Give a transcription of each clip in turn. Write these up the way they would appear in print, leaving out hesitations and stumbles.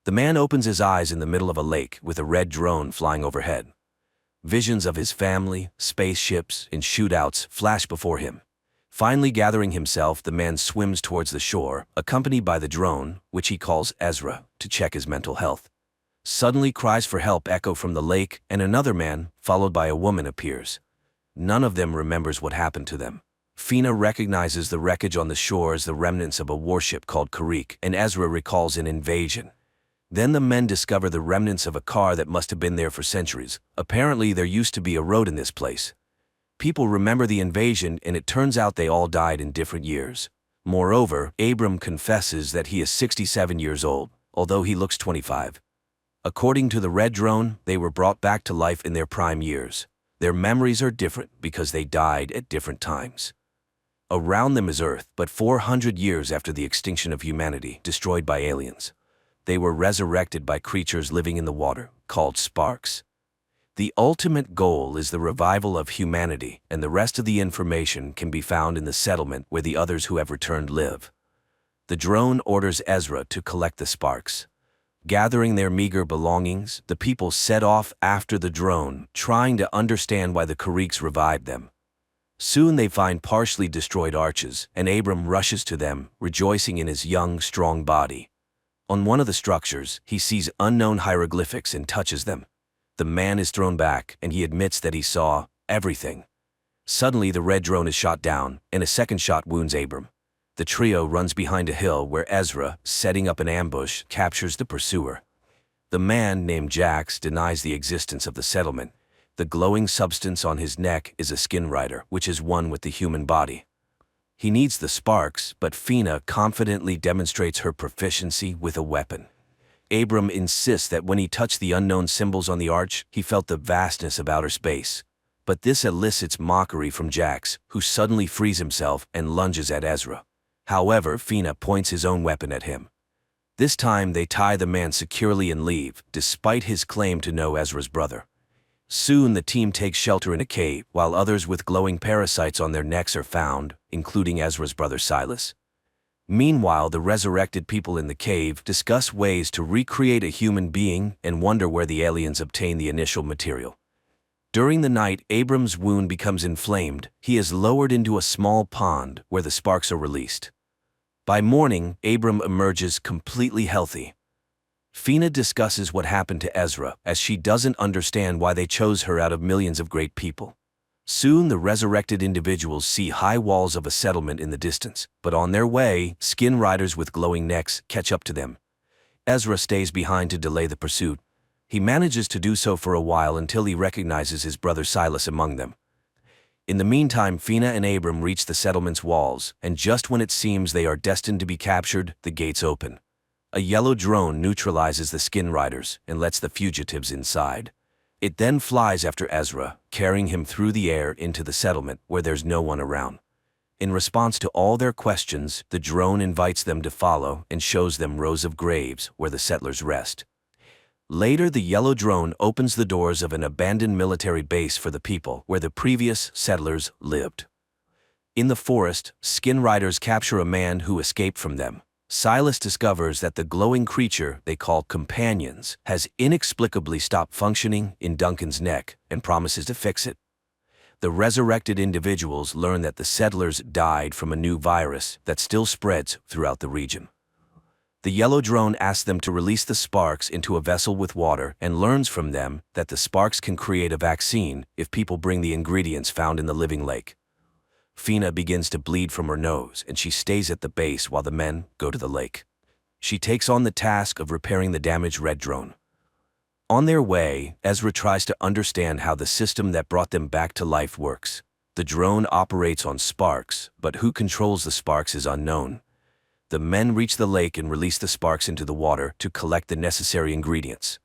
The man opens his eyes in the middle of a lake with a red drone flying overhead. Visions of his family, spaceships, and shootouts flash before him. Finally gathering himself, the man swims towards the shore, accompanied by the drone, which he calls Ezra, to check his mental health. Suddenly cries for help echo from the lake, and another man, followed by a woman, appears. None of them remembers what happened to them. Fina recognizes the wreckage on the shore as the remnants of a warship called Karik, and Ezra recalls an invasion. Then the men discover the remnants of a car that must have been there for centuries. Apparently, there used to be a road in this place. People remember the invasion, and it turns out they all died in different years. Moreover, Abram confesses that he is 67 years old, although he looks 25. According to the red drone, they were brought back to life in their prime years. Their memories are different because they died at different times. Around them is Earth, but 400 years after the extinction of humanity, destroyed by aliens. They were resurrected by creatures living in the water, called sparks. The ultimate goal is the revival of humanity, and the rest of the information can be found in the settlement where the others who have returned live. The drone orders Ezra to collect the sparks. Gathering their meager belongings, the people set off after the drone, trying to understand why the Kariks revived them. Soon they find partially destroyed arches, and Abram rushes to them, rejoicing in his young, strong body. On one of the structures, he sees unknown hieroglyphics and touches them. The man is thrown back, and he admits that he saw everything. Suddenly, the red drone is shot down, and a second shot wounds Abram. The trio runs behind a hill where Ezra, setting up an ambush, captures the pursuer. The man, named Jax, denies the existence of the settlement. The glowing substance on his neck is a skin rider, which is one with the human body. He needs the sparks, but Fina confidently demonstrates her proficiency with a weapon. Abram insists that when he touched the unknown symbols on the arch, he felt the vastness of outer space. But this elicits mockery from Jax, who suddenly frees himself and lunges at Ezra. However, Fina points his own weapon at him. This time they tie the man securely and leave, despite his claim to know Ezra's brother. Soon the team takes shelter in a cave, while others with glowing parasites on their necks are found, including Ezra's brother Silas. Meanwhile, the resurrected people in the cave discuss ways to recreate a human being and wonder where the aliens obtained the initial material. During the night, Abram's wound becomes inflamed. He is lowered into a small pond where the sparks are released. By morning, Abram emerges completely healthy. Fina discusses what happened to Ezra, as she doesn't understand why they chose her out of millions of great people. Soon the resurrected individuals see high walls of a settlement in the distance, but on their way, skin riders with glowing necks catch up to them. Ezra stays behind to delay the pursuit. He manages to do so for a while until he recognizes his brother Silas among them. In the meantime, Fina and Abram reach the settlement's walls, and just when it seems they are destined to be captured, the gates open. A yellow drone neutralizes the skin riders and lets the fugitives inside. It then flies after Ezra, carrying him through the air into the settlement where there's no one around. In response to all their questions, the drone invites them to follow and shows them rows of graves where the settlers rest. Later, the yellow drone opens the doors of an abandoned military base for the people where the previous settlers lived. In the forest, skin riders capture a man who escaped from them. Silas discovers that the glowing creature they call companions has inexplicably stopped functioning in Duncan's neck and promises to fix it. The resurrected individuals learn that the settlers died from a new virus that still spreads throughout the region. The yellow drone asks them to release the sparks into a vessel with water and learns from them that the sparks can create a vaccine if people bring the ingredients found in the living lake. Fina begins to bleed from her nose, and she stays at the base while the men go to the lake. She takes on the task of repairing the damaged red drone. On their way, Ezra tries to understand how the system that brought them back to life works. The drone operates on sparks, but who controls the sparks is unknown. The men reach the lake and release the sparks into the water to collect the necessary ingredients.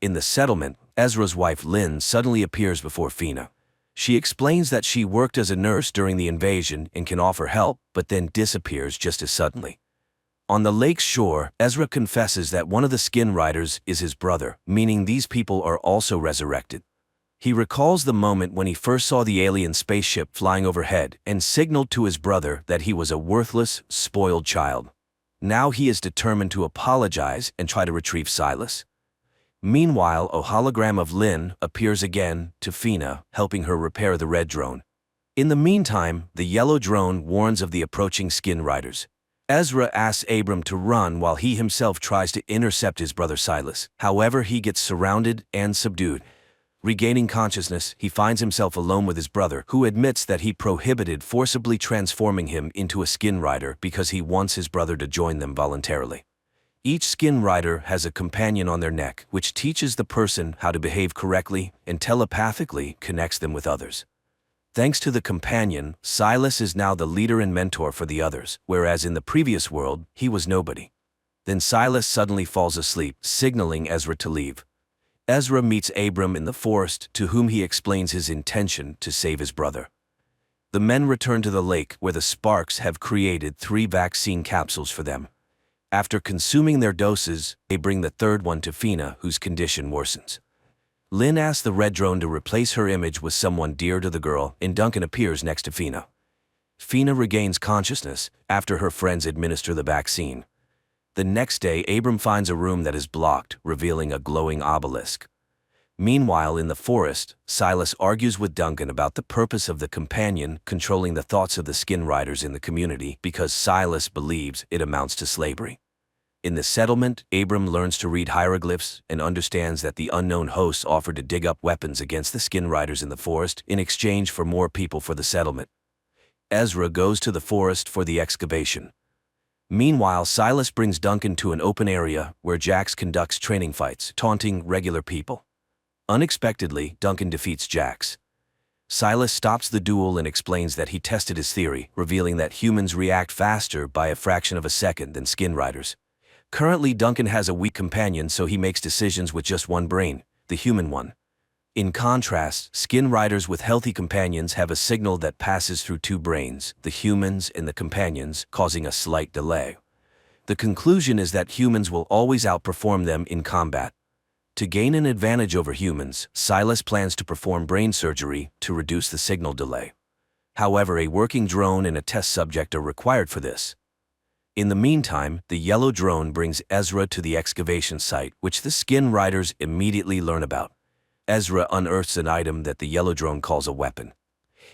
In the settlement, Ezra's wife Lynn suddenly appears before Fina. She explains that she worked as a nurse during the invasion and can offer help, but then disappears just as suddenly. On the lake's shore, Ezra confesses that one of the skin riders is his brother, meaning these people are also resurrected. He recalls the moment when he first saw the alien spaceship flying overhead and signaled to his brother that he was a worthless, spoiled child. Now he is determined to apologize and try to retrieve Silas. Meanwhile, a hologram of Lynn appears again to Fina, helping her repair the red drone. In the meantime, the yellow drone warns of the approaching skin riders. Ezra asks Abram to run while he himself tries to intercept his brother Silas. However, he gets surrounded and subdued. Regaining consciousness, he finds himself alone with his brother, who admits that he prohibited forcibly transforming him into a skin rider because he wants his brother to join them voluntarily. Each skin rider has a companion on their neck, which teaches the person how to behave correctly and telepathically connects them with others. Thanks to the companion, Silas is now the leader and mentor for the others, whereas in the previous world, he was nobody. Then Silas suddenly falls asleep, signaling Ezra to leave. Ezra meets Abram in the forest, to whom he explains his intention to save his brother. The men return to the lake, where the Sparks have created 3 vaccine capsules for them. After consuming their doses, they bring the third one to Fina, whose condition worsens. Lynn asks the red drone to replace her image with someone dear to the girl, and Duncan appears next to Fina. Fina regains consciousness after her friends administer the vaccine. The next day, Abram finds a room that is blocked, revealing a glowing obelisk. Meanwhile, in the forest, Silas argues with Duncan about the purpose of the companion controlling the thoughts of the skin riders in the community because Silas believes it amounts to slavery. In the settlement, Abram learns to read hieroglyphs and understands that the unknown hosts offered to dig up weapons against the skin riders in the forest in exchange for more people for the settlement. Ezra goes to the forest for the excavation. Meanwhile, Silas brings Duncan to an open area where Jax conducts training fights, taunting regular people. Unexpectedly, Duncan defeats Jax. Silas stops the duel and explains that he tested his theory, revealing that humans react faster by a fraction of a second than skin riders. Currently, Duncan has a weak companion, so he makes decisions with just one brain, the human one. In contrast, skin riders with healthy companions have a signal that passes through 2 brains, the humans and the companions, causing a slight delay. The conclusion is that humans will always outperform them in combat. To gain an advantage over humans, Silas plans to perform brain surgery to reduce the signal delay. However, a working drone and a test subject are required for this. In the meantime, the yellow drone brings Ezra to the excavation site, which the skin riders immediately learn about. Ezra unearths an item that the yellow drone calls a weapon.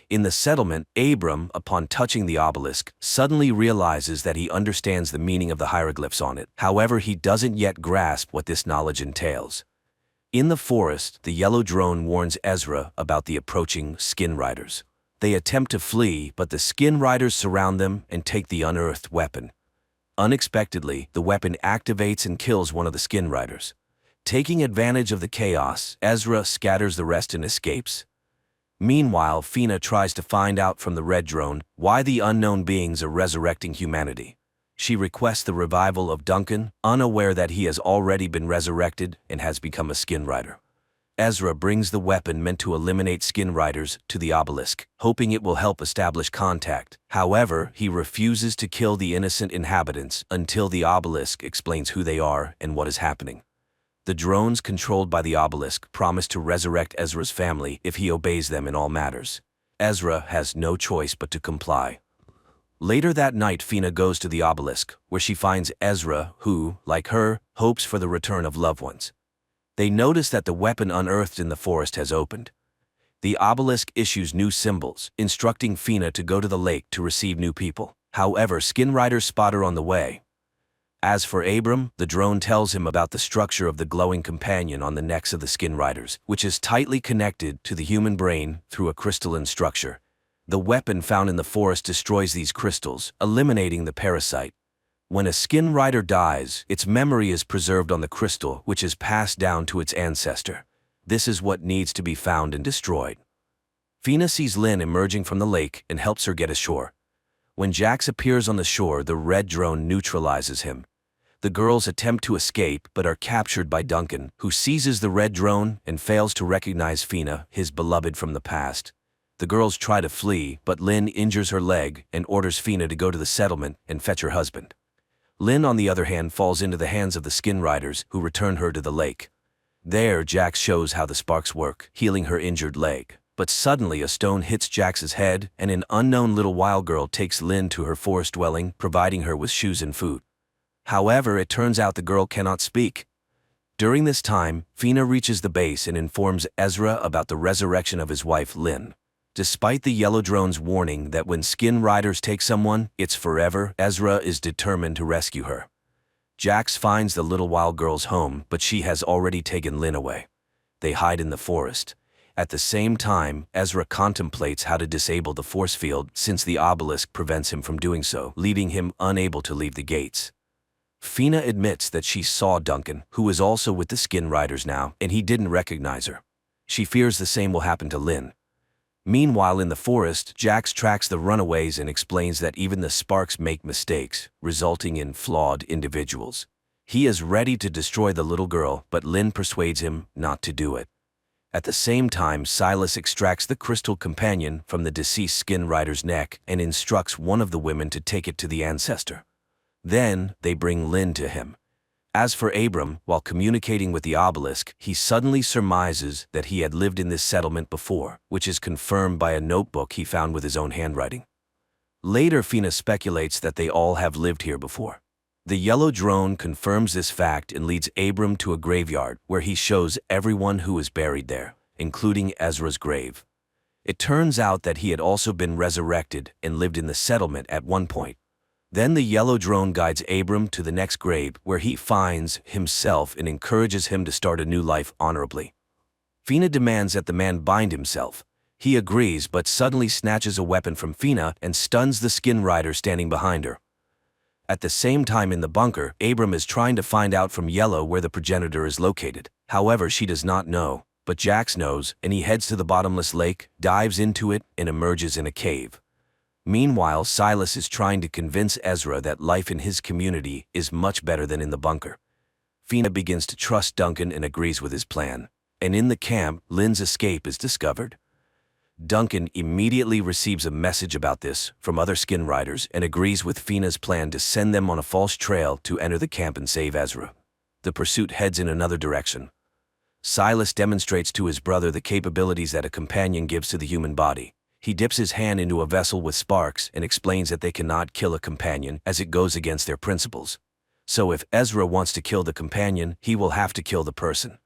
In the settlement, Abram, upon touching the obelisk, suddenly realizes that he understands the meaning of the hieroglyphs on it. However, he doesn't yet grasp what this knowledge entails. In the forest, the yellow drone warns Ezra about the approaching skin riders. They attempt to flee, but the skin riders surround them and take the unearthed weapon. Unexpectedly, the weapon activates and kills one of the skin riders. Taking advantage of the chaos, Ezra scatters the rest and escapes. Meanwhile, Fina tries to find out from the red drone why the unknown beings are resurrecting humanity. She requests the revival of Duncan, unaware that he has already been resurrected and has become a skin rider. Ezra brings the weapon meant to eliminate skin riders to the obelisk, hoping it will help establish contact. However, he refuses to kill the innocent inhabitants until the obelisk explains who they are and what is happening. The drones controlled by the obelisk promise to resurrect Ezra's family if he obeys them in all matters. Ezra has no choice but to comply. Later that night, Fina goes to the obelisk, where she finds Ezra, who, like her, hopes for the return of loved ones. They notice that the weapon unearthed in the forest has opened. The obelisk issues new symbols, instructing Fina to go to the lake to receive new people. However, skin riders spot her on the way. As for Abram, the drone tells him about the structure of the glowing companion on the necks of the skin riders, which is tightly connected to the human brain through a crystalline structure. The weapon found in the forest destroys these crystals, eliminating the parasite. When a skin rider dies, its memory is preserved on the crystal, which is passed down to its ancestor. This is what needs to be found and destroyed. Fina sees Lynn emerging from the lake and helps her get ashore. When Jax appears on the shore, the red drone neutralizes him. The girls attempt to escape but are captured by Duncan, who seizes the red drone and fails to recognize Fina, his beloved from the past. The girls try to flee, but Lynn injures her leg and orders Fina to go to the settlement and fetch her husband. Lynn, on the other hand, falls into the hands of the skin riders, who return her to the lake. There, Jax shows how the sparks work, healing her injured leg. But suddenly a stone hits Jax's head, and an unknown little wild girl takes Lynn to her forest dwelling, providing her with shoes and food. However, it turns out the girl cannot speak. During this time, Fina reaches the base and informs Ezra about the resurrection of his wife Lynn. Despite the Yellow Drone's warning that when Skin Riders take someone, it's forever, Ezra is determined to rescue her. Jax finds the little wild girl's home, but she has already taken Lynn away. They hide in the forest. At the same time, Ezra contemplates how to disable the force field since the obelisk prevents him from doing so, leaving him unable to leave the gates. Fina admits that she saw Duncan, who is also with the Skin Riders now, and he didn't recognize her. She fears the same will happen to Lynn. Meanwhile, in the forest, Jax tracks the runaways and explains that even the Sparks make mistakes, resulting in flawed individuals. He is ready to destroy the little girl, but Lynn persuades him not to do it. At the same time, Silas extracts the crystal companion from the deceased Skin Rider's neck and instructs one of the women to take it to the ancestor. Then, they bring Lynn to him. As for Abram, while communicating with the obelisk, he suddenly surmises that he had lived in this settlement before, which is confirmed by a notebook he found with his own handwriting. Later, Fina speculates that they all have lived here before. The Yellow Drone confirms this fact and leads Abram to a graveyard where he shows everyone who is buried there, including Ezra's grave. It turns out that he had also been resurrected and lived in the settlement at one point. Then the Yellow Drone guides Abram to the next grave where he finds himself and encourages him to start a new life honorably. Fina demands that the man bind himself. He agrees but suddenly snatches a weapon from Fina and stuns the Skin Rider standing behind her. At the same time in the bunker, Abram is trying to find out from Yellow where the progenitor is located. However, she does not know, but Jax knows, and he heads to the bottomless lake, dives into it, and emerges in a cave. Meanwhile, Silas is trying to convince Ezra that life in his community is much better than in the bunker. Fina begins to trust Duncan and agrees with his plan. And in the camp, Lynn's escape is discovered. Duncan immediately receives a message about this from other Skin Riders and agrees with Fina's plan to send them on a false trail to enter the camp and save Ezra. The pursuit heads in another direction. Silas demonstrates to his brother the capabilities that a companion gives to the human body. He dips his hand into a vessel with sparks and explains that they cannot kill a companion as it goes against their principles. So if Ezra wants to kill the companion, he will have to kill the person.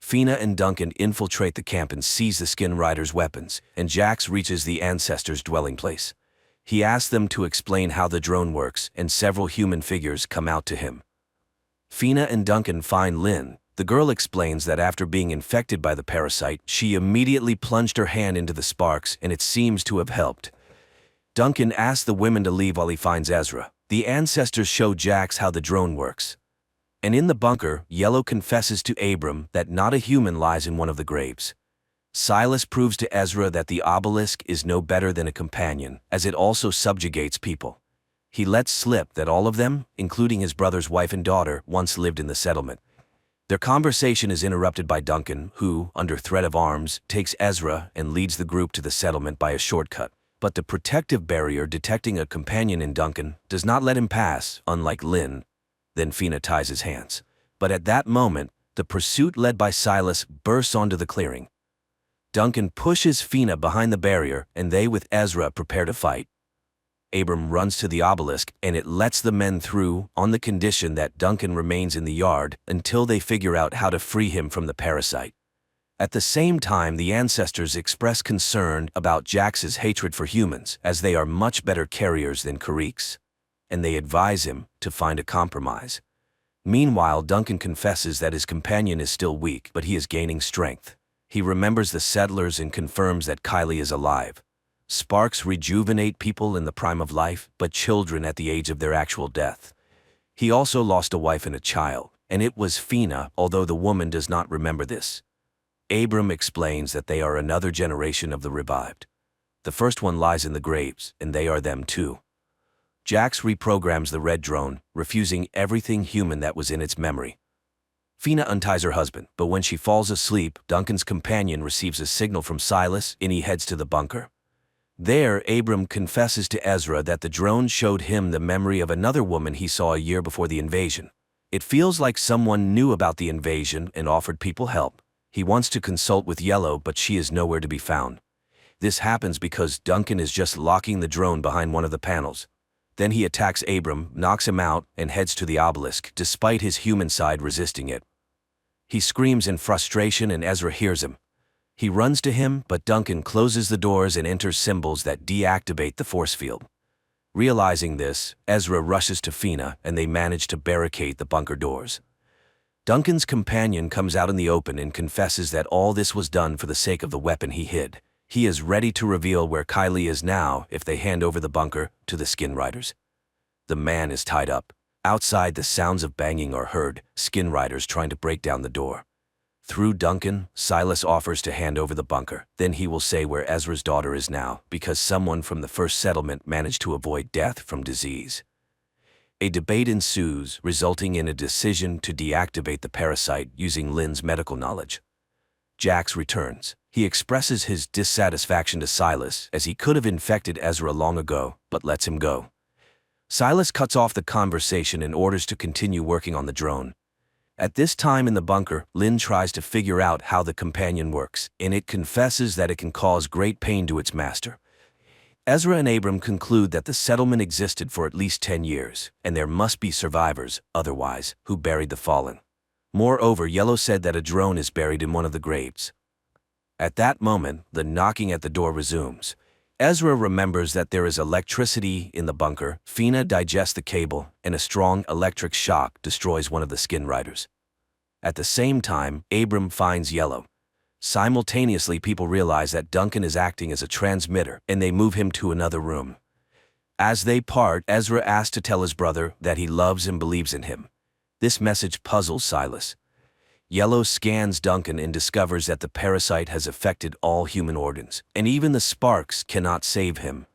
Fina and Duncan infiltrate the camp and seize the Skin Riders' weapons, and Jax reaches the ancestors' dwelling place. He asks them to explain how the drone works, and several human figures come out to him. Fina and Duncan find Lynn. The girl explains that after being infected by the parasite, she immediately plunged her hand into the sparks and it seems to have helped. Duncan asks the women to leave while he finds Ezra. The ancestors show Jax how the drone works. And in the bunker, Yellow confesses to Abram that not a human lies in one of the graves. Silas proves to Ezra that the obelisk is no better than a companion, as it also subjugates people. He lets slip that all of them, including his brother's wife and daughter, once lived in the settlement. Their conversation is interrupted by Duncan, who, under threat of arms, takes Ezra and leads the group to the settlement by a shortcut. But the protective barrier detecting a companion in Duncan does not let him pass, unlike Lynn. Then Fina ties his hands. But at that moment, the pursuit led by Silas bursts onto the clearing. Duncan pushes Fina behind the barrier, and they with Ezra prepare to fight. Abram runs to the obelisk, and it lets the men through on the condition that Duncan remains in the yard until they figure out how to free him from the parasite. At the same time, the ancestors express concern about Jax's hatred for humans, as they are much better carriers than Kariks, and they advise him to find a compromise. Meanwhile, Duncan confesses that his companion is still weak, but he is gaining strength. He remembers the settlers and confirms that Kylie is alive. Sparks rejuvenate people in the prime of life, but children at the age of their actual death. He also lost a wife and a child, and it was Fina, although the woman does not remember this. Abram explains that they are another generation of the revived. The first one lies in the graves, and they are them too. Jax reprograms the red drone, refusing everything human that was in its memory. Fina unties her husband, but when she falls asleep, Duncan's companion receives a signal from Silas, and he heads to the bunker. There, Abram confesses to Ezra that the drone showed him the memory of another woman he saw a year before the invasion. It feels like someone knew about the invasion and offered people help. He wants to consult with Yellow, but she is nowhere to be found. This happens because Duncan is just locking the drone behind one of the panels. Then he attacks Abram, knocks him out, and heads to the obelisk, despite his human side resisting it. He screams in frustration and Ezra hears him. He runs to him, but Duncan closes the doors and enters symbols that deactivate the force field. Realizing this, Ezra rushes to Fina and they manage to barricade the bunker doors. Duncan's companion comes out in the open and confesses that all this was done for the sake of the weapon he hid. He is ready to reveal where Kylie is now if they hand over the bunker to the Skin Riders. The man is tied up. Outside, the sounds of banging are heard, Skin Riders trying to break down the door. Through Duncan, Silas offers to hand over the bunker. Then he will say where Ezra's daughter is now, because someone from the first settlement managed to avoid death from disease. A debate ensues, resulting in a decision to deactivate the parasite using Lynn's medical knowledge. Jax returns. He expresses his dissatisfaction to Silas as he could have infected Ezra long ago, but lets him go. Silas cuts off the conversation and orders to continue working on the drone. At this time in the bunker, Lynn tries to figure out how the companion works, and it confesses that it can cause great pain to its master. Ezra and Abram conclude that the settlement existed for at least 10 years, and there must be survivors, otherwise, who buried the fallen. Moreover, Yellow said that a drone is buried in one of the graves. At that moment, the knocking at the door resumes. Ezra remembers that there is electricity in the bunker. Fina digests the cable, and a strong electric shock destroys one of the Skin Riders. At the same time, Abram finds Yellow. Simultaneously, people realize that Duncan is acting as a transmitter, and they move him to another room. As they part, Ezra asks to tell his brother that he loves and believes in him. This message puzzles Silas. Yellow scans Duncan and discovers that the parasite has affected all human organs, and even the sparks cannot save him.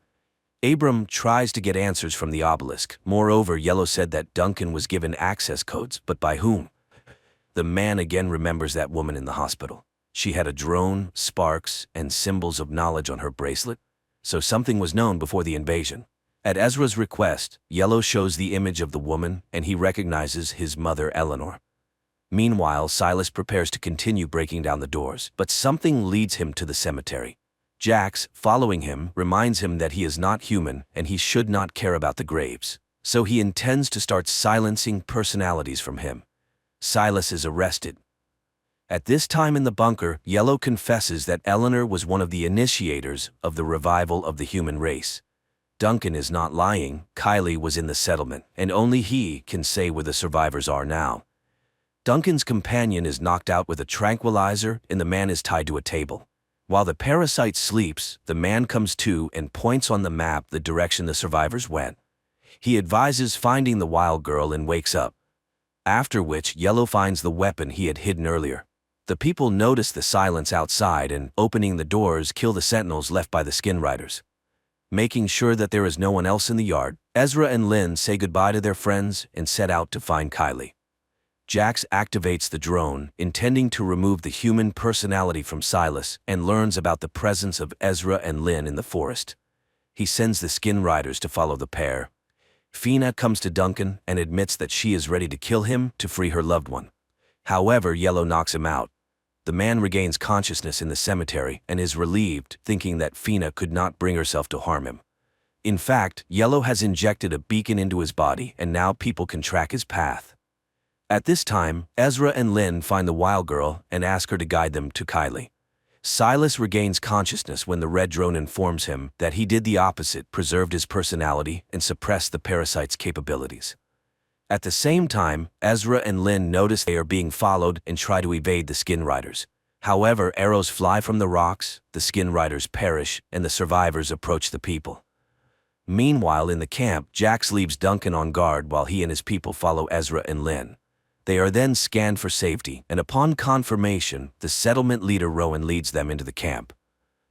Abram tries to get answers from the obelisk. Moreover, Yellow said that Duncan was given access codes, but by whom? The man again remembers that woman in the hospital. She had a drone, sparks, and symbols of knowledge on her bracelet, so something was known before the invasion. At Ezra's request, Yellow shows the image of the woman, and he recognizes his mother, Eleanor. Meanwhile, Silas prepares to continue breaking down the doors, but something leads him to the cemetery. Jax, following him, reminds him that he is not human and he should not care about the graves, so he intends to start silencing personalities from him. Silas is arrested. At this time in the bunker, Yellow confesses that Eleanor was one of the initiators of the revival of the human race. Duncan is not lying. Kylie was in the settlement, and only he can say where the survivors are now. Duncan's companion is knocked out with a tranquilizer and the man is tied to a table. While the parasite sleeps, the man comes to and points on the map the direction the survivors went. He advises finding the wild girl and wakes up. After which, Yellow finds the weapon he had hidden earlier. The people notice the silence outside and, opening the doors, kill the sentinels left by the Skin Riders. Making sure that there is no one else in the yard, Ezra and Lynn say goodbye to their friends and set out to find Kylie. Jax activates the drone, intending to remove the human personality from Silas, and learns about the presence of Ezra and Lynn in the forest. He sends the Skin Riders to follow the pair. Fina comes to Duncan and admits that she is ready to kill him to free her loved one. However, Yellow knocks him out. The man regains consciousness in the cemetery and is relieved, thinking that Fina could not bring herself to harm him. In fact, Yellow has injected a beacon into his body and now people can track his path. At this time, Ezra and Lynn find the wild girl and ask her to guide them to Kylie. Silas regains consciousness when the red drone informs him that he did the opposite, preserved his personality, and suppressed the parasite's capabilities. At the same time, Ezra and Lynn notice they are being followed and try to evade the Skin Riders. However, arrows fly from the rocks, the Skin Riders perish, and the survivors approach the people. Meanwhile, in the camp, Jax leaves Duncan on guard while he and his people follow Ezra and Lynn. They are then scanned for safety, and upon confirmation, the settlement leader Rowan leads them into the camp.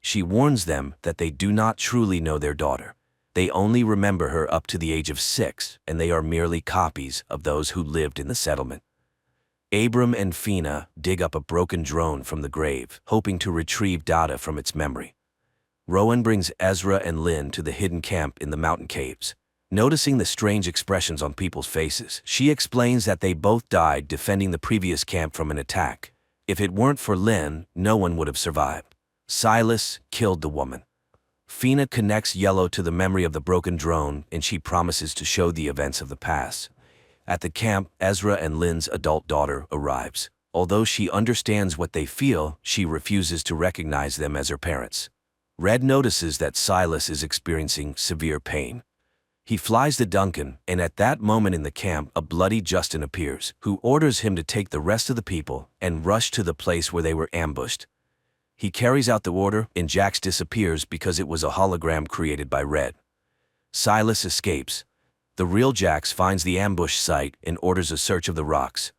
She warns them that they do not truly know their daughter. They only remember her up to the age of 6, and they are merely copies of those who lived in the settlement. Abram and Fina dig up a broken drone from the grave, hoping to retrieve data from its memory. Rowan brings Ezra and Lynn to the hidden camp in the mountain caves. Noticing the strange expressions on people's faces, she explains that they both died defending the previous camp from an attack. If it weren't for Lynn, no one would have survived. Silas killed the woman. Fina connects Yellow to the memory of the broken drone, and she promises to show the events of the past. At the camp, Ezra and Lynn's adult daughter arrives. Although she understands what they feel, she refuses to recognize them as her parents. Red notices that Silas is experiencing severe pain. He flies to Duncan, and at that moment in the camp, a bloody Justin appears, who orders him to take the rest of the people and rush to the place where they were ambushed. He carries out the order, and Jax disappears because it was a hologram created by Red. Silas escapes. The real Jax finds the ambush site and orders a search of the rocks.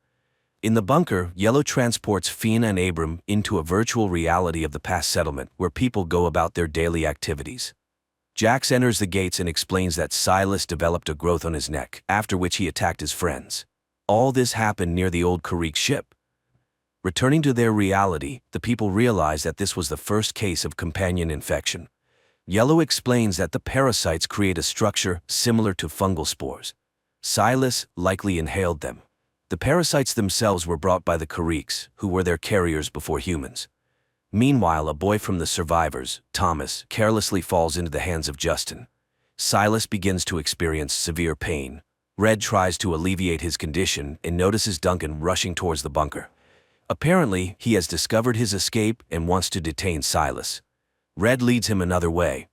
In the bunker, Yellow transports Fina and Abram into a virtual reality of the past settlement where people go about their daily activities. Jax enters the gates and explains that Silas developed a growth on his neck, after which he attacked his friends. All this happened near the old Karrick ship. Returning to their reality, the people realize that this was the first case of companion infection. Yellow explains that the parasites create a structure similar to fungal spores. Silas likely inhaled them. The parasites themselves were brought by the Karricks, who were their carriers before humans. Meanwhile, a boy from the survivors, Thomas, carelessly falls into the hands of Justin. Silas begins to experience severe pain. Red tries to alleviate his condition and notices Duncan rushing towards the bunker. Apparently, he has discovered his escape and wants to detain Silas. Red leads him another way.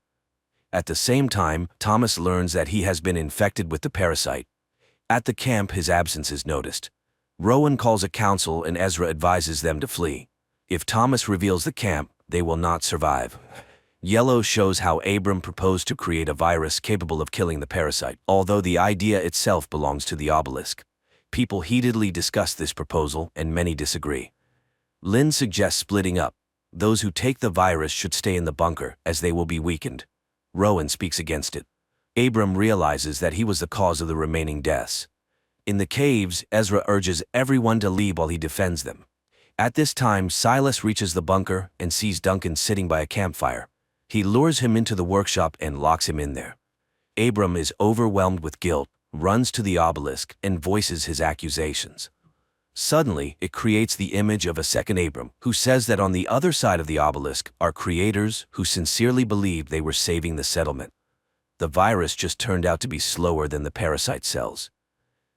At the same time, Thomas learns that he has been infected with the parasite. At the camp, his absence is noticed. Rowan calls a council and Ezra advises them to flee. If Thomas reveals the camp, they will not survive. Yellow shows how Abram proposed to create a virus capable of killing the parasite, although the idea itself belongs to the obelisk. People heatedly discuss this proposal, and many disagree. Lynn suggests splitting up. Those who take the virus should stay in the bunker, as they will be weakened. Rowan speaks against it. Abram realizes that he was the cause of the remaining deaths. In the caves, Ezra urges everyone to leave while he defends them. At this time, Silas reaches the bunker and sees Duncan sitting by a campfire. He lures him into the workshop and locks him in there. Abram is overwhelmed with guilt, runs to the obelisk, and voices his accusations. Suddenly, it creates the image of a second Abram, who says that on the other side of the obelisk are creators who sincerely believed they were saving the settlement. The virus just turned out to be slower than the parasite cells.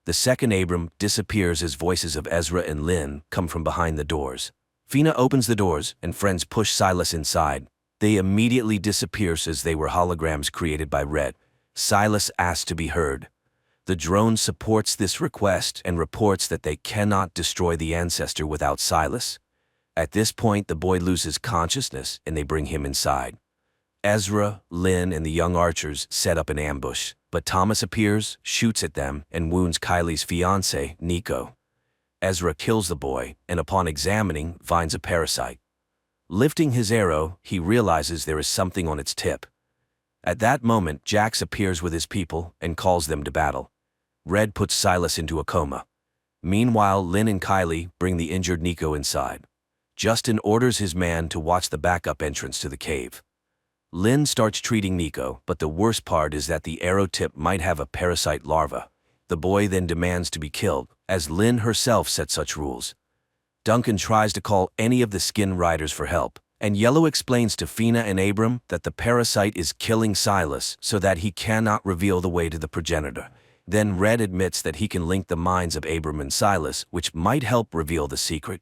The second Abram disappears as voices of Ezra and Lynn come from behind the doors. Fina opens the doors, and friends push Silas inside. They immediately disappear as they were holograms created by Red. Silas asks to be heard. The drone supports this request and reports that they cannot destroy the ancestor without Silas. At this point, the boy loses consciousness and they bring him inside. Ezra, Lynn, and the young archers set up an ambush, but Thomas appears, shoots at them, and wounds Kylie's fiancé, Nico. Ezra kills the boy, and upon examining, finds a parasite. Lifting his arrow, he realizes there is something on its tip. At that moment, Jax appears with his people and calls them to battle. Red puts Silas into a coma. Meanwhile, Lynn and Kylie bring the injured Nico inside. Justin orders his man to watch the backup entrance to the cave. Lynn starts treating Nico, but the worst part is that the arrow tip might have a parasite larva. The boy then demands to be killed, as Lynn herself set such rules. Duncan tries to call any of the skin riders for help, and Yellow explains to Fina and Abram that the parasite is killing Silas so that he cannot reveal the way to the progenitor. Then Red admits that he can link the minds of Abram and Silas, which might help reveal the secret.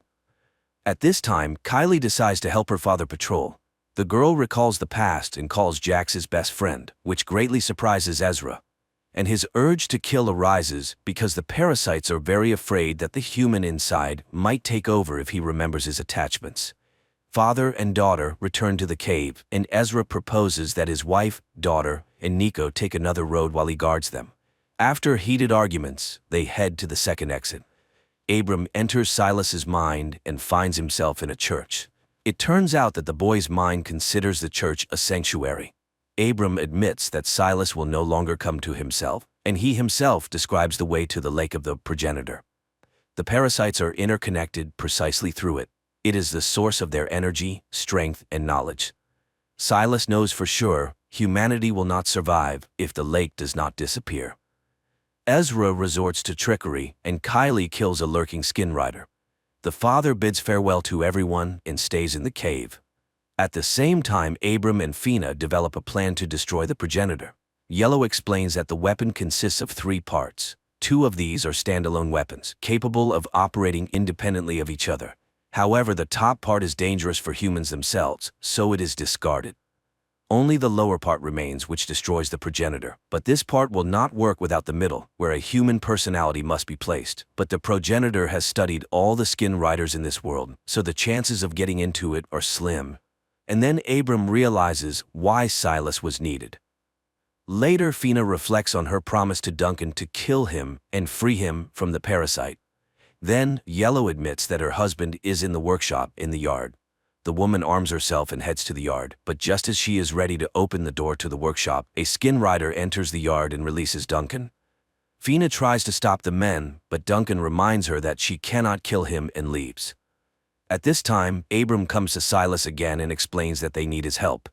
At this time, Kylie decides to help her father patrol. The girl recalls the past and calls Jax his best friend, which greatly surprises Ezra. And his urge to kill arises because the parasites are very afraid that the human inside might take over if he remembers his attachments. Father and daughter return to the cave, and Ezra proposes that his wife, daughter, and Nico take another road while he guards them. After heated arguments, they head to the second exit. Abram enters Silas's mind and finds himself in a church. It turns out that the boy's mind considers the church a sanctuary. Abram admits that Silas will no longer come to himself, and he himself describes the way to the lake of the progenitor. The parasites are interconnected precisely through it. It is the source of their energy, strength, and knowledge. Silas knows for sure humanity will not survive if the lake does not disappear. Ezra resorts to trickery, and Kylie kills a lurking skin rider. The father bids farewell to everyone and stays in the cave. At the same time, Abram and Fina develop a plan to destroy the progenitor. Yellow explains that the weapon consists of 3 parts. 2 of these are standalone weapons, capable of operating independently of each other. However, the top part is dangerous for humans themselves, so it is discarded. Only the lower part remains, which destroys the progenitor. But this part will not work without the middle, where a human personality must be placed. But the progenitor has studied all the skin riders in this world, so the chances of getting into it are slim. And then Abram realizes why Silas was needed. Later, Fina reflects on her promise to Duncan to kill him and free him from the parasite. Then, Yellow admits that her husband is in the workshop in the yard. The woman arms herself and heads to the yard, but just as she is ready to open the door to the workshop, a skin rider enters the yard and releases Duncan. Fina tries to stop the men, but Duncan reminds her that she cannot kill him and leaves. At this time, Abram comes to Silas again and explains that they need his help.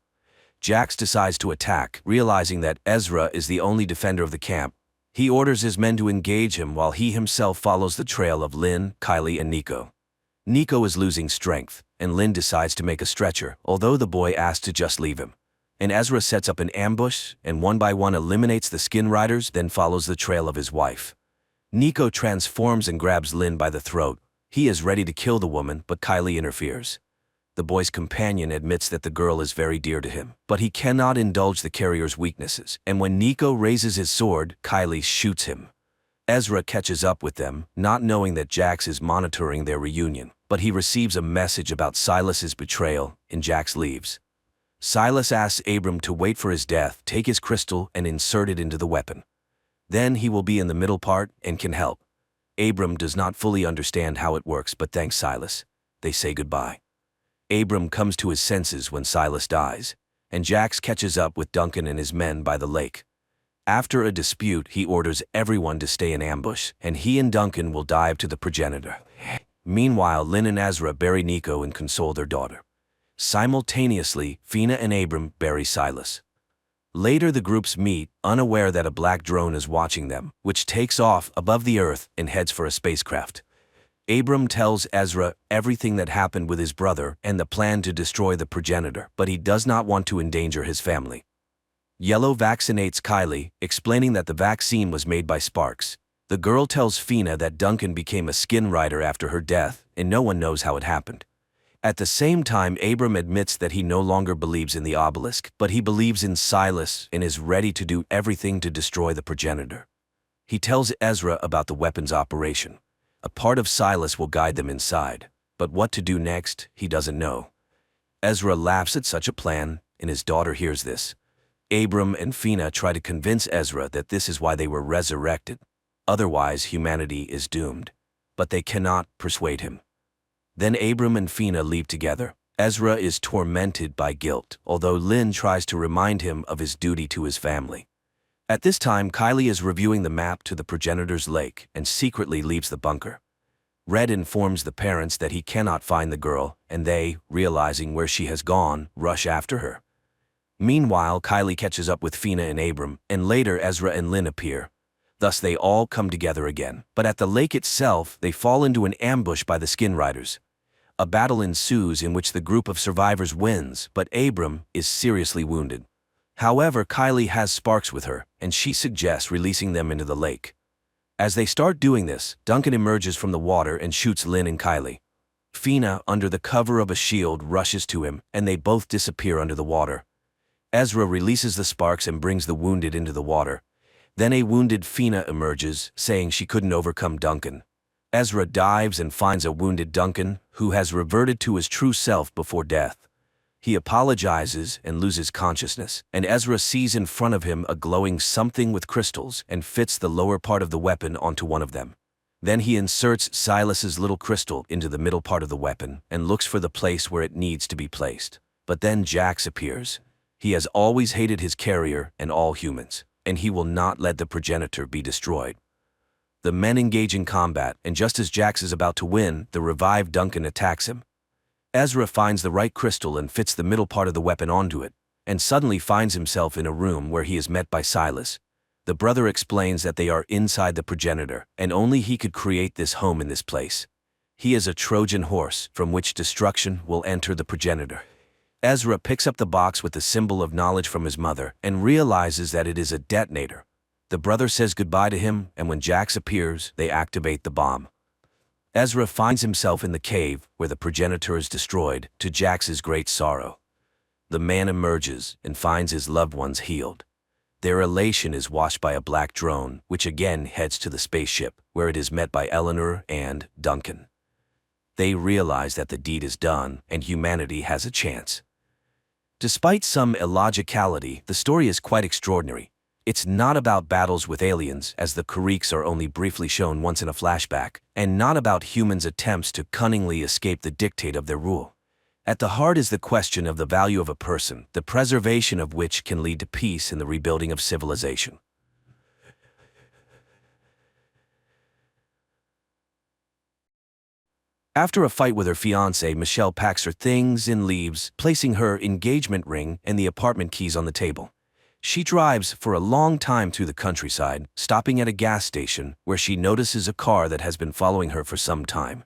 Jax decides to attack, realizing that Ezra is the only defender of the camp. He orders his men to engage him while he himself follows the trail of Lynn, Kylie, and Nico. Nico is losing strength, and Lynn decides to make a stretcher, although the boy asks to just leave him. And Ezra sets up an ambush and one by one eliminates the skin riders, then follows the trail of his wife. Nico transforms and grabs Lynn by the throat. He is ready to kill the woman, but Kylie interferes. The boy's companion admits that the girl is very dear to him, but he cannot indulge the carrier's weaknesses, and when Nico raises his sword, Kylie shoots him. Ezra catches up with them, not knowing that Jax is monitoring their reunion, but he receives a message about Silas's betrayal, and Jax leaves. Silas asks Abram to wait for his death, take his crystal, and insert it into the weapon. Then he will be in the middle part and can help. Abram does not fully understand how it works, but thanks Silas. They say goodbye. Abram comes to his senses when Silas dies, and Jax catches up with Duncan and his men by the lake. After a dispute, he orders everyone to stay in ambush, and he and Duncan will dive to the progenitor. Meanwhile, Lynn and Ezra bury Nico and console their daughter. Simultaneously, Fina and Abram bury Silas. Later, the groups meet, unaware that a black drone is watching them, which takes off above the earth and heads for a spacecraft. Abram tells Ezra everything that happened with his brother and the plan to destroy the progenitor, but he does not want to endanger his family. Yellow vaccinates Kylie, explaining that the vaccine was made by Sparks. The girl tells Fina that Duncan became a skin rider after her death, and no one knows how it happened. At the same time, Abram admits that he no longer believes in the obelisk, but he believes in Silas and is ready to do everything to destroy the progenitor. He tells Ezra about the weapon's operation. A part of Silas will guide them inside, but what to do next, he doesn't know. Ezra laughs at such a plan, and his daughter hears this. Abram and Fina try to convince Ezra that this is why they were resurrected. Otherwise, humanity is doomed. But they cannot persuade him. Then Abram and Fina leave together. Ezra is tormented by guilt, although Lynn tries to remind him of his duty to his family. At this time, Kylie is reviewing the map to the progenitor's lake and secretly leaves the bunker. Red informs the parents that he cannot find the girl, and they, realizing where she has gone, rush after her. Meanwhile, Kylie catches up with Fina and Abram, and later Ezra and Lynn appear. Thus they all come together again. But at the lake itself, they fall into an ambush by the skin riders. A battle ensues in which the group of survivors wins, but Abram is seriously wounded. However, Kylie has Sparks with her, and she suggests releasing them into the lake. As they start doing this, Duncan emerges from the water and shoots Lynn and Kylie. Fina, under the cover of a shield, rushes to him, and they both disappear under the water. Ezra releases the Sparks and brings the wounded into the water. Then a wounded Fina emerges, saying she couldn't overcome Duncan. Ezra dives and finds a wounded Duncan, who has reverted to his true self before death. He apologizes and loses consciousness, and Ezra sees in front of him a glowing something with crystals and fits the lower part of the weapon onto one of them. Then he inserts Silas's little crystal into the middle part of the weapon and looks for the place where it needs to be placed. But then Jax appears. He has always hated his carrier and all humans, and he will not let the progenitor be destroyed. The men engage in combat, and just as Jax is about to win, the revived Duncan attacks him. Ezra finds the right crystal and fits the middle part of the weapon onto it, and suddenly finds himself in a room where he is met by Silas. The brother explains that they are inside the progenitor, and only he could create this home in this place. He is a Trojan horse from which destruction will enter the progenitor. Ezra picks up the box with the symbol of knowledge from his mother and realizes that it is a detonator. The brother says goodbye to him, and when Jax appears, they activate the bomb. Ezra finds himself in the cave where the progenitor is destroyed, to Jax's great sorrow. The man emerges and finds his loved ones healed. Their elation is washed by a black drone, which again heads to the spaceship, where it is met by Eleanor and Duncan. They realize that the deed is done and humanity has a chance. Despite some illogicality, the story is quite extraordinary. It's not about battles with aliens, as the Kariks are only briefly shown once in a flashback, and not about humans' attempts to cunningly escape the dictate of their rule. At the heart is the question of the value of a person, the preservation of which can lead to peace and the rebuilding of civilization. After a fight with her fiancé, Michelle packs her things and leaves, placing her engagement ring and the apartment keys on the table. She drives for a long time through the countryside, stopping at a gas station where she notices a car that has been following her for some time.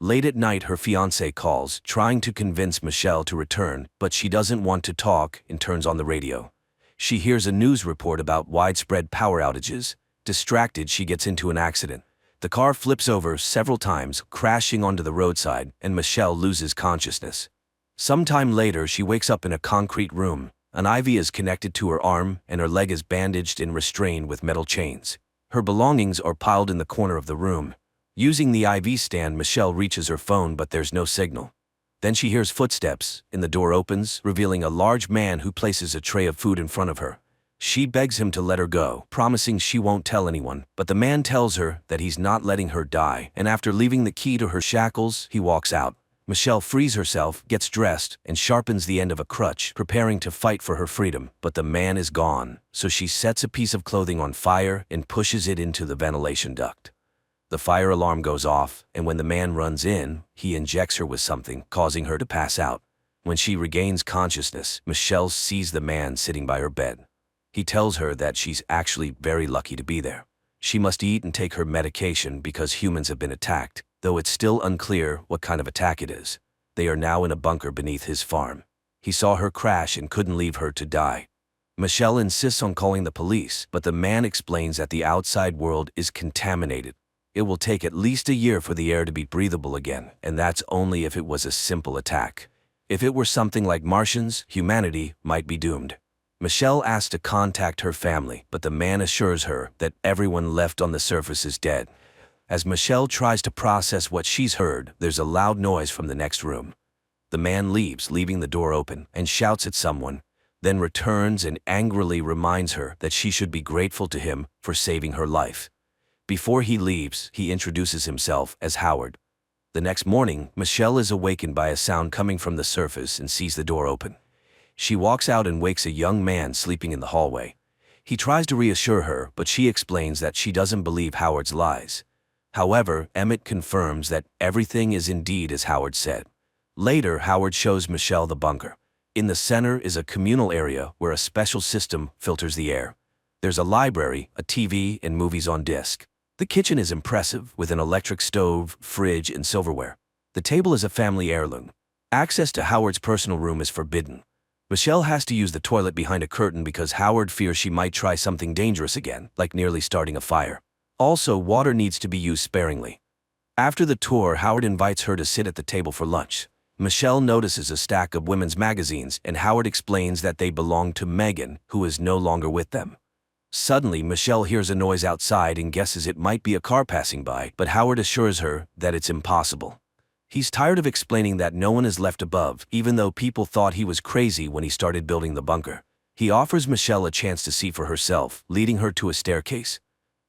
Late at night, her fiancé calls, trying to convince Michelle to return, but she doesn't want to talk and turns on the radio. She hears a news report about widespread power outages. Distracted, she gets into an accident. The car flips over several times, crashing onto the roadside, and Michelle loses consciousness. Sometime later, she wakes up in a concrete room. An IV is connected to her arm, and her leg is bandaged and restrained with metal chains. Her belongings are piled in the corner of the room. Using the IV stand, Michelle reaches her phone, but there's no signal. Then she hears footsteps, and the door opens, revealing a large man who places a tray of food in front of her. She begs him to let her go, promising she won't tell anyone, but the man tells her that he's not letting her die, and after leaving the key to her shackles, he walks out. Michelle frees herself, gets dressed, and sharpens the end of a crutch, preparing to fight for her freedom, but the man is gone, so she sets a piece of clothing on fire and pushes it into the ventilation duct. The fire alarm goes off, and when the man runs in, he injects her with something, causing her to pass out. When she regains consciousness, Michelle sees the man sitting by her bed. He tells her that she's actually very lucky to be there. She must eat and take her medication because humans have been attacked, though it's still unclear what kind of attack it is. They are now in a bunker beneath his farm. He saw her crash and couldn't leave her to die. Michelle insists on calling the police, but the man explains that the outside world is contaminated. It will take at least a year for the air to be breathable again, and that's only if it was a simple attack. If it were something like Martians, humanity might be doomed. Michelle asks to contact her family, but the man assures her that everyone left on the surface is dead. As Michelle tries to process what she's heard, there's a loud noise from the next room. The man leaves, leaving the door open, and shouts at someone, then returns and angrily reminds her that she should be grateful to him for saving her life. Before he leaves, he introduces himself as Howard. The next morning, Michelle is awakened by a sound coming from the surface and sees the door open. She walks out and wakes a young man sleeping in the hallway. He tries to reassure her, but she explains that she doesn't believe Howard's lies. However, Emmett confirms that everything is indeed as Howard said. Later, Howard shows Michelle the bunker. In the center is a communal area where a special system filters the air. There's a library, a TV, and movies on disc. The kitchen is impressive, with an electric stove, fridge, and silverware. The table is a family heirloom. Access to Howard's personal room is forbidden. Michelle has to use the toilet behind a curtain because Howard fears she might try something dangerous again, like nearly starting a fire. Also, water needs to be used sparingly. After the tour, Howard invites her to sit at the table for lunch. Michelle notices a stack of women's magazines, and Howard explains that they belong to Megan, who is no longer with them. Suddenly, Michelle hears a noise outside and guesses it might be a car passing by, but Howard assures her that it's impossible. He's tired of explaining that no one is left above, even though people thought he was crazy when he started building the bunker. He offers Michelle a chance to see for herself, leading her to a staircase.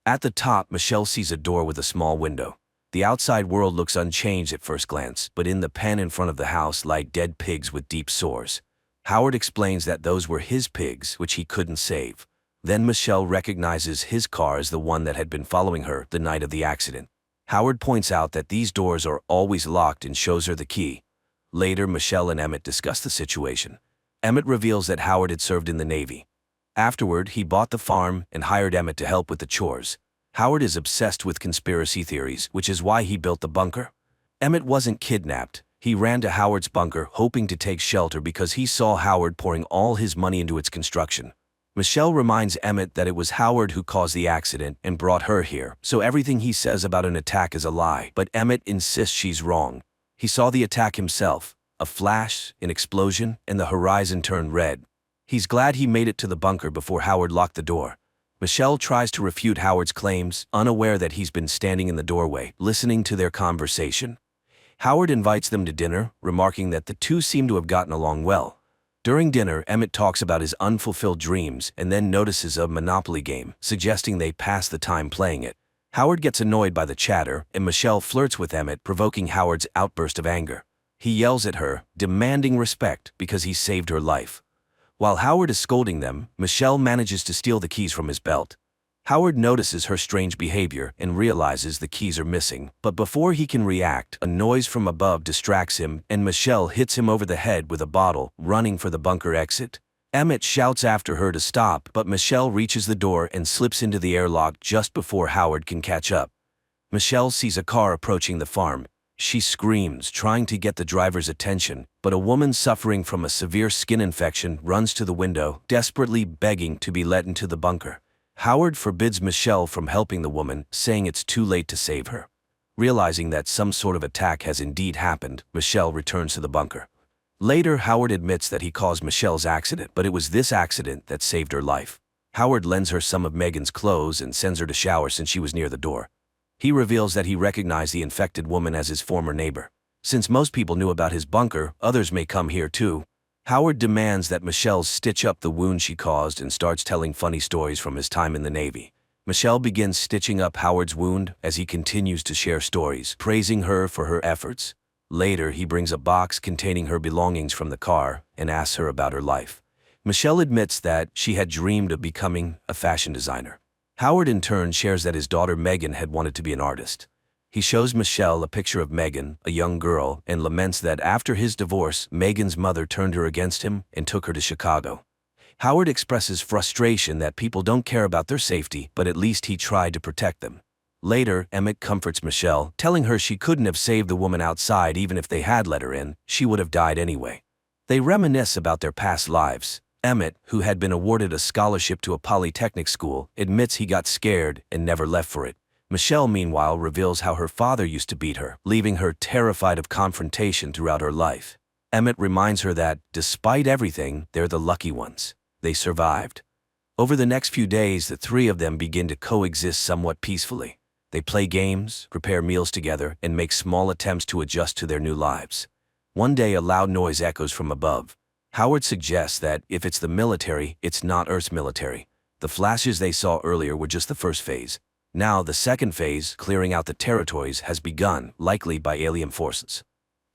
At the top, Michelle sees a door with a small window. The outside world looks unchanged at first glance, but in the pen in front of the house lie dead pigs with deep sores. Howard explains that those were his pigs, which he couldn't save. Then Michelle recognizes his car as the one that had been following her the night of the accident. Howard points out that these doors are always locked and shows her the key. Later, Michelle and Emmett discuss the situation. Emmett reveals that Howard had served in the Navy. Afterward, he bought the farm and hired Emmett to help with the chores. Howard is obsessed with conspiracy theories, which is why he built the bunker. Emmett wasn't kidnapped. He ran to Howard's bunker, hoping to take shelter because he saw Howard pouring all his money into its construction. Michelle reminds Emmett that it was Howard who caused the accident and brought her here, so everything he says about an attack is a lie, but Emmett insists she's wrong. He saw the attack himself, a flash, an explosion, and the horizon turned red. He's glad he made it to the bunker before Howard locked the door. Michelle tries to refute Howard's claims, unaware that he's been standing in the doorway, listening to their conversation. Howard invites them to dinner, remarking that the two seem to have gotten along well. During dinner, Emmett talks about his unfulfilled dreams and then notices a Monopoly game, suggesting they pass the time playing it. Howard gets annoyed by the chatter, and Michelle flirts with Emmett, provoking Howard's outburst of anger. He yells at her, demanding respect because he saved her life. While Howard is scolding them, Michelle manages to steal the keys from his belt. Howard notices her strange behavior and realizes the keys are missing, but before he can react, a noise from above distracts him and Michelle hits him over the head with a bottle, running for the bunker exit. Emmett shouts after her to stop, but Michelle reaches the door and slips into the airlock just before Howard can catch up. Michelle sees a car approaching the farm. She screams, trying to get the driver's attention, but a woman suffering from a severe skin infection runs to the window, desperately begging to be let into the bunker. Howard forbids Michelle from helping the woman, saying it's too late to save her. Realizing that some sort of attack has indeed happened, Michelle returns to the bunker. Later, Howard admits that he caused Michelle's accident, but it was this accident that saved her life. Howard lends her some of Megan's clothes and sends her to shower since she was near the door. He reveals that he recognized the infected woman as his former neighbor. Since most people knew about his bunker, others may come here too. Howard demands that Michelle stitch up the wound she caused and starts telling funny stories from his time in the Navy. Michelle begins stitching up Howard's wound as he continues to share stories, praising her for her efforts. Later, he brings a box containing her belongings from the car and asks her about her life. Michelle admits that she had dreamed of becoming a fashion designer. Howard in turn shares that his daughter Megan had wanted to be an artist. He shows Michelle a picture of Megan, a young girl, and laments that after his divorce, Megan's mother turned her against him and took her to Chicago. Howard expresses frustration that people don't care about their safety, but at least he tried to protect them. Later, Emmett comforts Michelle, telling her she couldn't have saved the woman outside even if they had let her in, she would have died anyway. They reminisce about their past lives. Emmett, who had been awarded a scholarship to a polytechnic school, admits he got scared and never left for it. Michelle, meanwhile, reveals how her father used to beat her, leaving her terrified of confrontation throughout her life. Emmett reminds her that, despite everything, they're the lucky ones. They survived. Over the next few days, the three of them begin to coexist somewhat peacefully. They play games, prepare meals together, and make small attempts to adjust to their new lives. One day, a loud noise echoes from above. Howard suggests that, if it's the military, it's not Earth's military. The flashes they saw earlier were just the first phase. Now, the second phase, clearing out the territories, has begun, likely by alien forces.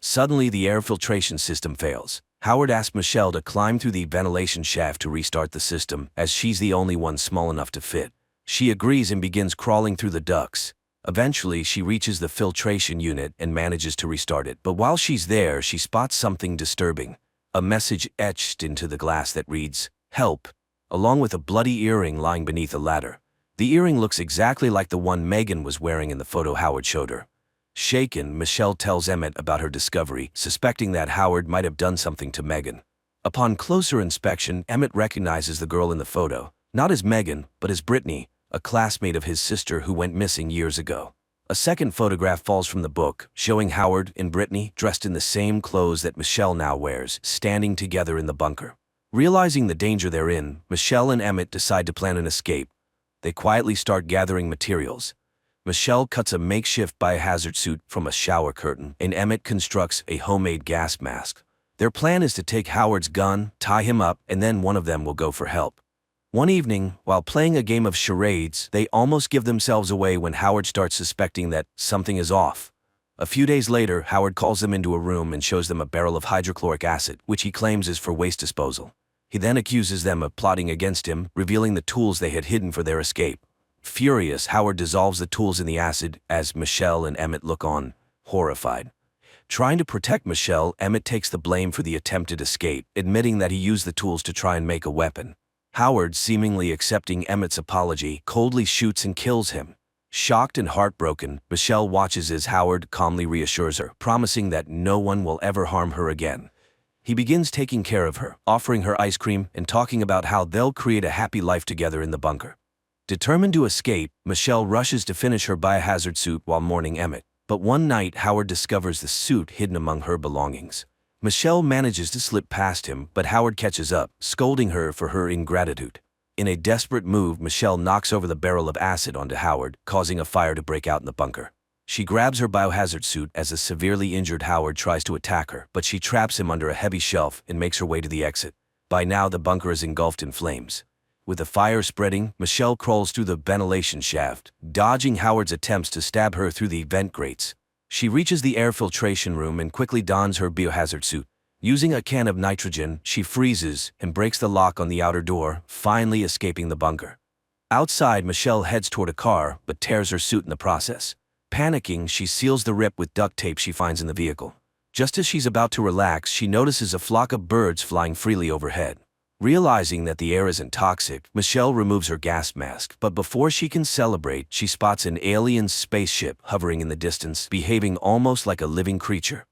Suddenly, the air filtration system fails. Howard asks Michelle to climb through the ventilation shaft to restart the system, as she's the only one small enough to fit. She agrees and begins crawling through the ducts. Eventually, she reaches the filtration unit and manages to restart it. But while she's there, she spots something disturbing. A message etched into the glass that reads, "Help," along with a bloody earring lying beneath a ladder. The earring looks exactly like the one Megan was wearing in the photo Howard showed her. Shaken, Michelle tells Emmett about her discovery, suspecting that Howard might have done something to Megan. Upon closer inspection, Emmett recognizes the girl in the photo, not as Megan, but as Brittany, a classmate of his sister who went missing years ago. A second photograph falls from the book, showing Howard and Brittany dressed in the same clothes that Michelle now wears, standing together in the bunker. Realizing the danger they're in, Michelle and Emmett decide to plan an escape. They quietly start gathering materials. Michelle cuts a makeshift biohazard suit from a shower curtain, and Emmett constructs a homemade gas mask. Their plan is to take Howard's gun, tie him up, and then one of them will go for help. One evening, while playing a game of charades, they almost give themselves away when Howard starts suspecting that something is off. A few days later, Howard calls them into a room and shows them a barrel of hydrochloric acid, which he claims is for waste disposal. He then accuses them of plotting against him, revealing the tools they had hidden for their escape. Furious, Howard dissolves the tools in the acid as Michelle and Emmett look on, horrified. Trying to protect Michelle, Emmett takes the blame for the attempted escape, admitting that he used the tools to try and make a weapon. Howard, seemingly accepting Emmett's apology, coldly shoots and kills him. Shocked and heartbroken, Michelle watches as Howard calmly reassures her, promising that no one will ever harm her again. He begins taking care of her, offering her ice cream and talking about how they'll create a happy life together in the bunker. Determined to escape, Michelle rushes to finish her biohazard suit while mourning Emmett. But one night, Howard discovers the suit hidden among her belongings. Michelle manages to slip past him, but Howard catches up, scolding her for her ingratitude. In a desperate move, Michelle knocks over the barrel of acid onto Howard, causing a fire to break out in the bunker. She grabs her biohazard suit as a severely injured Howard tries to attack her, but she traps him under a heavy shelf and makes her way to the exit. By now, the bunker is engulfed in flames. With the fire spreading, Michelle crawls through the ventilation shaft, dodging Howard's attempts to stab her through the vent grates. She reaches the air filtration room and quickly dons her biohazard suit. Using a can of nitrogen, she freezes and breaks the lock on the outer door, finally escaping the bunker. Outside, Michelle heads toward a car, but tears her suit in the process. Panicking, she seals the rip with duct tape she finds in the vehicle. Just as she's about to relax, she notices a flock of birds flying freely overhead. Realizing that the air isn't toxic, Michelle removes her gas mask, but before she can celebrate, she spots an alien spaceship hovering in the distance, behaving almost like a living creature.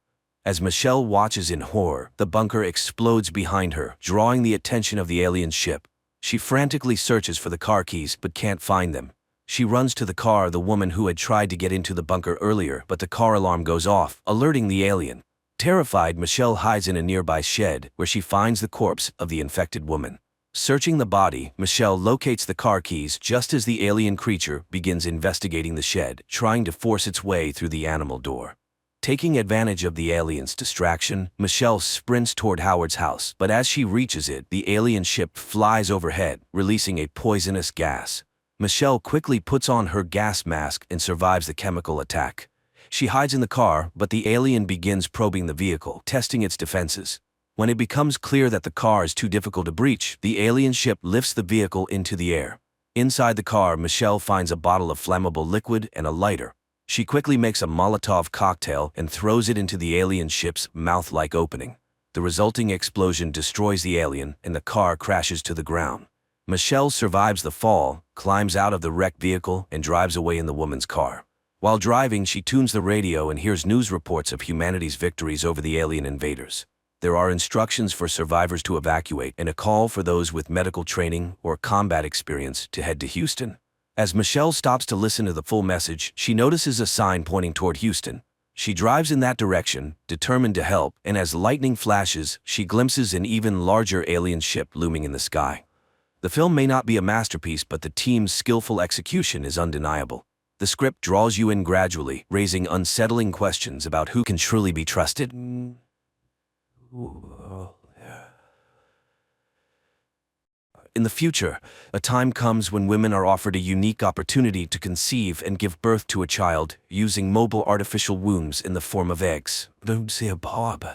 As Michelle watches in horror, the bunker explodes behind her, drawing the attention of the alien ship. She frantically searches for the car keys but can't find them. She runs to the car of the woman who had tried to get into the bunker earlier, but the car alarm goes off, alerting the alien. Terrified, Michelle hides in a nearby shed, where she finds the corpse of the infected woman. Searching the body, Michelle locates the car keys just as the alien creature begins investigating the shed, trying to force its way through the animal door. Taking advantage of the alien's distraction, Michelle sprints toward Howard's house, but as she reaches it, the alien ship flies overhead, releasing a poisonous gas. Michelle quickly puts on her gas mask and survives the chemical attack. She hides in the car, but the alien begins probing the vehicle, testing its defenses. When it becomes clear that the car is too difficult to breach, the alien ship lifts the vehicle into the air. Inside the car, Michelle finds a bottle of flammable liquid and a lighter. She quickly makes a Molotov cocktail and throws it into the alien ship's mouth-like opening. The resulting explosion destroys the alien, and the car crashes to the ground. Michelle survives the fall, climbs out of the wrecked vehicle, and drives away in the woman's car. While driving, she tunes the radio and hears news reports of humanity's victories over the alien invaders. There are instructions for survivors to evacuate and a call for those with medical training or combat experience to head to Houston. As Michelle stops to listen to the full message, she notices a sign pointing toward Houston. She drives in that direction, determined to help, and as lightning flashes, she glimpses an even larger alien ship looming in the sky. The film may not be a masterpiece, but the team's skillful execution is undeniable. The script draws you in gradually, raising unsettling questions about who can truly be trusted. In the future, a time comes when women are offered a unique opportunity to conceive and give birth to a child using mobile artificial wombs in the form of eggs. Don't say a Bob.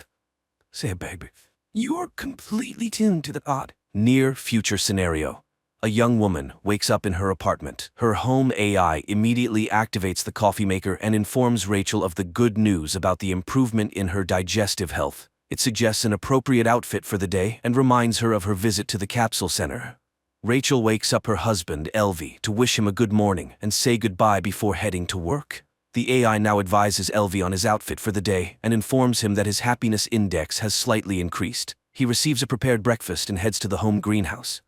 Say a baby. You're completely tuned to the odd, near-future scenario. A young woman wakes up in her apartment. Her home AI immediately activates the coffee maker and informs Rachel of the good news about the improvement in her digestive health. It suggests an appropriate outfit for the day and reminds her of her visit to the capsule center. Rachel wakes up her husband, Elvie, to wish him a good morning and say goodbye before heading to work. The AI now advises Elvie on his outfit for the day and informs him that his happiness index has slightly increased. He receives a prepared breakfast and heads to the home greenhouse.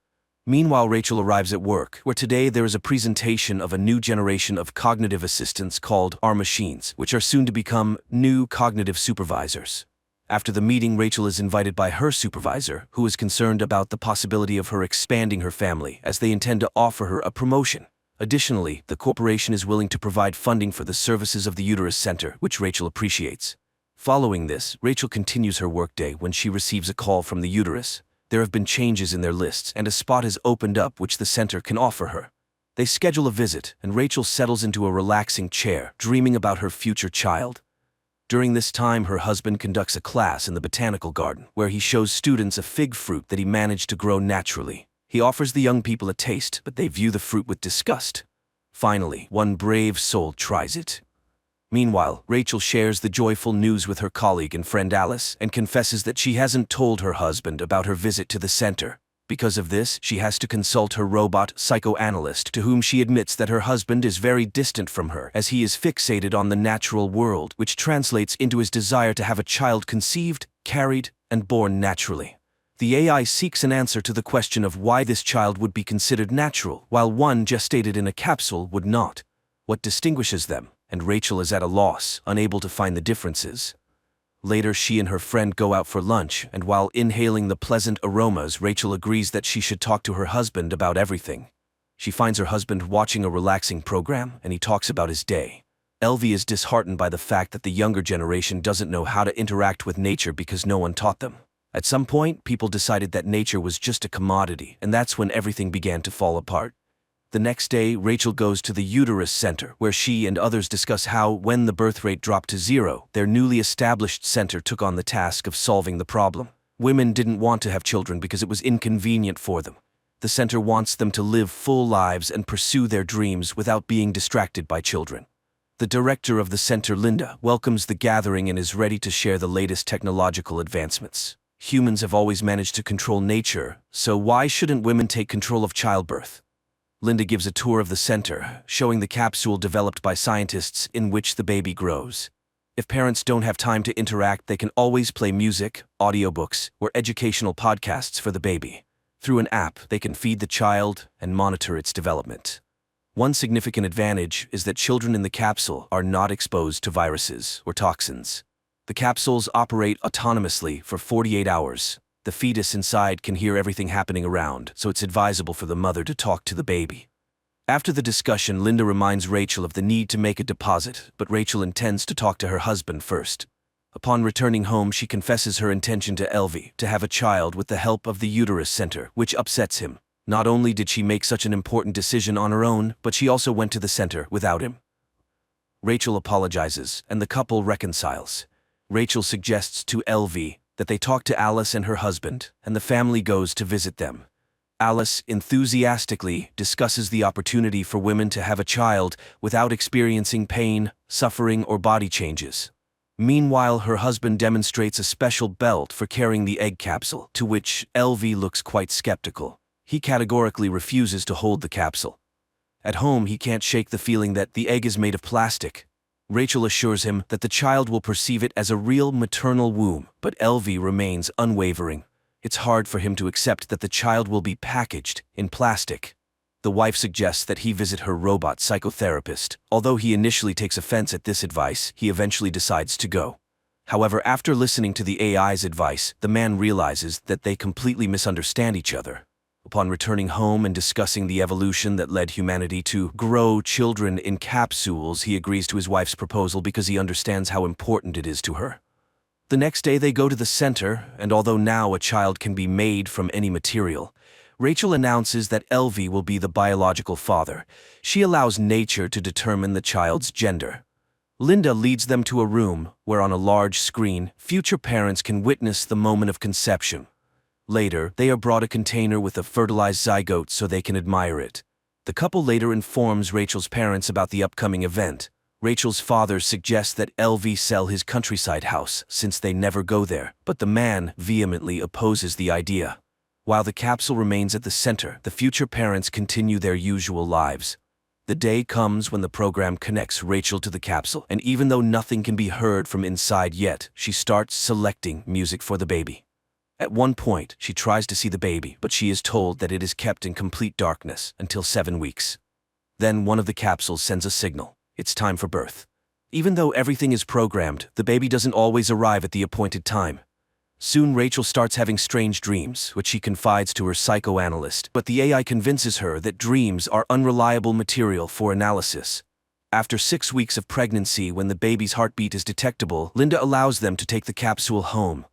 Meanwhile, Rachel arrives at work, where today there is a presentation of a new generation of cognitive assistants called our machines, which are soon to become new cognitive supervisors. After the meeting, Rachel is invited by her supervisor, who is concerned about the possibility of her expanding her family, as they intend to offer her a promotion. Additionally, the corporation is willing to provide funding for the services of the Uterus Center, which Rachel appreciates. Following this, Rachel continues her workday when she receives a call from the Uterus. There have been changes in their lists, and a spot has opened up which the center can offer her. They schedule a visit, and Rachel settles into a relaxing chair, dreaming about her future child. During this time, her husband conducts a class in the botanical garden, where he shows students a fig fruit that he managed to grow naturally. He offers the young people a taste, but they view the fruit with disgust. Finally, one brave soul tries it. Meanwhile, Rachel shares the joyful news with her colleague and friend Alice and confesses that she hasn't told her husband about her visit to the center. Because of this, she has to consult her robot psychoanalyst, to whom she admits that her husband is very distant from her, as he is fixated on the natural world, which translates into his desire to have a child conceived, carried, and born naturally. The AI seeks an answer to the question of why this child would be considered natural, while one gestated in a capsule would not. What distinguishes them? And Rachel is at a loss, unable to find the differences. Later, she and her friend go out for lunch, and while inhaling the pleasant aromas, Rachel agrees that she should talk to her husband about everything. She finds her husband watching a relaxing program, and he talks about his day. Elvie is disheartened by the fact that the younger generation doesn't know how to interact with nature because no one taught them. At some point, people decided that nature was just a commodity, and that's when everything began to fall apart. The next day, Rachel goes to the uterus center, where she and others discuss how, when the birth rate dropped to 0, their newly established center took on the task of solving the problem. Women didn't want to have children because it was inconvenient for them. The center wants them to live full lives and pursue their dreams without being distracted by children. The director of the center, Linda, welcomes the gathering and is ready to share the latest technological advancements. Humans have always managed to control nature, so why shouldn't women take control of childbirth? Linda gives a tour of the center, showing the capsule developed by scientists in which the baby grows. If parents don't have time to interact, they can always play music, audiobooks, or educational podcasts for the baby. Through an app, they can feed the child and monitor its development. One significant advantage is that children in the capsule are not exposed to viruses or toxins. The capsules operate autonomously for 48 hours. The fetus inside can hear everything happening around, so it's advisable for the mother to talk to the baby. After the discussion, Linda reminds Rachel of the need to make a deposit, but Rachel intends to talk to her husband first. Upon returning home, she confesses her intention to Elvie to have a child with the help of the uterus center, which upsets him. Not only did she make such an important decision on her own, but she also went to the center without him. Rachel apologizes, and the couple reconciles. Rachel suggests to Elvie that they talk to Alice and her husband, and the family goes to visit them. Alice enthusiastically discusses the opportunity for women to have a child without experiencing pain, suffering, or body changes. Meanwhile, her husband demonstrates a special belt for carrying the egg capsule, to which Elvie looks quite skeptical. He categorically refuses to hold the capsule. At home, he can't shake the feeling that the egg is made of plastic. Rachel assures him that the child will perceive it as a real maternal womb, but Elvie remains unwavering. It's hard for him to accept that the child will be packaged in plastic. The wife suggests that he visit her robot psychotherapist. Although he initially takes offense at this advice, he eventually decides to go. However, after listening to the AI's advice, the man realizes that they completely misunderstand each other. Upon returning home and discussing the evolution that led humanity to grow children in capsules, he agrees to his wife's proposal because he understands how important it is to her. The next day they go to the center, and although now a child can be made from any material, Rachel announces that Elvie will be the biological father. She allows nature to determine the child's gender. Linda leads them to a room where on a large screen, future parents can witness the moment of conception. Later, they are brought a container with a fertilized zygote so they can admire it. The couple later informs Rachel's parents about the upcoming event. Rachel's father suggests that Elvie sell his countryside house since they never go there, but the man vehemently opposes the idea. While the capsule remains at the center, the future parents continue their usual lives. The day comes when the program connects Rachel to the capsule, and even though nothing can be heard from inside yet, she starts selecting music for the baby. At one point, she tries to see the baby, but she is told that it is kept in complete darkness until 7 weeks. Then one of the capsules sends a signal. It's time for birth. Even though everything is programmed, the baby doesn't always arrive at the appointed time. Soon Rachel starts having strange dreams, which she confides to her psychoanalyst, but the AI convinces her that dreams are unreliable material for analysis. After 6 weeks of pregnancy, when the baby's heartbeat is detectable, Linda allows them to take the capsule home.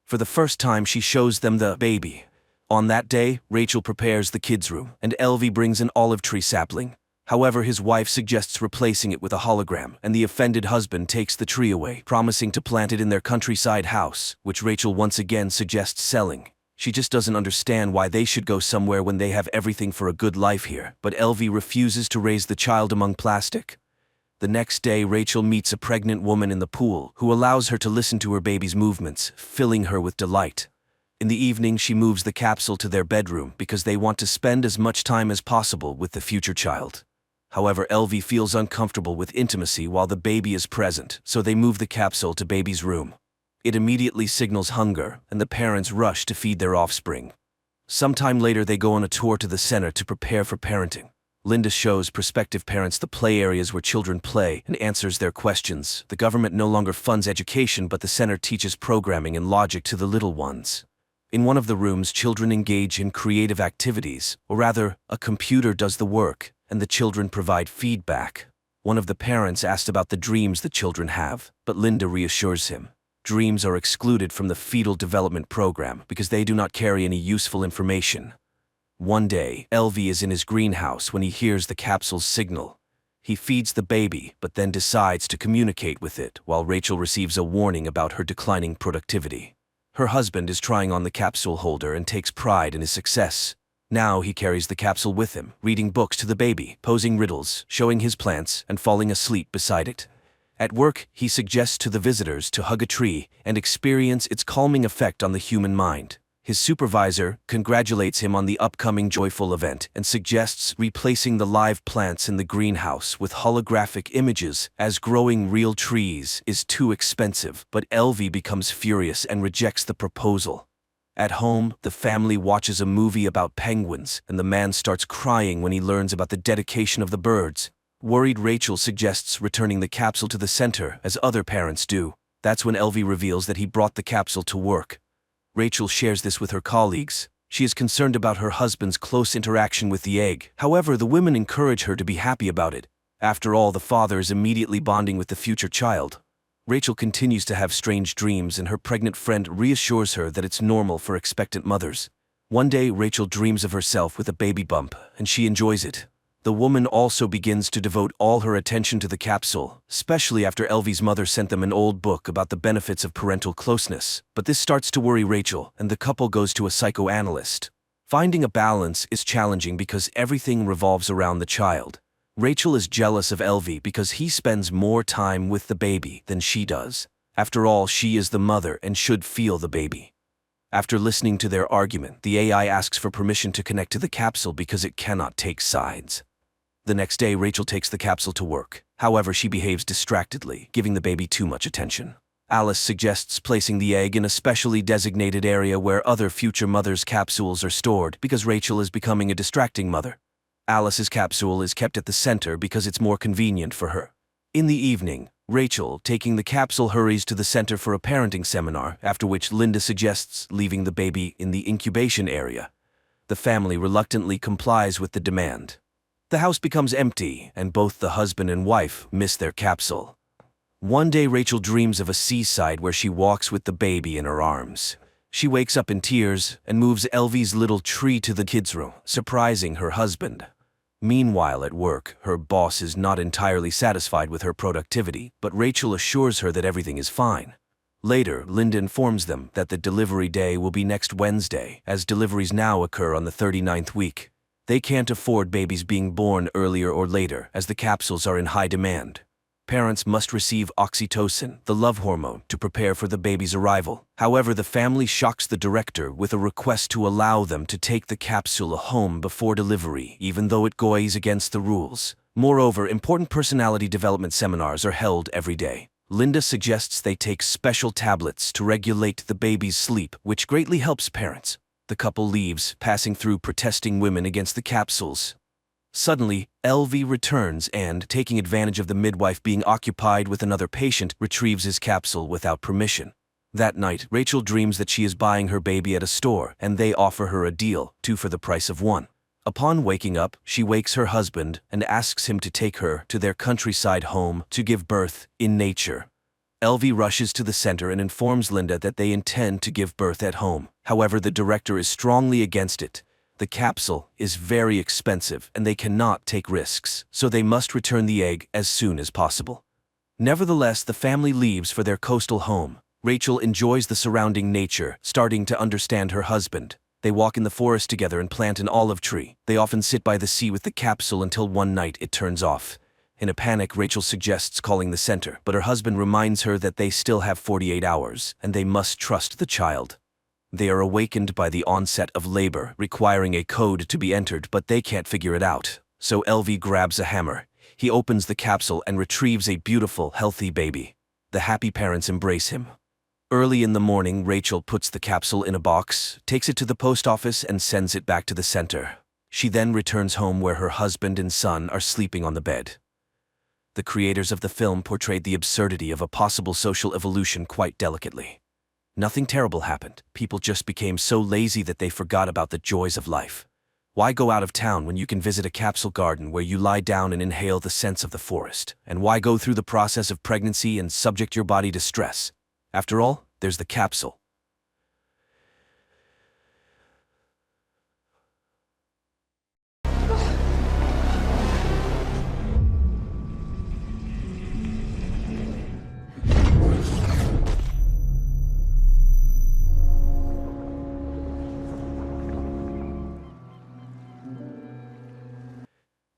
For the first time, she shows them the baby. On that day, Rachel prepares the kids' room, and Elvie brings an olive tree sapling. However, his wife suggests replacing it with a hologram, and the offended husband takes the tree away, promising to plant it in their countryside house, which Rachel once again suggests selling. She just doesn't understand why they should go somewhere when they have everything for a good life here, but Elvie refuses to raise the child among plastic. The next day, Rachel meets a pregnant woman in the pool who allows her to listen to her baby's movements, filling her with delight. In the evening, she moves the capsule to their bedroom because they want to spend as much time as possible with the future child. However, Elvie feels uncomfortable with intimacy while the baby is present, so they move the capsule to baby's room. It immediately signals hunger, and the parents rush to feed their offspring. Sometime later, they go on a tour to the center to prepare for parenting. Linda shows prospective parents the play areas where children play and answers their questions. The government no longer funds education, but the center teaches programming and logic to the little ones. In one of the rooms, children engage in creative activities, or rather, a computer does the work, and the children provide feedback. One of the parents asked about the dreams the children have, but Linda reassures him. Dreams are excluded from the fetal development program because they do not carry any useful information. One day, Elvie is in his greenhouse when he hears the capsule's signal. He feeds the baby, but then decides to communicate with it, while Rachel receives a warning about her declining productivity. Her husband is trying on the capsule holder and takes pride in his success. Now he carries the capsule with him, reading books to the baby, posing riddles, showing his plants, and falling asleep beside it. At work, he suggests to the visitors to hug a tree and experience its calming effect on the human mind. His supervisor congratulates him on the upcoming joyful event and suggests replacing the live plants in the greenhouse with holographic images, as growing real trees is too expensive, but Elvie becomes furious and rejects the proposal. At home, the family watches a movie about penguins, and the man starts crying when he learns about the dedication of the birds. Worried Rachel suggests returning the capsule to the center, as other parents do. That's when Elvie reveals that he brought the capsule to work. Rachel shares this with her colleagues. She is concerned about her husband's close interaction with the egg. However, the women encourage her to be happy about it. After all, the father is immediately bonding with the future child. Rachel continues to have strange dreams, and her pregnant friend reassures her that it's normal for expectant mothers. One day, Rachel dreams of herself with a baby bump, and she enjoys it. The woman also begins to devote all her attention to the capsule, especially after Elvie's mother sent them an old book about the benefits of parental closeness. But this starts to worry Rachel, and the couple goes to a psychoanalyst. Finding a balance is challenging because everything revolves around the child. Rachel is jealous of Elvie because he spends more time with the baby than she does. After all, she is the mother and should feel the baby. After listening to their argument, the AI asks for permission to connect to the capsule because it cannot take sides. The next day, Rachel takes the capsule to work. However, she behaves distractedly, giving the baby too much attention. Alice suggests placing the egg in a specially designated area where other future mothers' capsules are stored because Rachel is becoming a distracting mother. Alice's capsule is kept at the center because it's more convenient for her. In the evening, Rachel, taking the capsule, hurries to the center for a parenting seminar, after which Linda suggests leaving the baby in the incubation area. The family reluctantly complies with the demand. The house becomes empty, and both the husband and wife miss their capsule. One day, Rachel dreams of a seaside where she walks with the baby in her arms. She wakes up in tears and moves Elvie's little tree to the kids' room, surprising her husband. Meanwhile, at work, her boss is not entirely satisfied with her productivity, but Rachel assures her that everything is fine. Later, Linda informs them that the delivery day will be next Wednesday, as deliveries now occur on the 39th week. They can't afford babies being born earlier or later, as the capsules are in high demand. Parents must receive oxytocin, the love hormone, to prepare for the baby's arrival. However, the family shocks the director with a request to allow them to take the capsule home before delivery, even though it goes against the rules. Moreover, important personality development seminars are held every day. Linda suggests they take special tablets to regulate the baby's sleep, which greatly helps parents. The couple leaves, passing through protesting women against the capsules. Suddenly, Elvie returns and, taking advantage of the midwife being occupied with another patient, retrieves his capsule without permission. That night, Rachel dreams that she is buying her baby at a store, and they offer her a deal, 2 for the price of 1. Upon waking up, she wakes her husband and asks him to take her to their countryside home to give birth in nature. Elvie rushes to the center and informs Linda that they intend to give birth at home. However, the director is strongly against it. The capsule is very expensive and they cannot take risks, so they must return the egg as soon as possible. Nevertheless, the family leaves for their coastal home. Rachel enjoys the surrounding nature, starting to understand her husband. They walk in the forest together and plant an olive tree. They often sit by the sea with the capsule until one night it turns off. In a panic, Rachel suggests calling the center, but her husband reminds her that they still have 48 hours and they must trust the child. They are awakened by the onset of labor, requiring a code to be entered, but they can't figure it out. So LV grabs a hammer. He opens the capsule and retrieves a beautiful, healthy baby. The happy parents embrace him. Early in the morning, Rachel puts the capsule in a box, takes it to the post office, and sends it back to the center. She then returns home where her husband and son are sleeping on the bed. The creators of the film portrayed the absurdity of a possible social evolution quite delicately. Nothing terrible happened. People just became so lazy that they forgot about the joys of life. Why go out of town when you can visit a capsule garden where you lie down and inhale the scents of the forest? And why go through the process of pregnancy and subject your body to stress? After all, there's the capsule.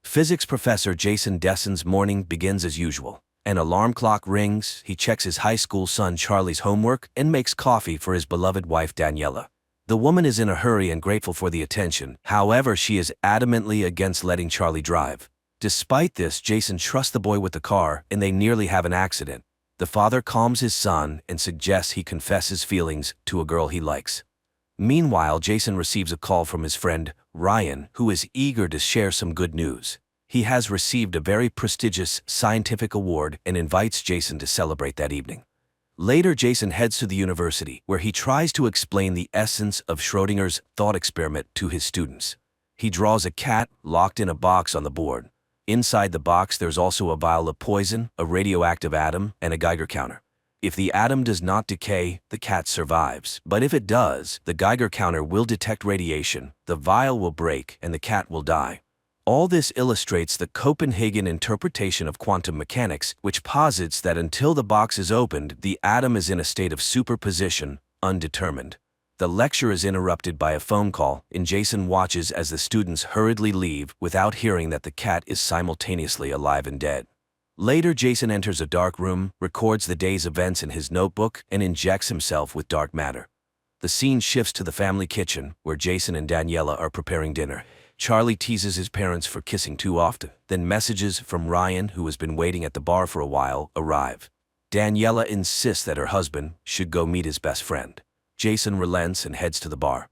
Physics professor Jason Dessen's morning begins as usual. An alarm clock rings, he checks his high school son Charlie's homework and makes coffee for his beloved wife Daniela. The woman is in a hurry and grateful for the attention. However, she is adamantly against letting Charlie drive. Despite this, Jason trusts the boy with the car, and they nearly have an accident. The father calms his son and suggests he confess his feelings to a girl he likes. Meanwhile, Jason receives a call from his friend, Ryan, who is eager to share some good news. He has received a very prestigious scientific award and invites Jason to celebrate that evening. Later, Jason heads to the university, where he tries to explain the essence of Schrödinger's thought experiment to his students. He draws a cat locked in a box on the board. Inside the box, there's also a vial of poison, a radioactive atom, and a Geiger counter. If the atom does not decay, the cat survives. But if it does, the Geiger counter will detect radiation, the vial will break, and the cat will die. All this illustrates the Copenhagen interpretation of quantum mechanics, which posits that until the box is opened, the atom is in a state of superposition, undetermined. The lecture is interrupted by a phone call, and Jason watches as the students hurriedly leave without hearing that the cat is simultaneously alive and dead. Later, Jason enters a dark room, records the day's events in his notebook, and injects himself with dark matter. The scene shifts to the family kitchen, where Jason and Daniela are preparing dinner. Charlie teases his parents for kissing too often. Then messages from Ryan, who has been waiting at the bar for a while, arrive. Daniela insists that her husband should go meet his best friend. Jason relents and heads to the bar.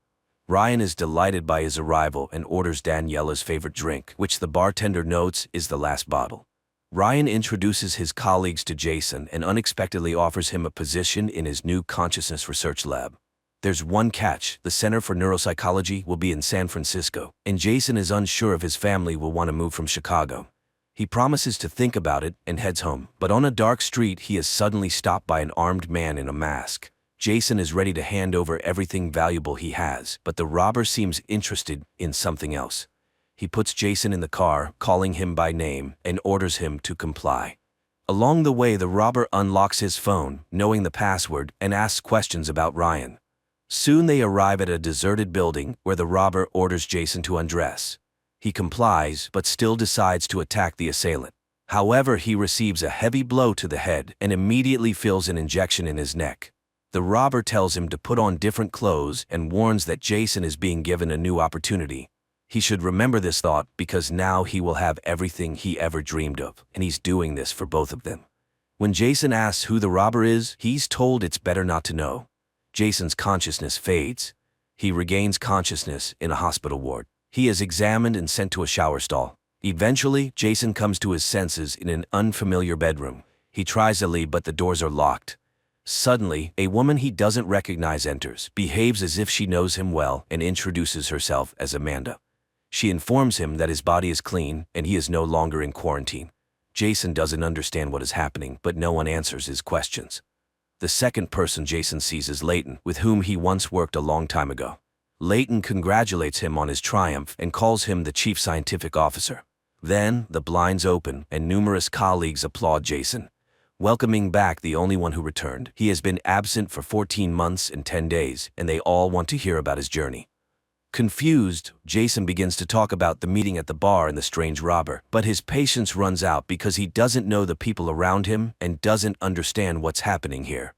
Ryan is delighted by his arrival and orders Daniela's favorite drink, which the bartender notes is the last bottle. Ryan introduces his colleagues to Jason and unexpectedly offers him a position in his new consciousness research lab. There's one catch: the Center for Neuropsychology will be in San Francisco, and Jason is unsure if his family will want to move from Chicago. He promises to think about it and heads home, but on a dark street he is suddenly stopped by an armed man in a mask. Jason is ready to hand over everything valuable he has, but the robber seems interested in something else. He puts Jason in the car, calling him by name, and orders him to comply. Along the way, the robber unlocks his phone, knowing the password, and asks questions about Ryan. Soon they arrive at a deserted building where the robber orders Jason to undress. He complies, but still decides to attack the assailant. However, he receives a heavy blow to the head and immediately feels an injection in his neck. The robber tells him to put on different clothes and warns that Jason is being given a new opportunity. He should remember this thought because now he will have everything he ever dreamed of, and he's doing this for both of them. When Jason asks who the robber is, he's told it's better not to know. Jason's consciousness fades. He regains consciousness in a hospital ward. He is examined and sent to a shower stall. Eventually, Jason comes to his senses in an unfamiliar bedroom. He tries to leave, but the doors are locked. Suddenly, a woman he doesn't recognize enters, behaves as if she knows him well, and introduces herself as Amanda. She informs him that his body is clean and he is no longer in quarantine. Jason doesn't understand what is happening, but no one answers his questions. The second person Jason sees is Leighton, with whom he once worked a long time ago. Leighton congratulates him on his triumph and calls him the chief scientific officer. Then, the blinds open and numerous colleagues applaud Jason, welcoming back the only one who returned. He has been absent for 14 months and 10 days, and they all want to hear about his journey. Confused, Jason begins to talk about the meeting at the bar and the strange robber, but his patience runs out because he doesn't know the people around him and doesn't understand what's happening here.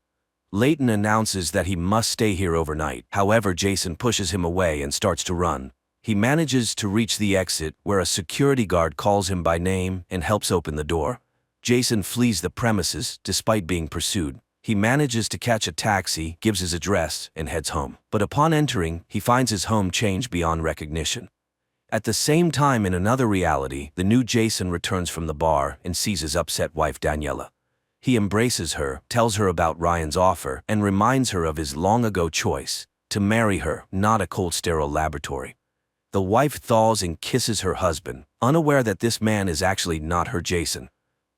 Leighton announces that he must stay here overnight. However, Jason pushes him away and starts to run. He manages to reach the exit, where a security guard calls him by name and helps open the door. Jason flees the premises despite being pursued. He manages to catch a taxi, gives his address, and heads home. But upon entering, he finds his home changed beyond recognition. At the same time, in another reality, the new Jason returns from the bar and sees his upset wife Daniela. He embraces her, tells her about Ryan's offer, and reminds her of his long-ago choice to marry her, not a cold sterile laboratory. The wife thaws and kisses her husband, unaware that this man is actually not her Jason.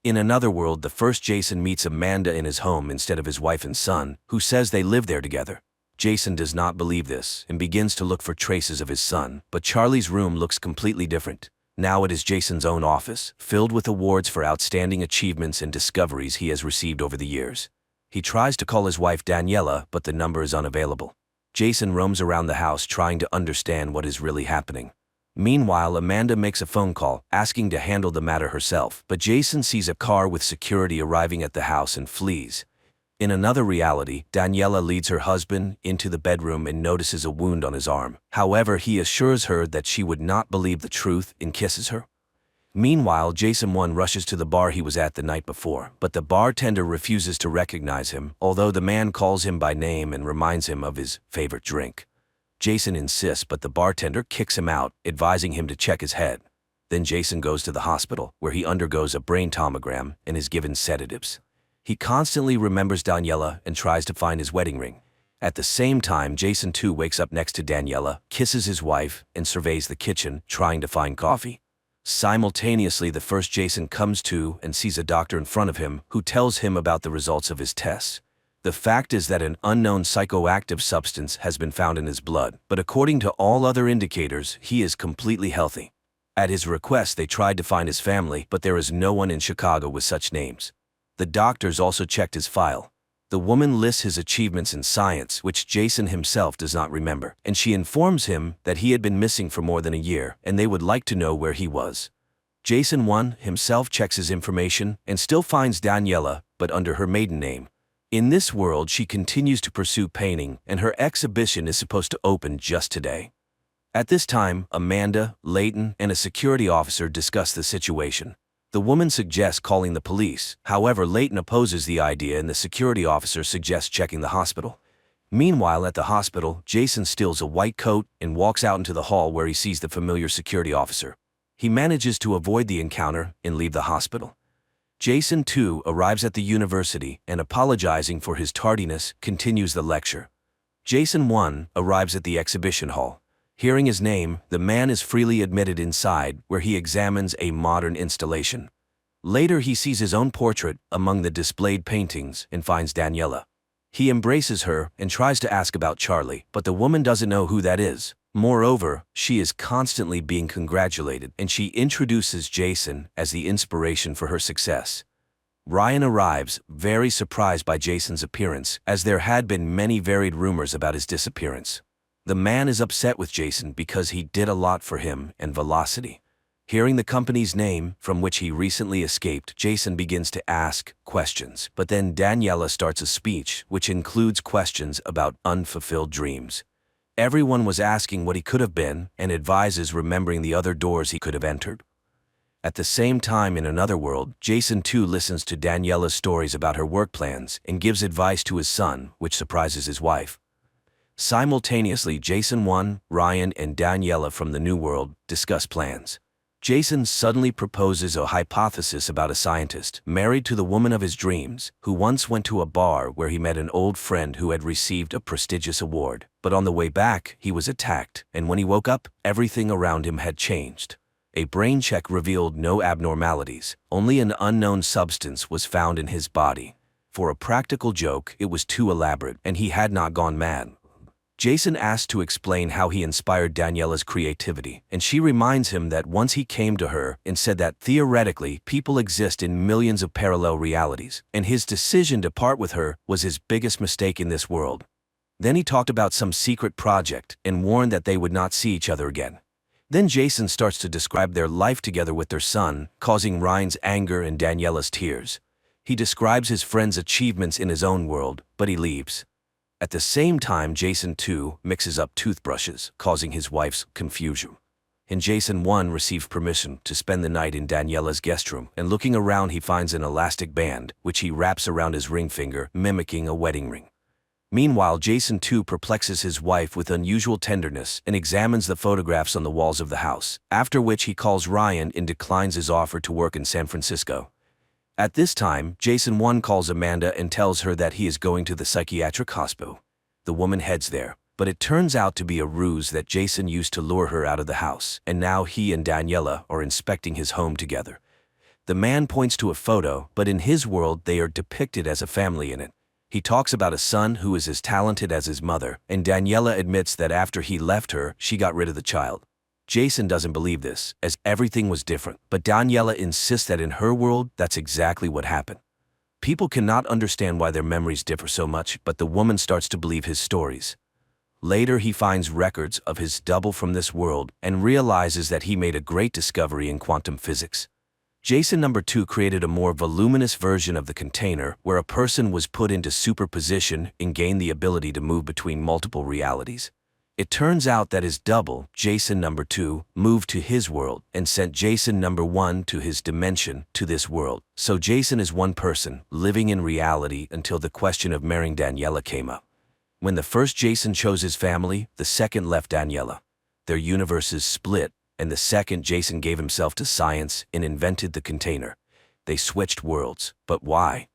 In another world, the first Jason meets Amanda in his home instead of his wife and son, who says they live there together. Jason does not believe this and begins to look for traces of his son, but Charlie's room looks completely different. Now it is Jason's own office, filled with awards for outstanding achievements and discoveries he has received over the years. He tries to call his wife Daniela, but the number is unavailable. Jason roams around the house trying to understand what is really happening. Meanwhile, Amanda makes a phone call, asking to handle the matter herself, but Jason sees a car with security arriving at the house and flees. In another reality, Daniela leads her husband into the bedroom and notices a wound on his arm. However, he assures her that she would not believe the truth and kisses her. Meanwhile, Jason 1 rushes to the bar he was at the night before, but the bartender refuses to recognize him, although the man calls him by name and reminds him of his favorite drink. Jason insists, but the bartender kicks him out, advising him to check his head. Then Jason goes to the hospital, where he undergoes a brain tommogram and is given sedatives. He constantly remembers Daniela and tries to find his wedding ring. At the same time, Jason 2 wakes up next to Daniela, kisses his wife, and surveys the kitchen, trying to find coffee. Simultaneously, the first Jason comes to and sees a doctor in front of him who tells him about the results of his tests. The fact is that an unknown psychoactive substance has been found in his blood, but according to all other indicators, he is completely healthy. At his request, they tried to find his family, but there is no one in Chicago with such names. The doctors also checked his file. The woman lists his achievements in science, which Jason himself does not remember, and she informs him that he had been missing for more than a year, and they would like to know where he was. Jason 1 himself checks his information and still finds Daniela, but under her maiden name. In this world, she continues to pursue painting, and her exhibition is supposed to open just today. At this time, Amanda, Leighton, and a security officer discuss the situation. The woman suggests calling the police. However, Leighton opposes the idea and the security officer suggests checking the hospital. Meanwhile, at the hospital, Jason steals a white coat and walks out into the hall where he sees the familiar security officer. He manages to avoid the encounter and leave the hospital. Jason 2 arrives at the university and, apologizing for his tardiness, continues the lecture. Jason 1 arrives at the exhibition hall. Hearing his name, the man is freely admitted inside, where he examines a modern installation. Later, he sees his own portrait among the displayed paintings and finds Daniela. He embraces her and tries to ask about Charlie, but the woman doesn't know who that is. Moreover, she is constantly being congratulated, and she introduces Jason as the inspiration for her success. Ryan arrives, very surprised by Jason's appearance, as there had been many varied rumors about his disappearance. The man is upset with Jason because he did a lot for him and Velocity. Hearing the company's name, from which he recently escaped, Jason begins to ask questions, but then Daniela starts a speech, which includes questions about unfulfilled dreams. Everyone was asking what he could have been and advises remembering the other doors he could have entered. At the same time, in another world, Jason 2 listens to Daniela's stories about her work plans and gives advice to his son, which surprises his wife. Simultaneously, Jason 1, Ryan, and Daniela from the new world discuss plans. Jason suddenly proposes a hypothesis about a scientist, married to the woman of his dreams, who once went to a bar where he met an old friend who had received a prestigious award. But on the way back, he was attacked, and when he woke up, everything around him had changed. A brain check revealed no abnormalities, only an unknown substance was found in his body. For a practical joke, it was too elaborate, and he had not gone mad. Jason asks to explain how he inspired Daniela's creativity, and she reminds him that once he came to her and said that, theoretically, people exist in millions of parallel realities, and his decision to part with her was his biggest mistake in this world. Then he talked about some secret project and warned that they would not see each other again. Then Jason starts to describe their life together with their son, causing Ryan's anger and Daniela's tears. He describes his friend's achievements in his own world, but he leaves. At the same time, Jason 2 mixes up toothbrushes, causing his wife's confusion. And Jason 1 receives permission to spend the night in Daniela's guest room, and looking around he finds an elastic band, which he wraps around his ring finger, mimicking a wedding ring. Meanwhile, Jason 2 perplexes his wife with unusual tenderness and examines the photographs on the walls of the house, after which he calls Ryan and declines his offer to work in San Francisco. At this time, Jason 1 calls Amanda and tells her that he is going to the psychiatric hospital. The woman heads there, but it turns out to be a ruse that Jason used to lure her out of the house, and now he and Daniela are inspecting his home together. The man points to a photo, but in his world they are depicted as a family in it. He talks about a son who is as talented as his mother, and Daniela admits that after he left her, she got rid of the child. Jason doesn't believe this, as everything was different, but Daniela insists that in her world, that's exactly what happened. People cannot understand why their memories differ so much, but the woman starts to believe his stories. Later, he finds records of his double from this world and realizes that he made a great discovery in quantum physics. Jason number 2 created a more voluminous version of the container where a person was put into superposition and gained the ability to move between multiple realities. It turns out that his double, Jason number 2, moved to his world and sent Jason number 1 to his dimension, to this world. So Jason is one person, living in reality until the question of marrying Daniela came up. When the first Jason chose his family, the second left Daniela. Their universes split, and the second Jason gave himself to science and invented the container. They switched worlds, but why?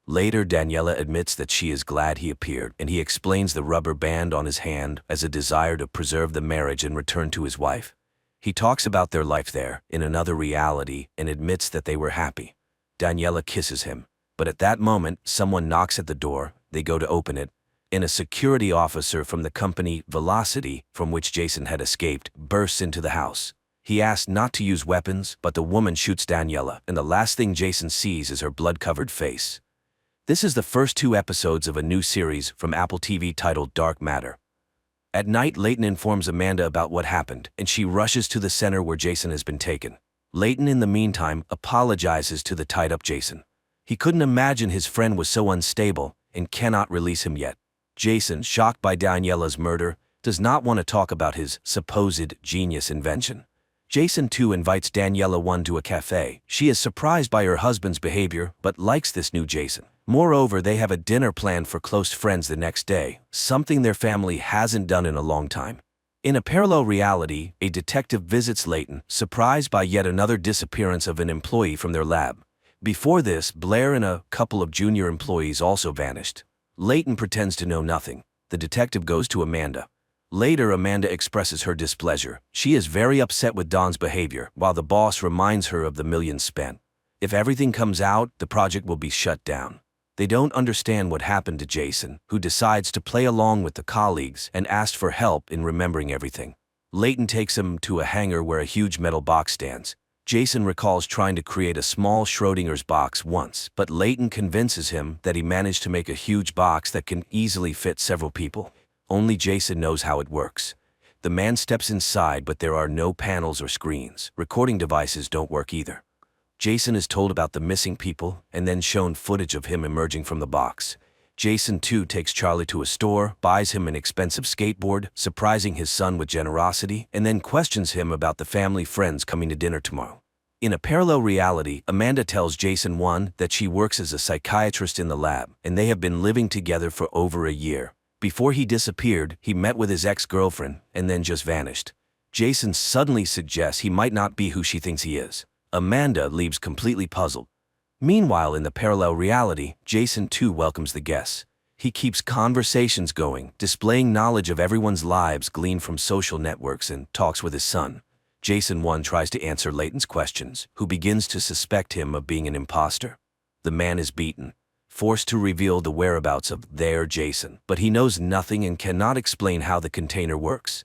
Later, Daniela admits that she is glad he appeared, and he explains the rubber band on his hand as a desire to preserve the marriage and return to his wife. He talks about their life there, in another reality, and admits that they were happy. Daniela kisses him, but at that moment, someone knocks at the door. They go to open it, and a security officer from the company Velocity, from which Jason had escaped, bursts into the house. He asks not to use weapons, but the woman shoots Daniela, and the last thing Jason sees is her blood-covered face. This is the first 2 episodes of a new series from Apple TV titled Dark Matter. At night, Leighton informs Amanda about what happened, and she rushes to the center where Jason has been taken. Leighton, in the meantime, apologizes to the tied-up Jason. He couldn't imagine his friend was so unstable and cannot release him yet. Jason, shocked by Daniela's murder, does not want to talk about his supposed genius invention. Jason 2 invites Daniela 1 to a cafe. She is surprised by her husband's behavior, but likes this new Jason. Moreover, they have a dinner planned for close friends the next day, something their family hasn't done in a long time. In a parallel reality, a detective visits Leighton, surprised by yet another disappearance of an employee from their lab. Before this, Blair and a couple of junior employees also vanished. Leighton pretends to know nothing. The detective goes to Amanda. Later, Amanda expresses her displeasure. She is very upset with Don's behavior, while the boss reminds her of the millions spent. If everything comes out, the project will be shut down. They don't understand what happened to Jason, who decides to play along with the colleagues and asks for help in remembering everything. Leighton takes him to a hangar where a huge metal box stands. Jason recalls trying to create a small Schrodinger's box once, but Leighton convinces him that he managed to make a huge box that can easily fit several people. Only Jason knows how it works. The man steps inside, but there are no panels or screens. Recording devices don't work either. Jason is told about the missing people and then shown footage of him emerging from the box. Jason 2 takes Charlie to a store, buys him an expensive skateboard, surprising his son with generosity, and then questions him about the family friends coming to dinner tomorrow. In a parallel reality, Amanda tells Jason 1 that she works as a psychiatrist in the lab, and they have been living together for over a year. Before he disappeared, he met with his ex-girlfriend and then just vanished. Jason suddenly suggests he might not be who she thinks he is. Amanda leaves completely puzzled. Meanwhile, in the parallel reality, Jason 2 welcomes the guests. He keeps conversations going, displaying knowledge of everyone's lives gleaned from social networks, and talks with his son. Jason 1 tries to answer Leighton's questions, who begins to suspect him of being an imposter. The man is beaten, forced to reveal the whereabouts of their Jason, but he knows nothing and cannot explain how the container works.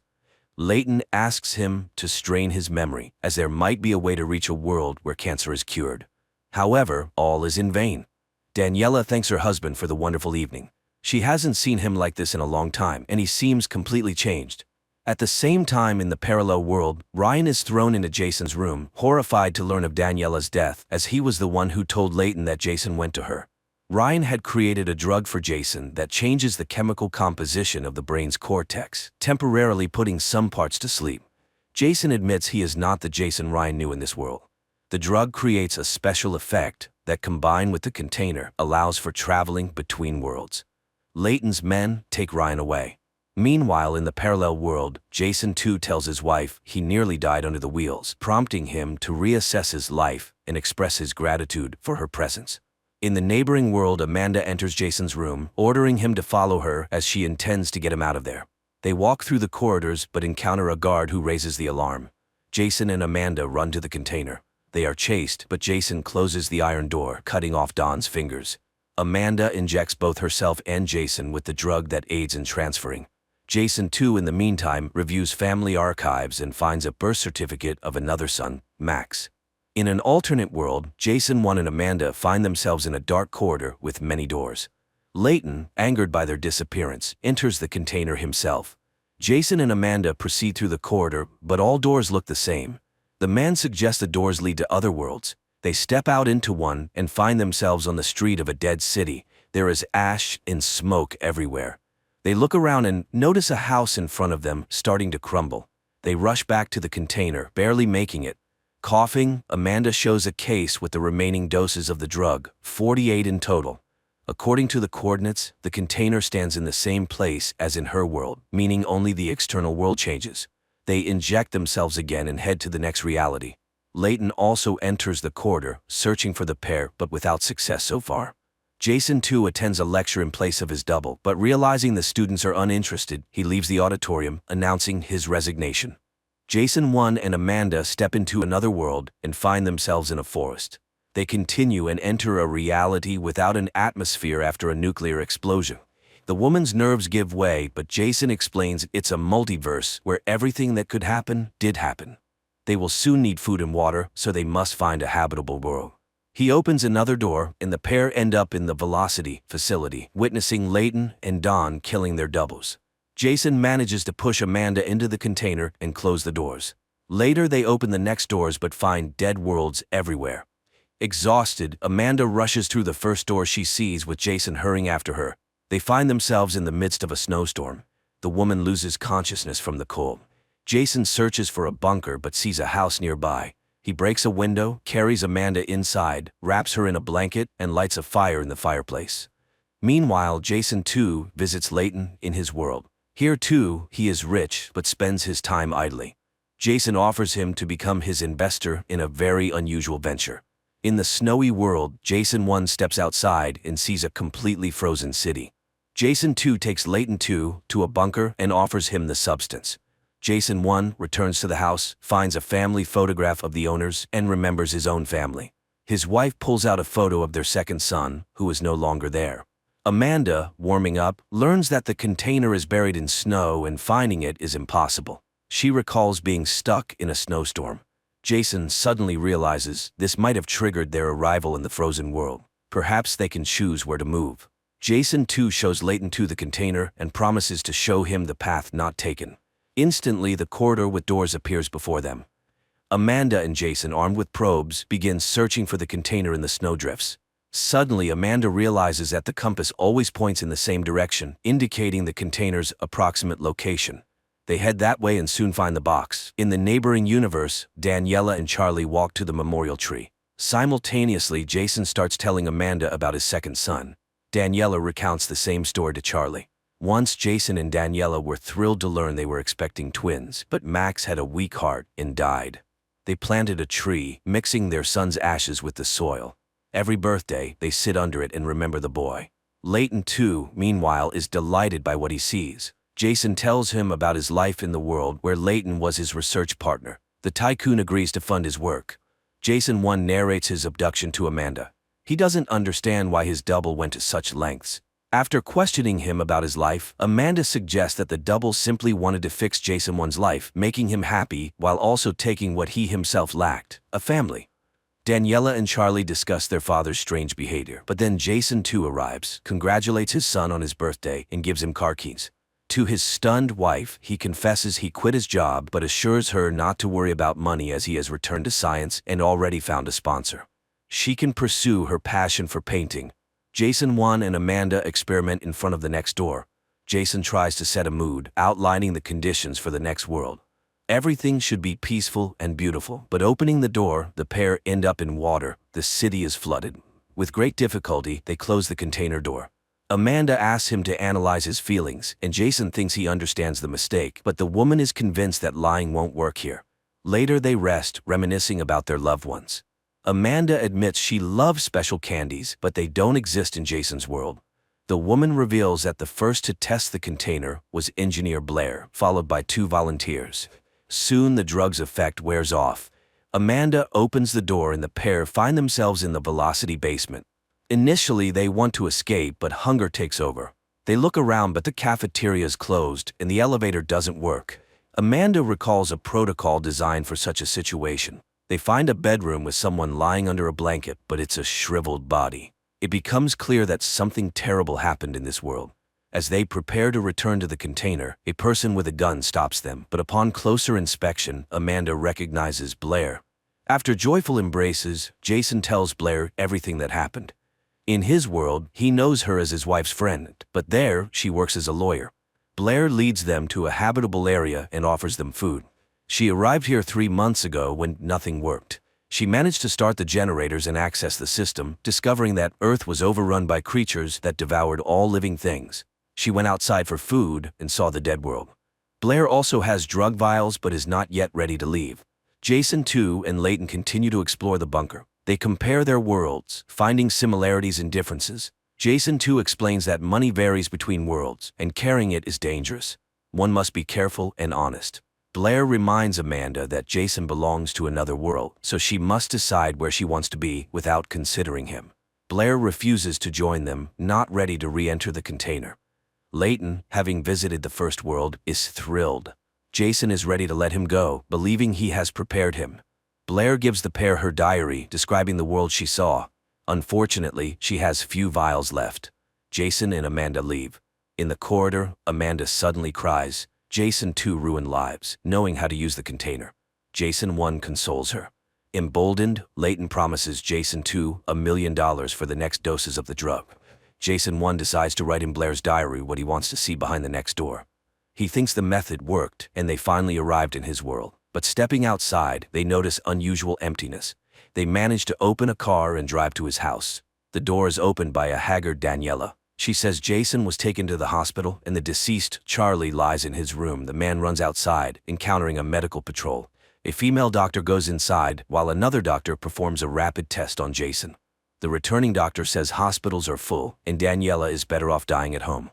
Leighton asks him to strain his memory, as there might be a way to reach a world where cancer is cured. However, all is in vain. Daniela thanks her husband for the wonderful evening. She hasn't seen him like this in a long time, and he seems completely changed. At the same time in the parallel world, Ryan is thrown into Jason's room, horrified to learn of Daniela's death, as he was the one who told Leighton that Jason went to her. Ryan had created a drug for Jason that changes the chemical composition of the brain's cortex, temporarily putting some parts to sleep. Jason admits he is not the Jason Ryan knew in this world. The drug creates a special effect that, combined with the container, allows for traveling between worlds. Leighton's men take Ryan away. Meanwhile, in the parallel world, Jason too tells his wife he nearly died under the wheels, prompting him to reassess his life and express his gratitude for her presence. In the neighboring world, Amanda enters Jason's room, ordering him to follow her as she intends to get him out of there. They walk through the corridors but encounter a guard who raises the alarm. Jason and Amanda run to the container. They are chased, but Jason closes the iron door, cutting off Dawn's fingers. Amanda injects both herself and Jason with the drug that aids in transferring. Jason too, in the meantime, reviews family archives and finds a birth certificate of another son, Max. In an alternate world, Jason 1 and Amanda find themselves in a dark corridor with many doors. Leighton, angered by their disappearance, enters the container himself. Jason and Amanda proceed through the corridor, but all doors look the same. The man suggests the doors lead to other worlds. They step out into one and find themselves on the street of a dead city. There is ash and smoke everywhere. They look around and notice a house in front of them starting to crumble. They rush back to the container, barely making it. Coughing, Amanda shows a case with the remaining doses of the drug, 48 in total. According to the coordinates, the container stands in the same place as in her world, meaning only the external world changes. They inject themselves again and head to the next reality. Leighton also enters the corridor, searching for the pair, but without success so far. Jason too attends a lecture in place of his double, but realizing the students are uninterested, he leaves the auditorium, announcing his resignation. Jason 1 and Amanda step into another world and find themselves in a forest. They continue and enter a reality without an atmosphere after a nuclear explosion. The woman's nerves give way, but Jason explains it's a multiverse where everything that could happen did happen. They will soon need food and water, so they must find a habitable world. He opens another door, and the pair end up in the Velocity facility, witnessing Leighton and Dawn killing their doubles. Jason manages to push Amanda into the container and close the doors. Later, they open the next doors but find dead worlds everywhere. Exhausted, Amanda rushes through the first door she sees, with Jason hurrying after her. They find themselves in the midst of a snowstorm. The woman loses consciousness from the cold. Jason searches for a bunker but sees a house nearby. He breaks a window, carries Amanda inside, wraps her in a blanket, and lights a fire in the fireplace. Meanwhile, Jason too visits Leighton in his world. Here too, he is rich but spends his time idly. Jason offers him to become his investor in a very unusual venture. In the snowy world, Jason 1 steps outside and sees a completely frozen city. Jason 2 takes Leighton 2 to a bunker and offers him the substance. Jason 1 returns to the house, finds a family photograph of the owners, and remembers his own family. His wife pulls out a photo of their second son, who is no longer there. Amanda, warming up, learns that the container is buried in snow and finding it is impossible. She recalls being stuck in a snowstorm. Jason suddenly realizes this might have triggered their arrival in the frozen world. Perhaps they can choose where to move. Jason too shows Leighton to the container and promises to show him the path not taken. Instantly, the corridor with doors appears before them. Amanda and Jason, armed with probes, begin searching for the container in the snowdrifts. Suddenly, Amanda realizes that the compass always points in the same direction, indicating the container's approximate location. They head that way and soon find the box. In the neighboring universe, Daniela and Charlie walk to the memorial tree. Simultaneously, Jason starts telling Amanda about his second son. Daniela recounts the same story to Charlie. Once, Jason and Daniela were thrilled to learn they were expecting twins, but Max had a weak heart and died. They planted a tree, mixing their son's ashes with the soil. Every birthday, they sit under it and remember the boy. Leighton too, meanwhile, is delighted by what he sees. Jason tells him about his life in the world where Leighton was his research partner. The tycoon agrees to fund his work. Jason 1 narrates his abduction to Amanda. He doesn't understand why his double went to such lengths. After questioning him about his life, Amanda suggests that the double simply wanted to fix Jason 1's life, making him happy while also taking what he himself lacked, a family. Daniela and Charlie discuss their father's strange behavior, but then Jason too arrives, congratulates his son on his birthday, and gives him car keys. To his stunned wife, he confesses he quit his job but assures her not to worry about money as he has returned to science and already found a sponsor. She can pursue her passion for painting. Jason 1 and Amanda experiment in front of the next door. Jason tries to set a mood, outlining the conditions for the next world. Everything should be peaceful and beautiful, but opening the door, the pair end up in water. The city is flooded. With great difficulty, they close the container door. Amanda asks him to analyze his feelings, and Jason thinks he understands the mistake, but the woman is convinced that lying won't work here. Later they rest, reminiscing about their loved ones. Amanda admits she loves special candies, but they don't exist in Jason's world. The woman reveals that the first to test the container was Engineer Blair, followed by 2 volunteers. Soon the drug's effect wears off. Amanda opens the door and the pair find themselves in the Velocity basement. Initially, they want to escape, but hunger takes over. They look around, but the cafeteria is closed and the elevator doesn't work. Amanda recalls a protocol designed for such a situation. They find a bedroom with someone lying under a blanket, but it's a shriveled body. It becomes clear that something terrible happened in this world. As they prepare to return to the container, a person with a gun stops them, but upon closer inspection, Amanda recognizes Blair. After joyful embraces, Jason tells Blair everything that happened. In his world, he knows her as his wife's friend, but there, she works as a lawyer. Blair leads them to a habitable area and offers them food. She arrived here 3 months ago when nothing worked. She managed to start the generators and access the system, discovering that Earth was overrun by creatures that devoured all living things. She went outside for food and saw the dead world. Blair also has drug vials but is not yet ready to leave. Jason 2 and Layton continue to explore the bunker. They compare their worlds, finding similarities and differences. Jason 2 explains that money varies between worlds, and carrying it is dangerous. One must be careful and honest. Blair reminds Amanda that Jason belongs to another world, so she must decide where she wants to be without considering him. Blair refuses to join them, not ready to re-enter the container. Layton, having visited the first world, is thrilled. Jason is ready to let him go, believing he has prepared him. Blair gives the pair her diary, describing the world she saw. Unfortunately, she has few vials left. Jason and Amanda leave. In the corridor, Amanda suddenly cries. Jason 2 ruined lives, knowing how to use the container. Jason 1 consoles her. Emboldened, Layton promises Jason 2 $1 million for the next doses of the drug. Jason 1 decides to write in Blair's diary what he wants to see behind the next door. He thinks the method worked, and they finally arrived in his world. But stepping outside, they notice unusual emptiness. They manage to open a car and drive to his house. The door is opened by a haggard Daniela. She says Jason was taken to the hospital and the deceased, Charlie, lies in his room. The man runs outside, encountering a medical patrol. A female doctor goes inside, while another doctor performs a rapid test on Jason. The returning doctor says hospitals are full, and Daniela is better off dying at home.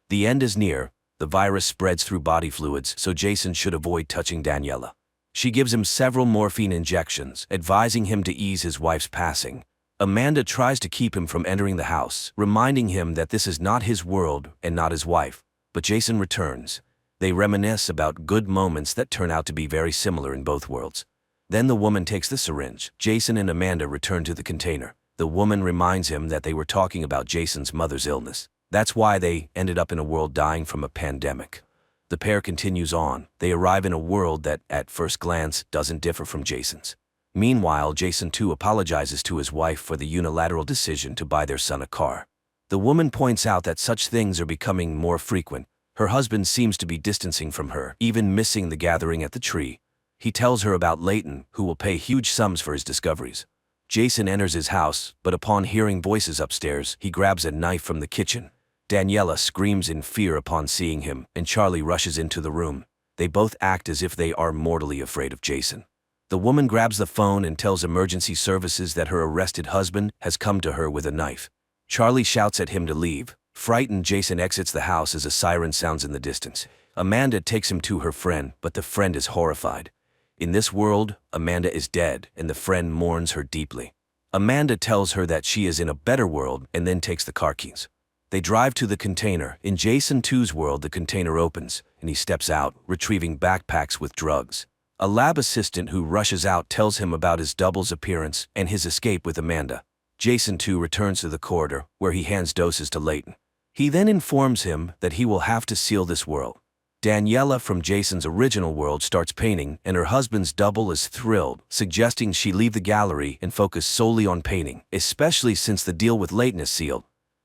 The end is near. The virus spreads through body fluids, so Jason should avoid touching Daniela. She gives him several morphine injections, advising him to ease his wife's passing. Amanda tries to keep him from entering the house, reminding him that this is not his world and not his wife. But Jason returns. They reminisce about good moments that turn out to be very similar in both worlds. Then the woman takes the syringe. Jason and Amanda return to the container. The woman reminds him that they were talking about Jason's mother's illness. That's why they ended up in a world dying from a pandemic. The pair continues on. They arrive in a world that, at first glance, doesn't differ from Jason's. Meanwhile, Jason 2 apologizes to his wife for the unilateral decision to buy their son a car. The woman points out that such things are becoming more frequent. Her husband seems to be distancing from her, even missing the gathering at the tree. He tells her about Layton, who will pay huge sums for his discoveries. Jason enters his house, but upon hearing voices upstairs, he grabs a knife from the kitchen. Daniela screams in fear upon seeing him, and Charlie rushes into the room. They both act as if they are mortally afraid of Jason. The woman grabs the phone and tells emergency services that her arrested husband has come to her with a knife. Charlie shouts at him to leave. Frightened, Jason exits the house as a siren sounds in the distance. Amanda takes him to her friend, but the friend is horrified. In this world, Amanda is dead, and the friend mourns her deeply. Amanda tells her that she is in a better world and then takes the car keys. They drive to the container. In Jason 2's world, the container opens, and he steps out, retrieving backpacks with drugs. A lab assistant who rushes out tells him about his double's appearance and his escape with Amanda. Jason 2 returns to the corridor, where he hands doses to Layton. He then informs him that he will have to seal this world. Daniela from Jason's original world starts painting, and her husband's double is thrilled, suggesting she leave the gallery and focus solely on painting, especially since the deal with Leighton is sealed.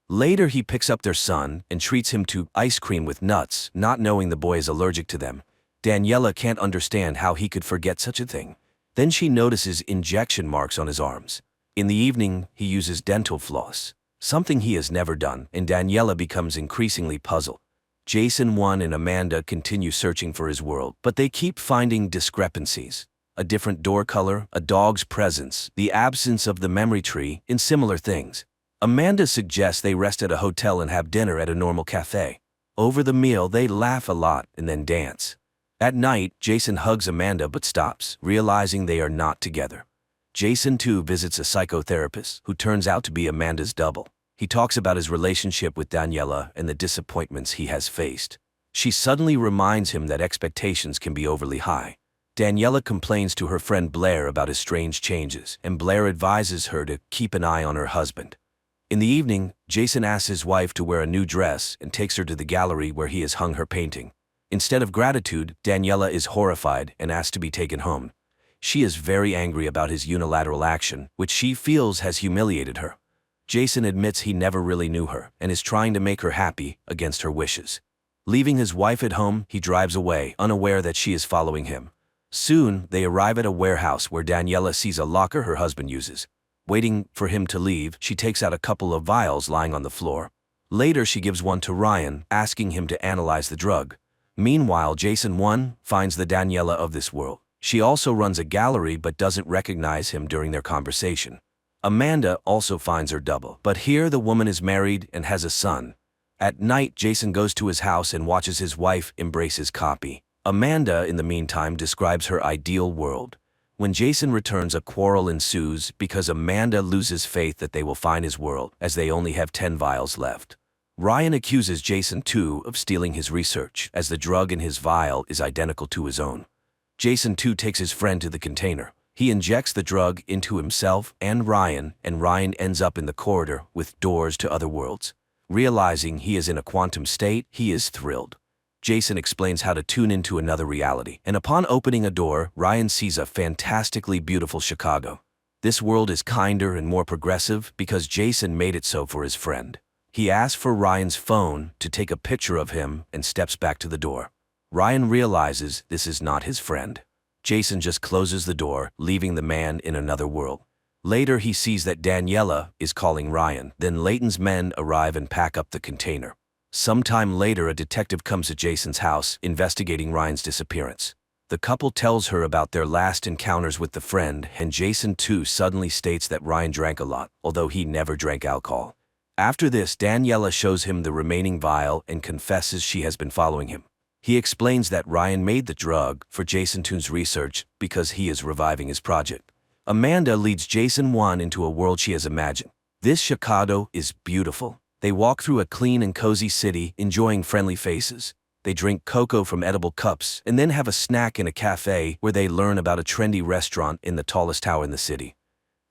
Later he picks up their son and treats him to ice cream with nuts, not knowing the boy is allergic to them. Daniela can't understand how he could forget such a thing. Then she notices injection marks on his arms. In the evening, he uses dental floss, something he has never done, and Daniela becomes increasingly puzzled. Jason 1 and Amanda continue searching for his world, but they keep finding discrepancies. A different door color, a dog's presence, the absence of the memory tree, and similar things. Amanda suggests they rest at a hotel and have dinner at a normal cafe. Over the meal, they laugh a lot and then dance. At night, Jason hugs Amanda but stops, realizing they are not together. Jason 2 visits a psychotherapist who turns out to be Amanda's double. He talks about his relationship with Daniela and the disappointments he has faced. She suddenly reminds him that expectations can be overly high. Daniela complains to her friend Blair about his strange changes, and Blair advises her to keep an eye on her husband. In the evening, Jason asks his wife to wear a new dress and takes her to the gallery where he has hung her painting. Instead of gratitude, Daniela is horrified and asks to be taken home. She is very angry about his unilateral action, which she feels has humiliated her. Jason admits he never really knew her and is trying to make her happy against her wishes. Leaving his wife at home, he drives away, unaware that she is following him. Soon, they arrive at a warehouse where Daniela sees a locker her husband uses. Waiting for him to leave, she takes out a couple of vials lying on the floor. Later, she gives one to Ryan, asking him to analyze the drug. Meanwhile, Jason 1 finds the Daniela of this world. She also runs a gallery but doesn't recognize him during their conversation. Amanda also finds her double, but here the woman is married and has a son. At night, Jason goes to his house and watches his wife embrace his copy. Amanda, in the meantime, describes her ideal world. When Jason returns, a quarrel ensues because Amanda loses faith that they will find his world, as they only have 10 vials left. Ryan accuses Jason 2 of stealing his research, as the drug in his vial is identical to his own. Jason 2 takes his friend to the container. He injects the drug into himself and Ryan ends up in the corridor with doors to other worlds. Realizing he is in a quantum state, he is thrilled. Jason explains how to tune into another reality, and upon opening a door, Ryan sees a fantastically beautiful Chicago. This world is kinder and more progressive because Jason made it so for his friend. He asks for Ryan's phone to take a picture of him and steps back to the door. Ryan realizes this is not his friend. Jason just closes the door, leaving the man in another world. Later, he sees that Daniela is calling Ryan. Then Leighton's men arrive and pack up the container. Sometime later, a detective comes to Jason's house, investigating Ryan's disappearance. The couple tells her about their last encounters with the friend, and Jason 2 suddenly states that Ryan drank a lot, although he never drank alcohol. After this, Daniela shows him the remaining vial and confesses she has been following him. He explains that Ryan made the drug for Jason 2's research because he is reviving his project. Amanda leads Jason 1 into a world she has imagined. This Chicago is beautiful. They walk through a clean and cozy city, enjoying friendly faces. They drink cocoa from edible cups and then have a snack in a cafe where they learn about a trendy restaurant in the tallest tower in the city.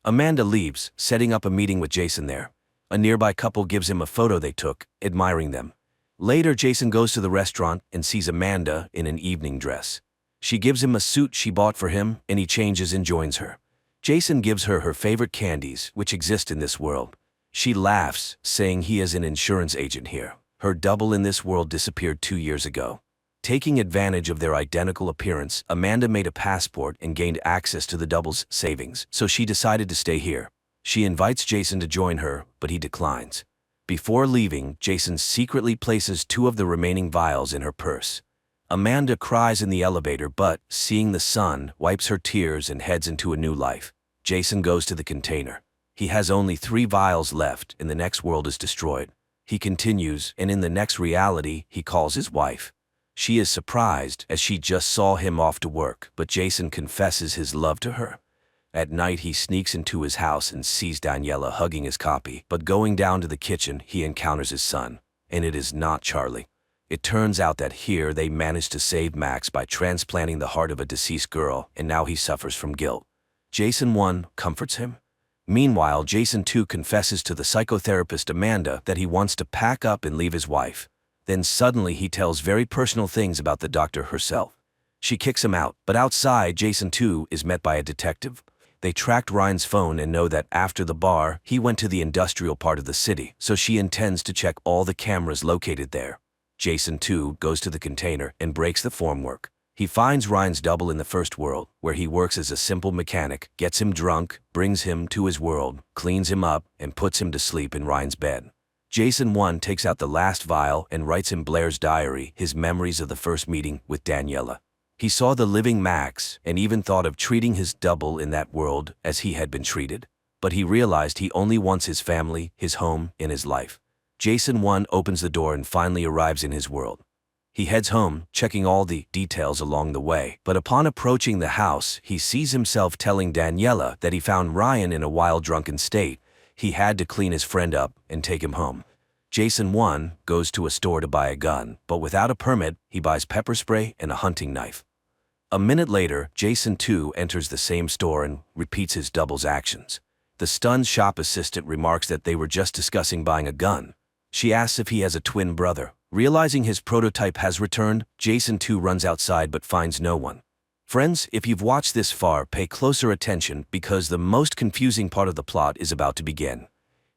Amanda leaves, setting up a meeting with Jason there. A nearby couple gives him a photo they took, admiring them. Later, Jason goes to the restaurant and sees Amanda in an evening dress. She gives him a suit she bought for him, and he changes and joins her. Jason gives her her favorite candies, which exist in this world. She laughs, saying he is an insurance agent here. Her double in this world disappeared 2 years ago. Taking advantage of their identical appearance, Amanda made a passport and gained access to the double's savings, so she decided to stay here. She invites Jason to join her, but he declines. Before leaving, Jason secretly places 2 of the remaining vials in her purse. Amanda cries in the elevator, but, seeing the sun, wipes her tears and heads into a new life. Jason goes to the container. He has only 3 vials left, and the next world is destroyed. He continues, and in the next reality, he calls his wife. She is surprised, as she just saw him off to work, but Jason confesses his love to her. At night, he sneaks into his house and sees Daniela hugging his copy, but going down to the kitchen, he encounters his son, and it is not Charlie. It turns out that here they managed to save Max by transplanting the heart of a deceased girl, and now he suffers from guilt. Jason 1 comforts him. Meanwhile, Jason 2 confesses to the psychotherapist Amanda that he wants to pack up and leave his wife. Then suddenly he tells very personal things about the doctor herself. She kicks him out, but outside, Jason 2 is met by a detective. They tracked Ryan's phone and know that after the bar, he went to the industrial part of the city, so she intends to check all the cameras located there. Jason 2 goes to the container and breaks the formwork. He finds Ryan's double in the first world, where he works as a simple mechanic, gets him drunk, brings him to his world, cleans him up, and puts him to sleep in Ryan's bed. Jason 1 takes out the last vial and writes in Blair's diary his memories of the first meeting with Daniela. He saw the living Max and even thought of treating his double in that world as he had been treated. But he realized he only wants his family, his home, and his life. Jason 1 opens the door and finally arrives in his world. He heads home, checking all the details along the way, but upon approaching the house, he sees himself telling Daniela that he found Ryan in a wild drunken state. He had to clean his friend up and take him home. Jason 1 goes to a store to buy a gun, but without a permit, he buys pepper spray and a hunting knife. A minute later, Jason 2 enters the same store and repeats his double's actions. The stunned shop assistant remarks that they were just discussing buying a gun. She asks if he has a twin brother. Realizing his prototype has returned, Jason 2 runs outside but finds no one. Friends, if you've watched this far, pay closer attention because the most confusing part of the plot is about to begin.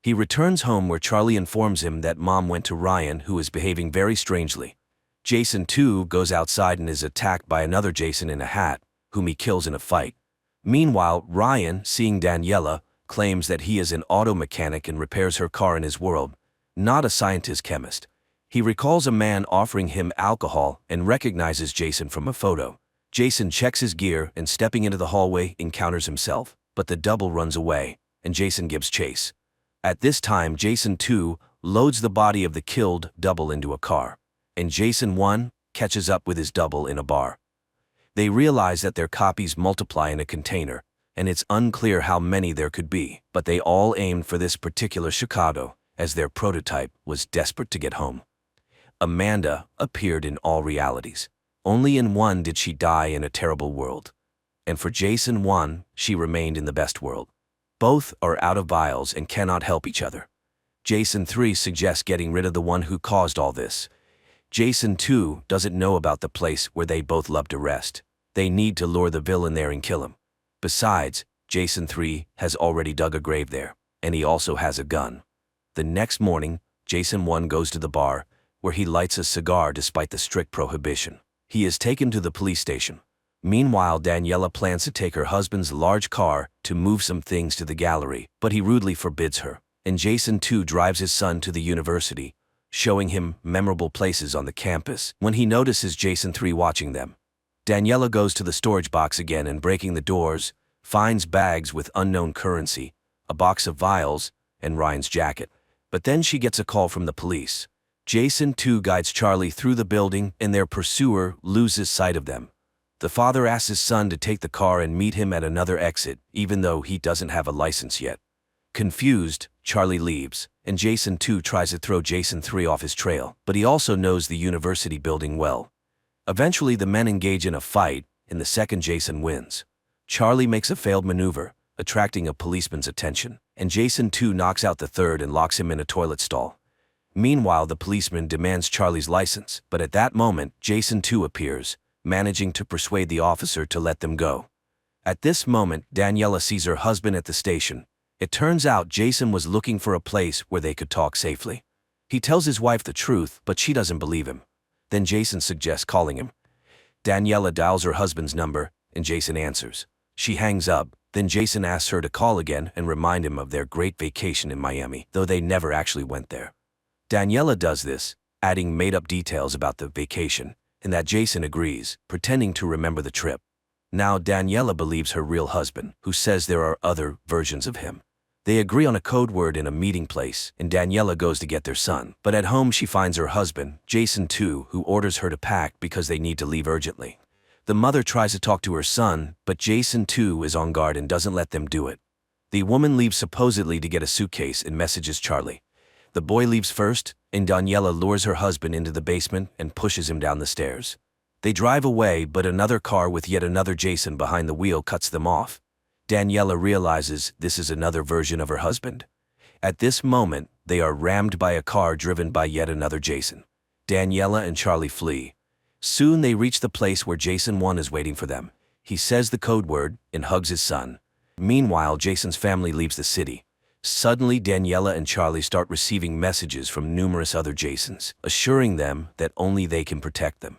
He returns home where Charlie informs him that Mom went to Ryan, who is behaving very strangely. Jason 2 goes outside and is attacked by another Jason in a hat, whom he kills in a fight. Meanwhile, Ryan, seeing Daniela, claims that he is an auto mechanic and repairs her car in his world, not a scientist-chemist. He recalls a man offering him alcohol and recognizes Jason from a photo. Jason checks his gear and stepping into the hallway encounters himself, but the double runs away, and Jason gives chase. At this time, Jason 2 loads the body of the killed double into a car, and Jason 1 catches up with his double in a bar. They realize that their copies multiply in a container, and it's unclear how many there could be, but they all aimed for this particular Chicago, as their prototype was desperate to get home. Amanda appeared in all realities. Only in one did she die in a terrible world. And for Jason 1, she remained in the best world. Both are out of vials and cannot help each other. Jason 3 suggests getting rid of the one who caused all this. Jason 2 doesn't know about the place where they both love to rest. They need to lure the villain there and kill him. Besides, Jason 3 has already dug a grave there, and he also has a gun. The next morning, Jason 1 goes to the bar, where he lights a cigar despite the strict prohibition. He is taken to the police station. Meanwhile, Daniela plans to take her husband's large car to move some things to the gallery, but he rudely forbids her. And Jason 2 drives his son to the university, showing him memorable places on the campus, when he notices Jason 3 watching them. Daniela goes to the storage box again and breaking the doors, finds bags with unknown currency, a box of vials, and Ryan's jacket. But then she gets a call from the police. Jason 2 guides Charlie through the building and their pursuer loses sight of them. The father asks his son to take the car and meet him at another exit, even though he doesn't have a license yet. Confused, Charlie leaves, and Jason 2 tries to throw Jason 3 off his trail, but he also knows the university building well. Eventually, the men engage in a fight, and the second Jason wins. Charlie makes a failed maneuver, attracting a policeman's attention, and Jason 2 knocks out the third and locks him in a toilet stall. Meanwhile, the policeman demands Charlie's license, but at that moment, Jason 2 appears, managing to persuade the officer to let them go. At this moment, Daniela sees her husband at the station. It turns out Jason was looking for a place where they could talk safely. He tells his wife the truth, but she doesn't believe him. Then Jason suggests calling him. Daniela dials her husband's number, and Jason answers. She hangs up, then Jason asks her to call again and remind him of their great vacation in Miami, though they never actually went there. Daniela does this, adding made-up details about the vacation, and that Jason agrees, pretending to remember the trip. Now Daniela believes her real husband, who says there are other versions of him. They agree on a code word in a meeting place, and Daniela goes to get their son. But at home she finds her husband, Jason 2, who orders her to pack because they need to leave urgently. The mother tries to talk to her son, but Jason 2 is on guard and doesn't let them do it. The woman leaves supposedly to get a suitcase and messages Charlie. The boy leaves first, and Daniela lures her husband into the basement and pushes him down the stairs. They drive away, but another car with yet another Jason behind the wheel cuts them off. Daniela realizes this is another version of her husband. At this moment, they are rammed by a car driven by yet another Jason. Daniela and Charlie flee. Soon they reach the place where Jason 1 is waiting for them. He says the code word and hugs his son. Meanwhile, Jason's family leaves the city. Suddenly, Daniela and Charlie start receiving messages from numerous other Jasons, assuring them that only they can protect them.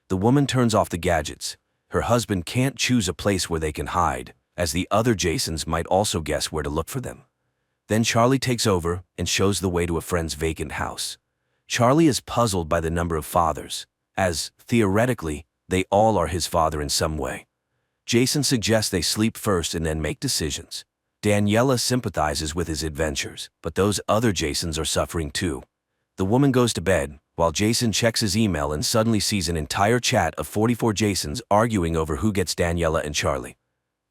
The woman turns off the gadgets. Her husband can't choose a place where they can hide, as the other Jasons might also guess where to look for them. Then Charlie takes over and shows the way to a friend's vacant house. Charlie is puzzled by the number of fathers, as, theoretically, they all are his father in some way. Jason suggests they sleep first and then make decisions. Daniela sympathizes with his adventures, but those other Jasons are suffering too. The woman goes to bed, while Jason checks his email and suddenly sees an entire chat of 44 Jasons arguing over who gets Daniela and Charlie.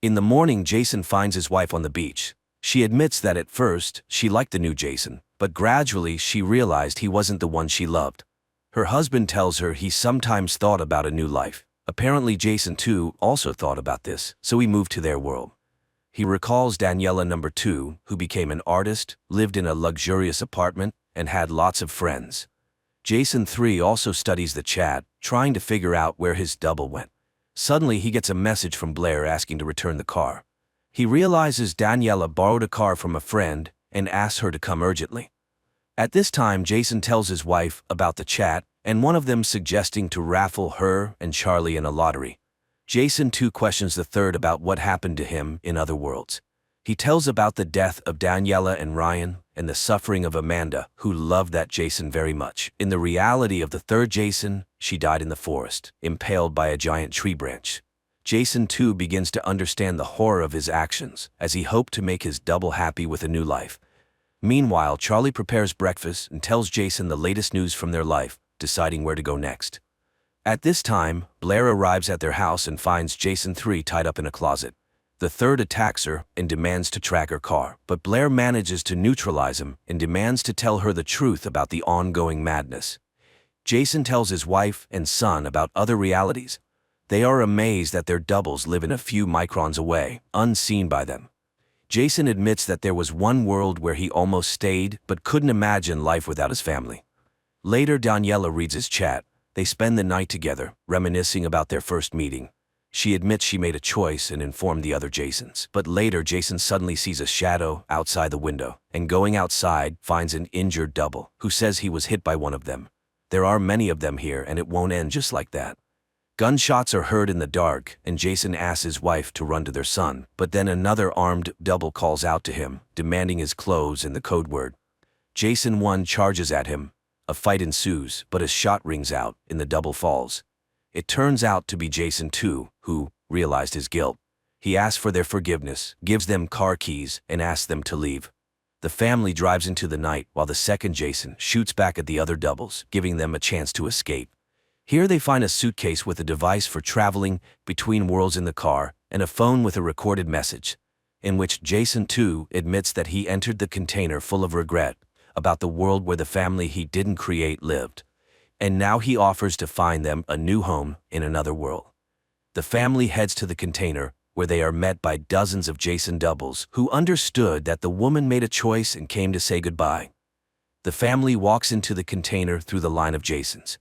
In the morning, Jason finds his wife on the beach. She admits that at first, she liked the new Jason, but gradually she realized he wasn't the one she loved. Her husband tells her he sometimes thought about a new life. Apparently Jason too also thought about this, so he moved to their world. He recalls Daniela number 2, who became an artist, lived in a luxurious apartment, and had lots of friends. Jason 3 also studies the chat, trying to figure out where his double went. Suddenly he gets a message from Blair asking to return the car. He realizes Daniela borrowed a car from a friend and asks her to come urgently. At this time, Jason tells his wife about the chat, and one of them suggesting to raffle her and Charlie in a lottery. Jason too questions the third about what happened to him in other worlds. He tells about the death of Daniela and Ryan and the suffering of Amanda, who loved that Jason very much. In the reality of the third Jason, she died in the forest, impaled by a giant tree branch. Jason too begins to understand the horror of his actions, as he hoped to make his double happy with a new life. Meanwhile, Charlie prepares breakfast and tells Jason the latest news from their life, deciding where to go next. At this time, Blair arrives at their house and finds Jason 3 tied up in a closet. The third attacks her and demands to track her car, but Blair manages to neutralize him and demands to tell her the truth about the ongoing madness. Jason tells his wife and son about other realities. They are amazed that their doubles live in a few microns away, unseen by them. Jason admits that there was one world where he almost stayed but couldn't imagine life without his family. Later, Daniela reads his chat. They spend the night together, reminiscing about their first meeting. She admits she made a choice and informed the other Jasons. But later, Jason suddenly sees a shadow outside the window, and going outside, finds an injured double, who says he was hit by one of them. There are many of them here, and it won't end just like that. Gunshots are heard in the dark, and Jason asks his wife to run to their son, but then another armed double calls out to him, demanding his clothes and the code word. Jason 1 charges at him. A fight ensues, but a shot rings out, and the double falls. It turns out to be Jason 2, who realized his guilt. He asks for their forgiveness, gives them car keys, and asks them to leave. The family drives into the night, while the second Jason shoots back at the other doubles, giving them a chance to escape. Here they find a suitcase with a device for traveling between worlds in the car, and a phone with a recorded message, in which Jason 2 admits that he entered the container full of regret about the world where the family he didn't create lived, and now he offers to find them a new home in another world. The family heads to the container, where they are met by dozens of Jason doubles who understood that the woman made a choice and came to say goodbye. The family walks into the container through the line of Jasons.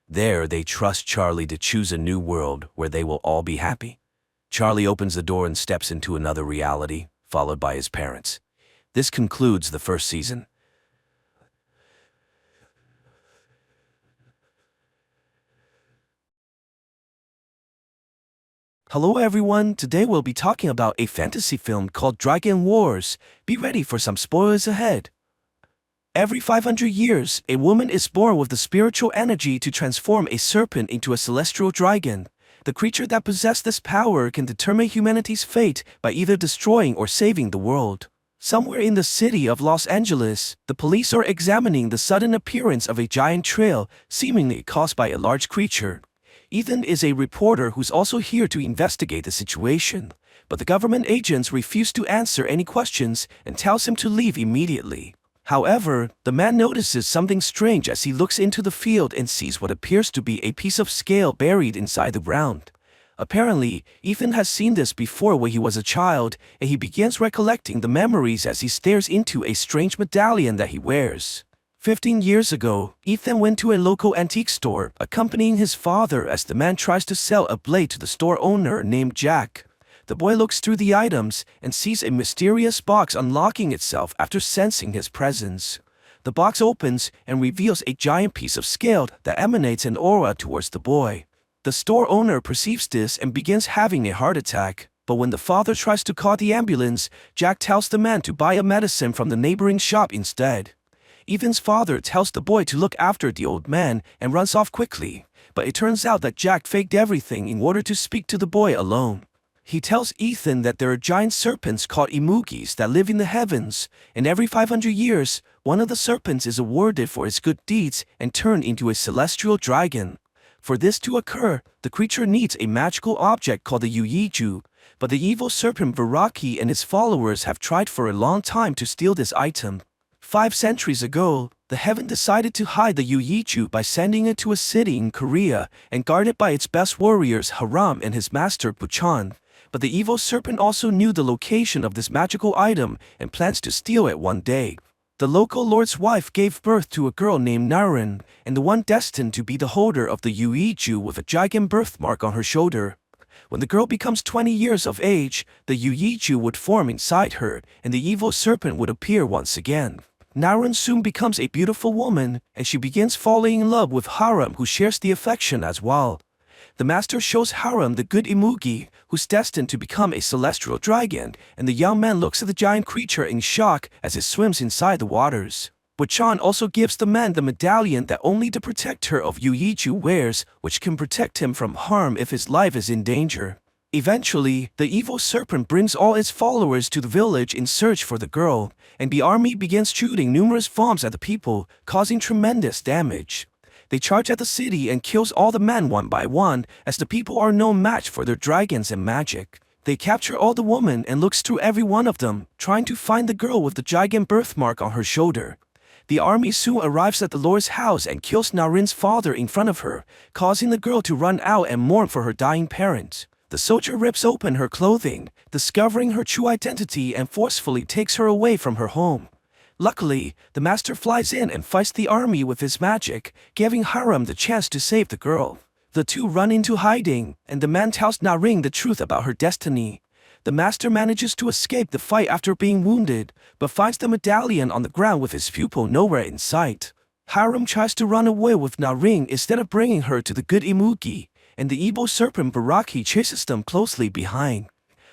There, they trust Charlie to choose a new world where they will all be happy. Charlie opens the door and steps into another reality, followed by his parents. This concludes the first season. Hello everyone, today we'll be talking about a fantasy film called Dragon Wars. Be ready for some spoilers ahead. Every 500 years, a woman is born with the spiritual energy to transform a serpent into a celestial dragon. The creature that possesses this power can determine humanity's fate by either destroying or saving the world. Somewhere in the city of Los Angeles, the police are examining the sudden appearance of a giant trail, seemingly caused by a large creature. Ethan is a reporter who's also here to investigate the situation, but the government agents refuse to answer any questions and tells him to leave immediately. However, the man notices something strange as he looks into the field and sees what appears to be a piece of scale buried inside the ground. Apparently, Ethan has seen this before when he was a child, and he begins recollecting the memories as he stares into a strange medallion that he wears. 15 years ago, Ethan went to a local antique store, accompanying his father as the man tries to sell a blade to the store owner named Jack. The boy looks through the items and sees a mysterious box unlocking itself after sensing his presence. The box opens and reveals a giant piece of scale that emanates an aura towards the boy. The store owner perceives this and begins having a heart attack, but when the father tries to call the ambulance, Jack tells the man to buy a medicine from the neighboring shop instead. Ethan's father tells the boy to look after the old man and runs off quickly, but it turns out that Jack faked everything in order to speak to the boy alone. He tells Ethan that there are giant serpents called imugis that live in the heavens, and every 500 years, one of the serpents is awarded for its good deeds and turned into a celestial dragon. For this to occur, the creature needs a magical object called the Yuiju, but the evil serpent Viraki and his followers have tried for a long time to steal this item. 5 centuries ago, the heaven decided to hide the Yuiju by sending it to a city in Korea and guarded by its best warriors Haram and his master Buchan. But the evil serpent also knew the location of this magical item and plans to steal it one day. The local lord's wife gave birth to a girl named Naren, and the one destined to be the holder of the Yuiju with a giant birthmark on her shoulder. When the girl becomes 20 years of age, the Yuiju would form inside her, and the evil serpent would appear once again. Naren soon becomes a beautiful woman, and she begins falling in love with Haram, who shares the affection as well. The master shows Haram the good Imugi, who's destined to become a celestial dragon, and the young man looks at the giant creature in shock as it swims inside the waters. Buchan also gives the man the medallion that only the protector of Yuiju wears, which can protect him from harm if his life is in danger. Eventually, the evil serpent brings all its followers to the village in search for the girl, and the army begins shooting numerous bombs at the people, causing tremendous damage. They charge at the city and kills all the men one by one, as the people are no match for their dragons and magic. They capture all the women and looks through every one of them, trying to find the girl with the giant birthmark on her shoulder. The army soon arrives at the Lord's house and kills Narin's father in front of her, causing the girl to run out and mourn for her dying parents. The soldier rips open her clothing, discovering her true identity, and forcefully takes her away from her home. Luckily, the master flies in and fights the army with his magic, giving Haram the chance to save the girl. The two run into hiding, and the man tells Naring the truth about her destiny. The master manages to escape the fight after being wounded, but finds the medallion on the ground with his pupil nowhere in sight. Haram tries to run away with Naring instead of bringing her to the good Imugi, and the evil serpent Baraki chases them closely behind.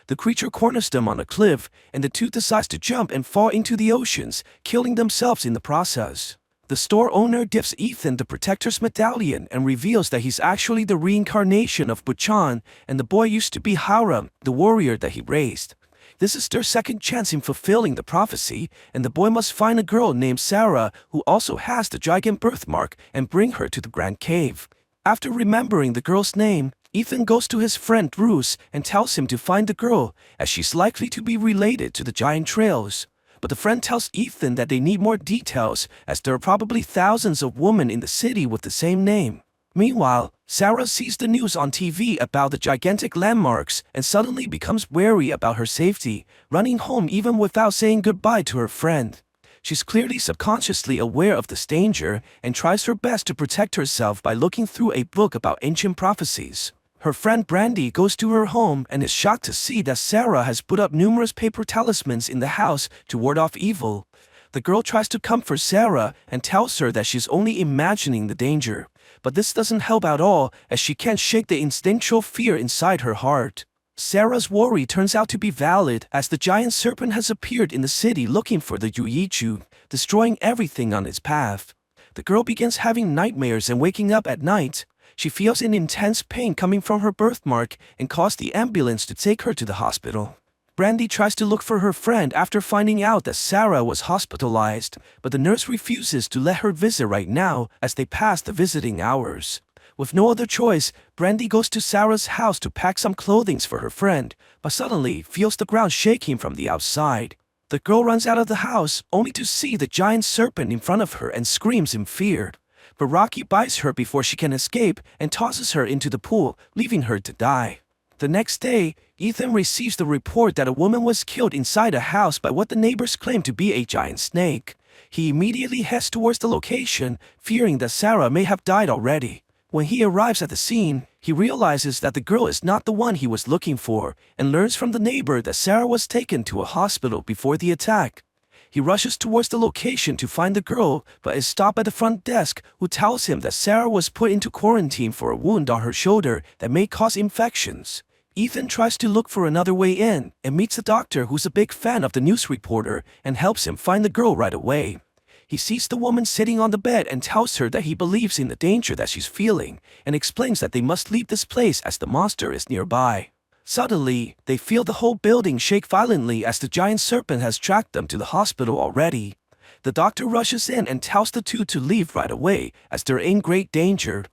The creature corners them on a cliff, and the two decide to jump and fall into the oceans, killing themselves in the process. The store owner gives Ethan the protector's medallion and reveals that he's actually the reincarnation of Buchan, and the boy used to be Haram, the warrior that he raised. This is their second chance in fulfilling the prophecy, and the boy must find a girl named Sarah who also has the giant birthmark and bring her to the Grand Cave. After remembering the girl's name, Ethan goes to his friend Bruce and tells him to find the girl, as she's likely to be related to the giant trails. But the friend tells Ethan that they need more details, as there are probably thousands of women in the city with the same name. Meanwhile, Sarah sees the news on TV about the gigantic landmarks and suddenly becomes wary about her safety, running home even without saying goodbye to her friend. She's clearly subconsciously aware of this danger and tries her best to protect herself by looking through a book about ancient prophecies. Her friend Brandy goes to her home and is shocked to see that Sarah has put up numerous paper talismans in the house to ward off evil. The girl tries to comfort Sarah and tells her that she's only imagining the danger. But this doesn't help at all, as she can't shake the instinctual fear inside her heart. Sarah's worry turns out to be valid, as the giant serpent has appeared in the city looking for the Yuiju, destroying everything on its path. The girl begins having nightmares and waking up at night. She feels an intense pain coming from her birthmark and calls the ambulance to take her to the hospital. Brandy tries to look for her friend after finding out that Sarah was hospitalized, but the nurse refuses to let her visit right now as they pass the visiting hours. With no other choice, Brandy goes to Sarah's house to pack some clothing for her friend, but suddenly feels the ground shaking from the outside. The girl runs out of the house, only to see the giant serpent in front of her and screams in fear. Baraki bites her before she can escape and tosses her into the pool, leaving her to die. The next day, Ethan receives the report that a woman was killed inside a house by what the neighbors claim to be a giant snake. He immediately heads towards the location, fearing that Sarah may have died already. When he arrives at the scene, he realizes that the girl is not the one he was looking for, and learns from the neighbor that Sarah was taken to a hospital before the attack. He rushes towards the location to find the girl, but is stopped at the front desk, who tells him that Sarah was put into quarantine for a wound on her shoulder that may cause infections. Ethan tries to look for another way in, and meets a doctor who's a big fan of the news reporter and helps him find the girl right away. He sees the woman sitting on the bed and tells her that he believes in the danger that she's feeling, and explains that they must leave this place as the monster is nearby. Suddenly, they feel the whole building shake violently as the giant serpent has tracked them to the hospital already. The doctor rushes in and tells the two to leave right away as they're in great danger.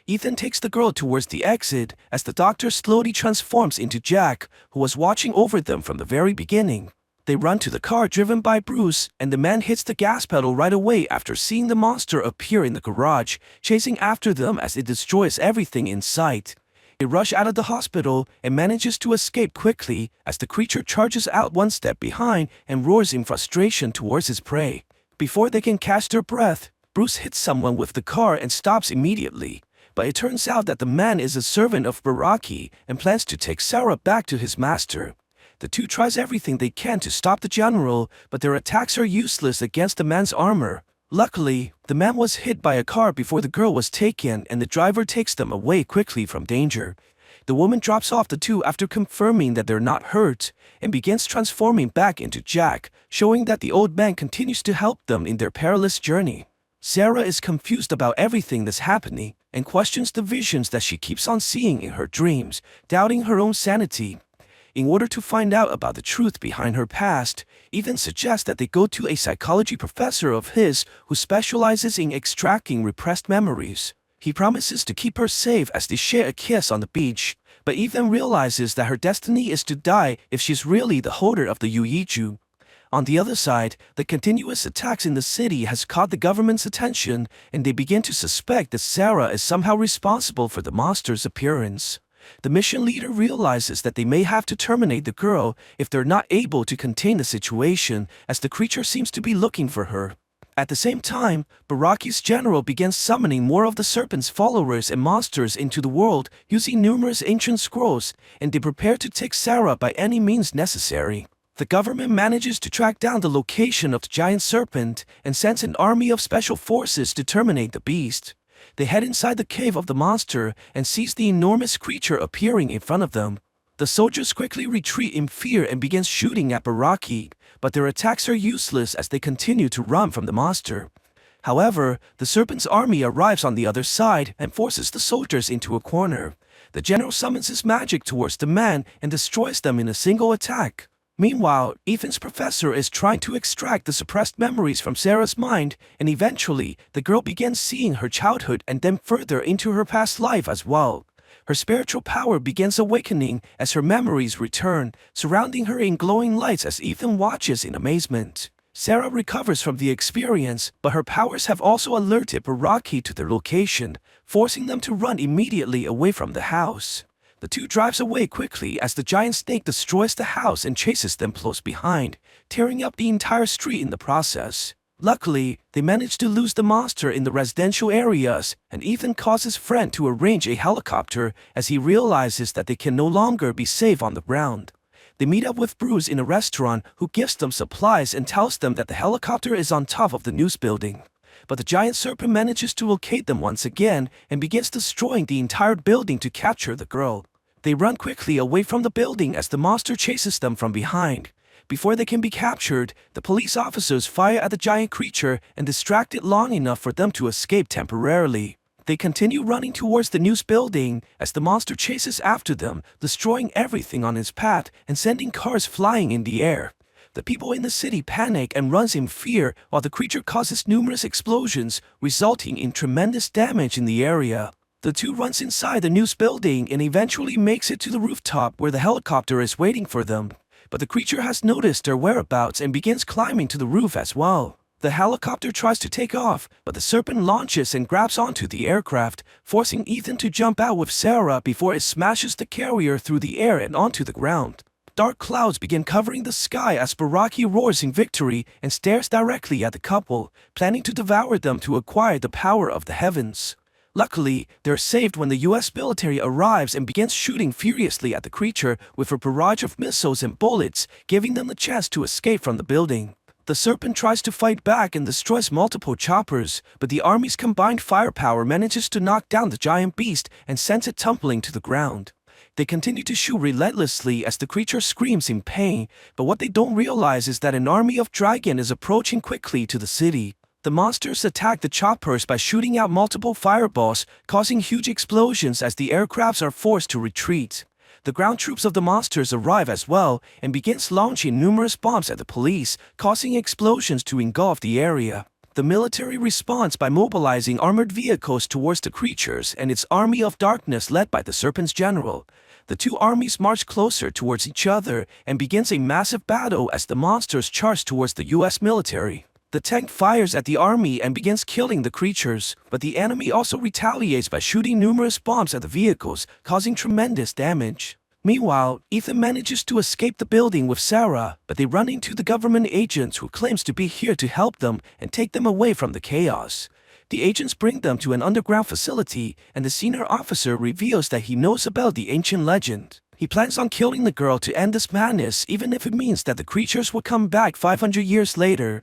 Ethan takes the girl towards the exit as the doctor slowly transforms into Jack, who was watching over them from the very beginning. They run to the car driven by Bruce, and the man hits the gas pedal right away after seeing the monster appear in the garage, chasing after them as it destroys everything in sight. They rush out of the hospital and manages to escape quickly as the creature charges out one step behind and roars in frustration towards his prey. Before they can catch their breath, Bruce hits someone with the car and stops immediately. But it turns out that the man is a servant of Baraki and plans to take Sarah back to his master. The two tries everything they can to stop the general, but their attacks are useless against the man's armor. Luckily, the man was hit by a car before the girl was taken, and the driver takes them away quickly from danger. The woman drops off the two after confirming that they're not hurt, and begins transforming back into Jack, showing that the old man continues to help them in their perilous journey. Sarah is confused about everything that's happening, and questions the visions that she keeps on seeing in her dreams, doubting her own sanity. In order to find out about the truth behind her past, Ethan suggests that they go to a psychology professor of his who specializes in extracting repressed memories. He promises to keep her safe as they share a kiss on the beach, but Ethan realizes that her destiny is to die if she's really the holder of the Yuiju. On the other side, the continuous attacks in the city has caught the government's attention, and they begin to suspect that Sarah is somehow responsible for the monster's appearance. The mission leader realizes that they may have to terminate the girl if they're not able to contain the situation, as the creature seems to be looking for her. At the same time, Baraki's general begins summoning more of the serpent's followers and monsters into the world using numerous ancient scrolls, and they prepare to take Sarah by any means necessary. The government manages to track down the location of the giant serpent and sends an army of special forces to terminate the beast. They head inside the cave of the monster and sees the enormous creature appearing in front of them. The soldiers quickly retreat in fear and begin shooting at Baraki, but their attacks are useless as they continue to run from the monster. However, the serpent's army arrives on the other side and forces the soldiers into a corner. The general summons his magic towards the man and destroys them in a single attack. Meanwhile, Ethan's professor is trying to extract the suppressed memories from Sarah's mind, and eventually, the girl begins seeing her childhood and then further into her past life as well. Her spiritual power begins awakening as her memories return, surrounding her in glowing lights as Ethan watches in amazement. Sarah recovers from the experience, but her powers have also alerted Baraki to their location, forcing them to run immediately away from the house. The two drives away quickly as the giant snake destroys the house and chases them close behind, tearing up the entire street in the process. Luckily, they manage to lose the monster in the residential areas, and Ethan calls his friend to arrange a helicopter as he realizes that they can no longer be safe on the ground. They meet up with Bruce in a restaurant, who gives them supplies and tells them that the helicopter is on top of the news building. But the giant serpent manages to locate them once again and begins destroying the entire building to capture the girl. They run quickly away from the building as the monster chases them from behind. Before they can be captured, the police officers fire at the giant creature and distract it long enough for them to escape temporarily. They continue running towards the news building as the monster chases after them, destroying everything on its path and sending cars flying in the air. The people in the city panic and runs in fear while the creature causes numerous explosions, resulting in tremendous damage in the area. The two runs inside the news building and eventually makes it to the rooftop where the helicopter is waiting for them. But the creature has noticed their whereabouts and begins climbing to the roof as well. The helicopter tries to take off, but the serpent launches and grabs onto the aircraft, forcing Ethan to jump out with Sarah before it smashes the carrier through the air and onto the ground. Dark clouds begin covering the sky as Baraki roars in victory and stares directly at the couple, planning to devour them to acquire the power of the heavens. Luckily, they're saved when the US military arrives and begins shooting furiously at the creature with a barrage of missiles and bullets, giving them the chance to escape from the building. The serpent tries to fight back and destroys multiple choppers, but the army's combined firepower manages to knock down the giant beast and sends it tumbling to the ground. They continue to shoot relentlessly as the creature screams in pain, but what they don't realize is that an army of dragon is approaching quickly to the city. The monsters attack the choppers by shooting out multiple fireballs, causing huge explosions as the aircrafts are forced to retreat. The ground troops of the monsters arrive as well and begins launching numerous bombs at the police, causing explosions to engulf the area. The military responds by mobilizing armored vehicles towards the creatures and its army of darkness led by the serpent's general. The two armies march closer towards each other and begins a massive battle as the monsters charge towards the US military. The tank fires at the army and begins killing the creatures, but the enemy also retaliates by shooting numerous bombs at the vehicles, causing tremendous damage. Meanwhile, Ethan manages to escape the building with Sarah, but they run into the government agent who claims to be here to help them and take them away from the chaos. The agents bring them to an underground facility, and the senior officer reveals that he knows about the ancient legend. He plans on killing the girl to end this madness, even if it means that the creatures will come back 500 years later.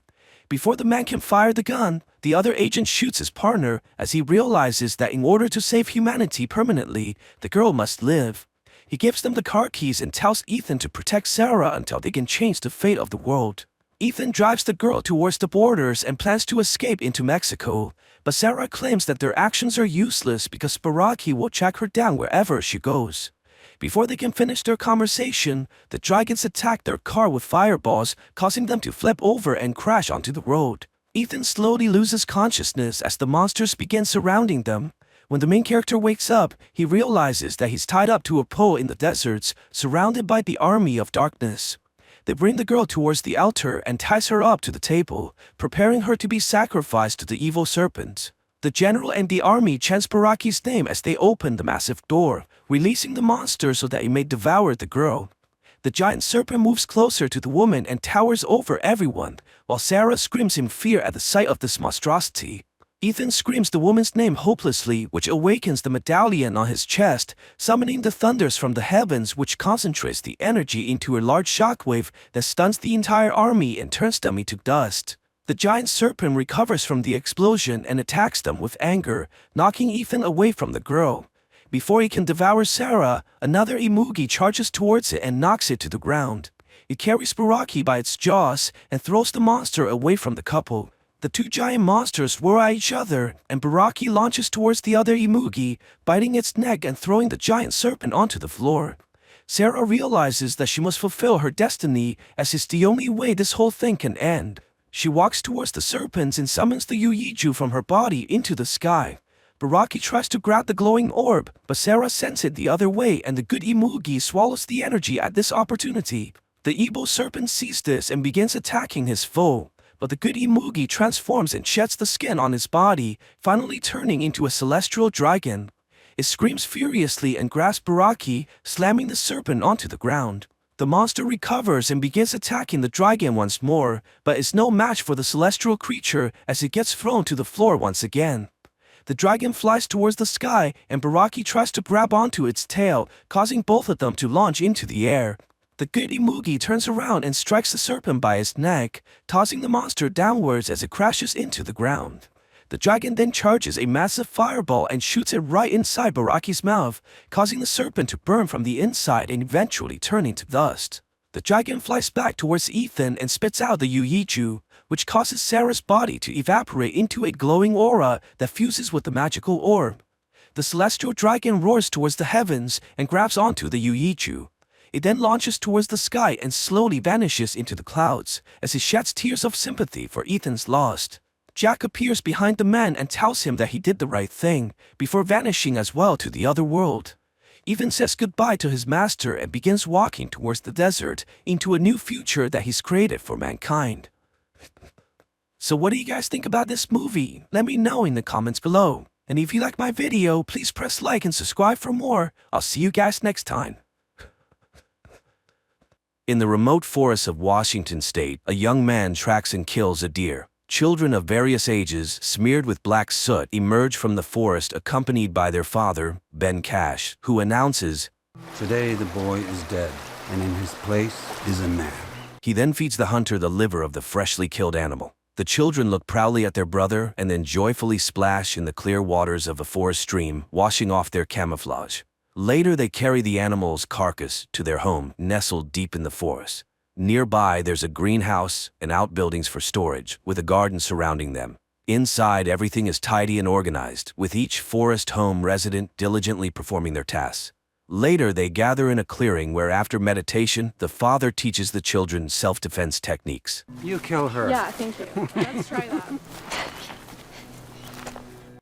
Before the man can fire the gun, the other agent shoots his partner as he realizes that in order to save humanity permanently, the girl must live. He gives them the car keys and tells Ethan to protect Sarah until they can change the fate of the world. Ethan drives the girl towards the borders and plans to escape into Mexico, but Sarah claims that their actions are useless because Baraki will track her down wherever she goes. Before they can finish their conversation, the dragons attack their car with fireballs, causing them to flip over and crash onto the road. Ethan slowly loses consciousness as the monsters begin surrounding them. When the main character wakes up, he realizes that he's tied up to a pole in the deserts, surrounded by the army of darkness. They bring the girl towards the altar and ties her up to the table, preparing her to be sacrificed to the evil serpent. The general and the army chants Baraki's name as they open the massive door, releasing the monster so that it may devour the girl. The giant serpent moves closer to the woman and towers over everyone, while Sarah screams in fear at the sight of this monstrosity. Ethan screams the woman's name hopelessly, which awakens the medallion on his chest, summoning the thunders from the heavens, which concentrates the energy into a large shockwave that stuns the entire army and turns them into dust. The giant serpent recovers from the explosion and attacks them with anger, knocking Ethan away from the girl. Before he can devour Sarah, another Imugi charges towards it and knocks it to the ground. It carries Baraki by its jaws and throws the monster away from the couple. The two giant monsters roar at each other, and Baraki launches towards the other Imugi, biting its neck and throwing the giant serpent onto the floor. Sarah realizes that she must fulfill her destiny, as it's the only way this whole thing can end. She walks towards the serpents and summons the Yuiju from her body into the sky. Baraki tries to grab the glowing orb, but Sarah sends it the other way and the good Imugi swallows the energy at this opportunity. The evil serpent sees this and begins attacking his foe, but the good Imugi transforms and sheds the skin on his body, finally turning into a celestial dragon. It screams furiously and grasps Baraki, slamming the serpent onto the ground. The monster recovers and begins attacking the dragon once more, but is no match for the celestial creature as it gets thrown to the floor once again. The dragon flies towards the sky and Baraki tries to grab onto its tail, causing both of them to launch into the air. The good Imugi turns around and strikes the serpent by its neck, tossing the monster downwards as it crashes into the ground. The dragon then charges a massive fireball and shoots it right inside Baraki's mouth, causing the serpent to burn from the inside and eventually turn into dust. The dragon flies back towards Ethan and spits out the Yuiju, which causes Sarah's body to evaporate into a glowing aura that fuses with the magical orb. The celestial dragon roars towards the heavens and grabs onto the Yuiju. It then launches towards the sky and slowly vanishes into the clouds, as it sheds tears of sympathy for Ethan's loss. Jack appears behind the man and tells him that he did the right thing, before vanishing as well to the other world. Ethan says goodbye to his master and begins walking towards the desert, into a new future that he's created for mankind. So what do you guys think about this movie? Let me know in the comments below. And if you like my video, please press like and subscribe for more. I'll see you guys next time. In the remote forests of Washington state, a young man tracks and kills a deer. Children of various ages, smeared with black soot, emerge from the forest accompanied by their father, Ben Cash, who announces, "Today the boy is dead, and in his place is a man." He then feeds the hunter the liver of the freshly killed animal. The children look proudly at their brother and then joyfully splash in the clear waters of a forest stream, washing off their camouflage. Later, they carry the animal's carcass to their home, nestled deep in the forest. Nearby, there's a greenhouse and outbuildings for storage, with a garden surrounding them. Inside, everything is tidy and organized, with each forest home resident diligently performing their tasks. Later, they gather in a clearing where, after meditation, the father teaches the children self-defense techniques. You kill her. Yeah, thank you. Let's try that.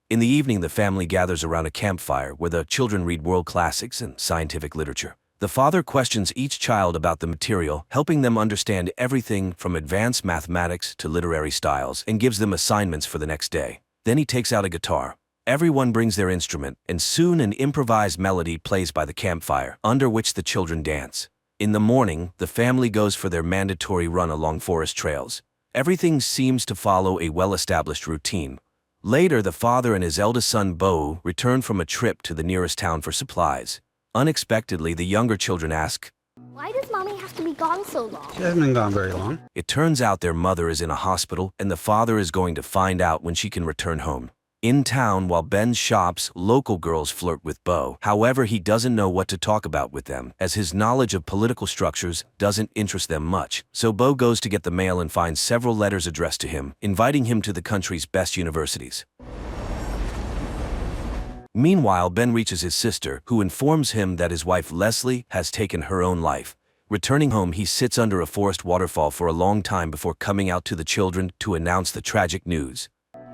In the evening, the family gathers around a campfire where the children read world classics and scientific literature. The father questions each child about the material, helping them understand everything from advanced mathematics to literary styles, and gives them assignments for the next day. Then he takes out a guitar. Everyone brings their instrument, and soon an improvised melody plays by the campfire, under which the children dance. In the morning, the family goes for their mandatory run along forest trails. Everything seems to follow a well-established routine. Later, the father and his eldest son, Bo, return from a trip to the nearest town for supplies. Unexpectedly, the younger children ask, "Why does Mommy have to be gone so long?" She hasn't been gone very long. It turns out their mother is in a hospital, and the father is going to find out when she can return home. In town, while Ben shops, local girls flirt with Bo. However, he doesn't know what to talk about with them, as his knowledge of political structures doesn't interest them much. So Bo goes to get the mail and finds several letters addressed to him, inviting him to the country's best universities. Meanwhile, Ben reaches his sister, who informs him that his wife Leslie has taken her own life. Returning home, he sits under a forest waterfall for a long time before coming out to the children to announce the tragic news.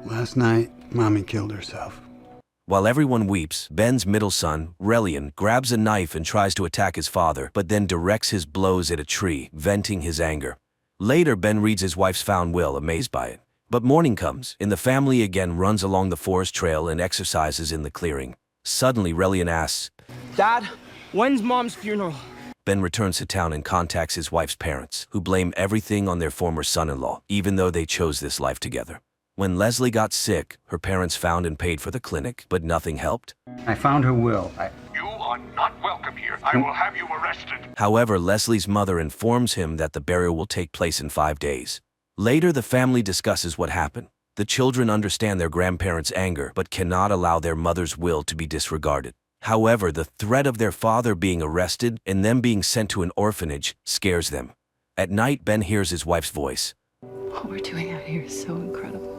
Last night, Mommy killed herself. While everyone weeps, Ben's middle son, Relian, grabs a knife and tries to attack his father, but then directs his blows at a tree, venting his anger. Later, Ben reads his wife's found will, amazed by it. But morning comes, and the family again runs along the forest trail and exercises in the clearing. Suddenly, Relian asks, "Dad, when's Mom's funeral?" Ben returns to town and contacts his wife's parents, who blame everything on their former son-in-law, even though they chose this life together. When Leslie got sick, her parents found and paid for the clinic, but nothing helped. I found her will. You are not welcome here. I will have you arrested. However, Leslie's mother informs him that the burial will take place in 5 days. Later, the family discusses what happened. The children understand their grandparents' anger, but cannot allow their mother's will to be disregarded. However, the threat of their father being arrested and them being sent to an orphanage scares them. At night, Ben hears his wife's voice. What we're doing out here is so incredible.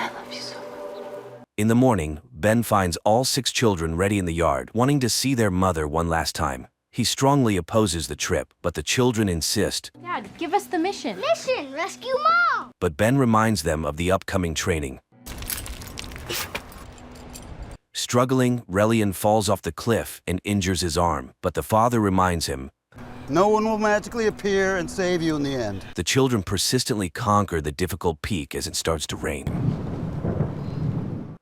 I love you so much. In the morning, Ben finds all 6 children ready in the yard, wanting to see their mother one last time. He strongly opposes the trip, but the children insist. Dad, give us the mission. Mission, rescue Mom! But Ben reminds them of the upcoming training. Struggling, Relian falls off the cliff and injures his arm, but the father reminds him, "No one will magically appear and save you in the end." The children persistently conquer the difficult peak as it starts to rain.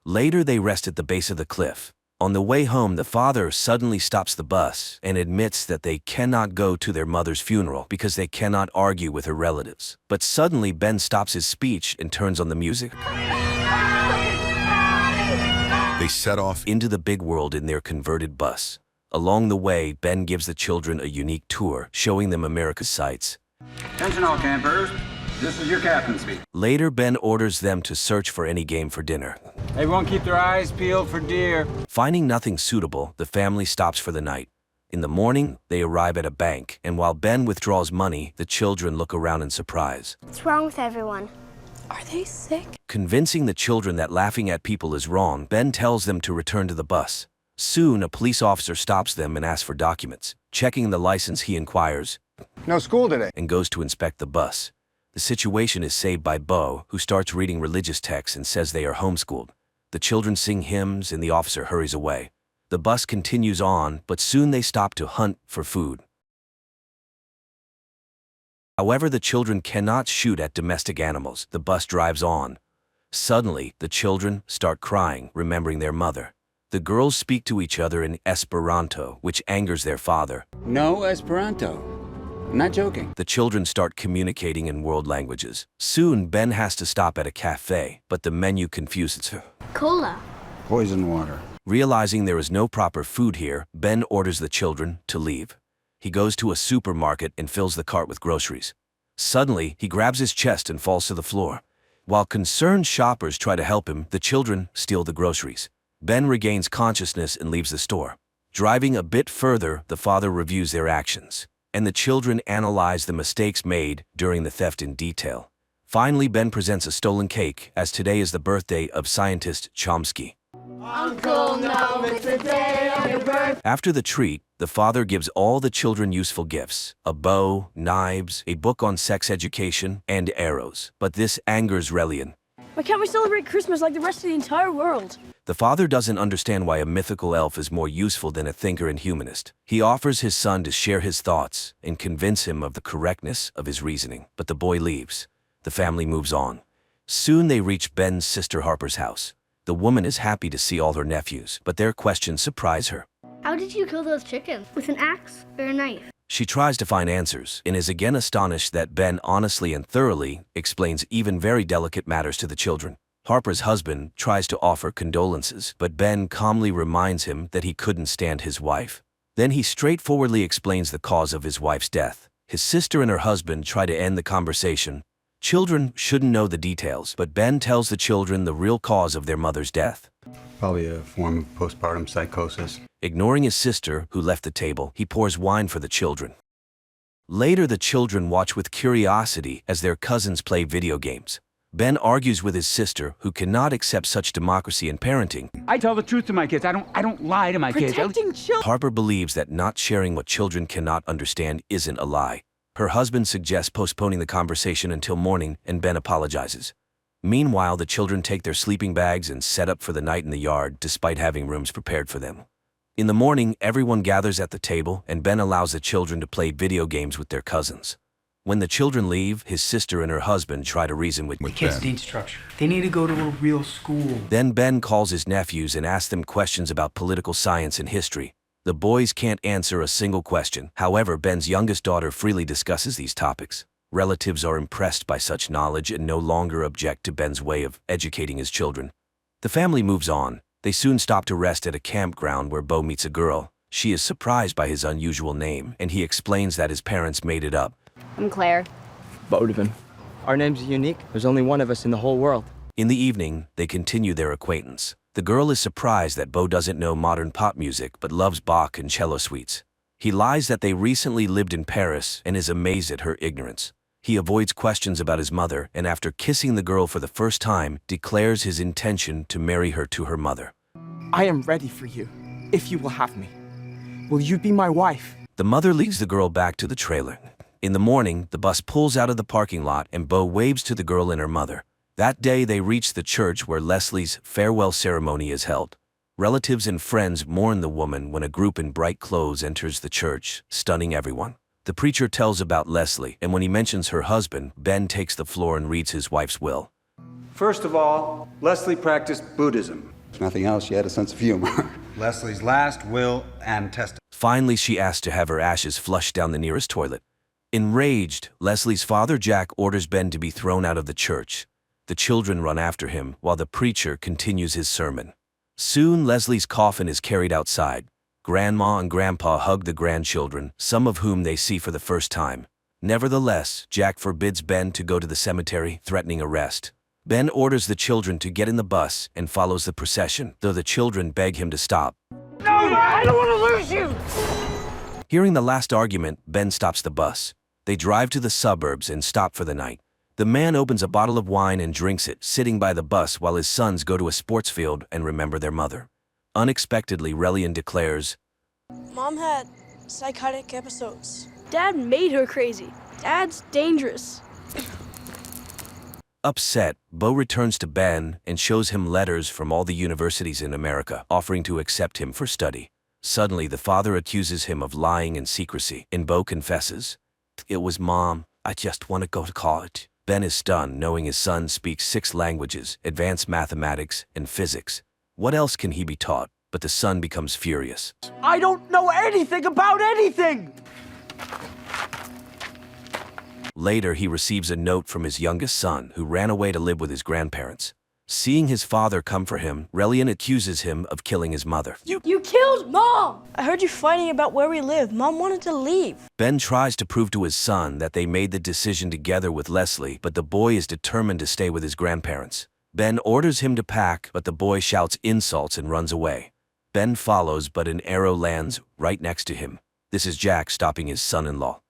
Later, they rest at the base of the cliff. On the way home, the father suddenly stops the bus and admits that they cannot go to their mother's funeral because they cannot argue with her relatives. But suddenly, Ben stops his speech and turns on the music. They set off into the big world in their converted bus. Along the way, Ben gives the children a unique tour, showing them America's sights. Attention all campers. This is your captain speaking. Later, Ben orders them to search for any game for dinner. Everyone keep their eyes peeled for deer. Finding nothing suitable, the family stops for the night. In the morning, they arrive at a bank, and while Ben withdraws money, the children look around in surprise. What's wrong with everyone? Are they sick? Convincing the children that laughing at people is wrong, Ben tells them to return to the bus. Soon, a police officer stops them and asks for documents. Checking the license, he inquires, "No school today." and goes to inspect the bus. The situation is saved by Bo, who starts reading religious texts and says they are homeschooled. The children sing hymns and the officer hurries away. The bus continues on, but soon they stop to hunt for food. However, the children cannot shoot at domestic animals. The bus drives on. Suddenly, the children start crying, remembering their mother. The girls speak to each other in Esperanto, which angers their father. No Esperanto. I'm not joking. The children start communicating in world languages. Soon, Ben has to stop at a cafe, but the menu confuses her. Cola. Poison water. Realizing there is no proper food here, Ben orders the children to leave. He goes to a supermarket and fills the cart with groceries. Suddenly, he grabs his chest and falls to the floor. While concerned shoppers try to help him, the children steal the groceries. Ben regains consciousness and leaves the store. Driving a bit further, the father reviews their actions, and the children analyze the mistakes made during the theft in detail. Finally, Ben presents a stolen cake, as today is the birthday of scientist Chomsky. Uncle, no, it's the day of your birthday. After the treat, the father gives all the children useful gifts: a bow, knives, a book on sex education, and arrows. But this angers Relian. Why can't we celebrate Christmas like the rest of the entire world? The father doesn't understand why a mythical elf is more useful than a thinker and humanist. He offers his son to share his thoughts and convince him of the correctness of his reasoning. But the boy leaves. The family moves on. Soon they reach Ben's sister Harper's house. The woman is happy to see all her nephews, but their questions surprise her. How did you kill those chickens? With an axe or a knife? She tries to find answers and is again astonished that Ben honestly and thoroughly explains even very delicate matters to the children. Harper's husband tries to offer condolences, but Ben calmly reminds him that he couldn't stand his wife. Then he straightforwardly explains the cause of his wife's death. His sister and her husband try to end the conversation. Children shouldn't know the details, but Ben tells the children the real cause of their mother's death. Probably a form of postpartum psychosis. Ignoring his sister, who left the table, he pours wine for the children. Later, the children watch with curiosity as their cousins play video games. Ben argues with his sister, who cannot accept such democracy in parenting. I tell the truth to my kids. I don't lie to my kids. Protecting children. Harper believes that not sharing what children cannot understand isn't a lie. Her husband suggests postponing the conversation until morning, and Ben apologizes. Meanwhile, the children take their sleeping bags and set up for the night in the yard, despite having rooms prepared for them. In the morning, everyone gathers at the table, and Ben allows the children to play video games with their cousins. When the children leave, his sister and her husband try to reason with Kids need structure. They need to go to a real school. Then Ben calls his nephews and asks them questions about political science and history. The boys can't answer a single question. However, Ben's youngest daughter freely discusses these topics. Relatives are impressed by such knowledge and no longer object to Ben's way of educating his children. The family moves on. They soon stop to rest at a campground where Bo meets a girl. She is surprised by his unusual name, and he explains that his parents made it up. I'm Claire. Bodevin. Our names are unique. There's only one of us in the whole world. In the evening, they continue their acquaintance. The girl is surprised that Bo doesn't know modern pop music but loves Bach and cello suites. He lies that they recently lived in Paris and is amazed at her ignorance. He avoids questions about his mother and, after kissing the girl for the first time, declares his intention to marry her to her mother. I am ready for you, if you will have me. Will you be my wife? The mother leads the girl back to the trailer. In the morning, the bus pulls out of the parking lot and Bo waves to the girl and her mother. That day, they reach the church where Leslie's farewell ceremony is held. Relatives and friends mourn the woman when a group in bright clothes enters the church, stunning everyone. The preacher tells about Leslie, and when he mentions her husband, Ben takes the floor and reads his wife's will. First of all, Leslie practiced Buddhism. If nothing else, she had a sense of humor. Leslie's last will and testament. Finally, she asks to have her ashes flushed down the nearest toilet. Enraged, Leslie's father Jack orders Ben to be thrown out of the church. The children run after him while the preacher continues his sermon. Soon, Leslie's coffin is carried outside. Grandma and Grandpa hug the grandchildren, some of whom they see for the first time. Nevertheless, Jack forbids Ben to go to the cemetery, threatening arrest. Ben orders the children to get in the bus and follows the procession, though the children beg him to stop. No, I don't want to lose you! Hearing the last argument, Ben stops the bus. They drive to the suburbs and stop for the night. The man opens a bottle of wine and drinks it, sitting by the bus while his sons go to a sports field and remember their mother. Unexpectedly, Relian declares, Mom had psychotic episodes. Dad made her crazy. Dad's dangerous. Upset, Bo returns to Ben and shows him letters from all the universities in America, offering to accept him for study. Suddenly, the father accuses him of lying and secrecy, and Bo confesses, "It was Mom. I just want to go to college. Ben is stunned knowing his son speaks 6 languages, advanced mathematics, and physics. What else can he be taught? But the son becomes furious. I don't know anything about anything! Later, he receives a note from his youngest son, who ran away to live with his grandparents. Seeing his father come for him, Relian accuses him of killing his mother. You killed Mom! I heard you fighting about where we live. Mom wanted to leave. Ben tries to prove to his son that they made the decision together with Leslie, but the boy is determined to stay with his grandparents. Ben orders him to pack, but the boy shouts insults and runs away. Ben follows, but an arrow lands right next to him. This is Jack stopping his son-in-law.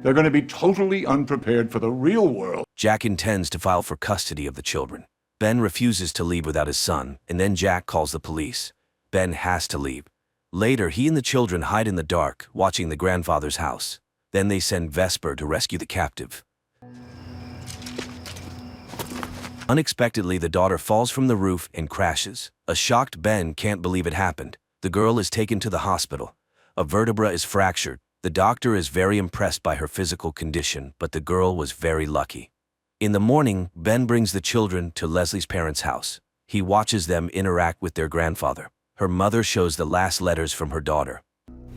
They're going to be totally unprepared for the real world. Jack intends to file for custody of the children. Ben refuses to leave without his son, and then Jack calls the police. Ben has to leave. Later, he and the children hide in the dark, watching the grandfather's house. Then they send Vesper to rescue the captive. Unexpectedly, the daughter falls from the roof and crashes. A shocked Ben can't believe it happened. The girl is taken to the hospital. A vertebra is fractured. The doctor is very impressed by her physical condition, but the girl was very lucky. In the morning, Ben brings the children to Leslie's parents' house. He watches them interact with their grandfather. Her mother shows the last letters from her daughter.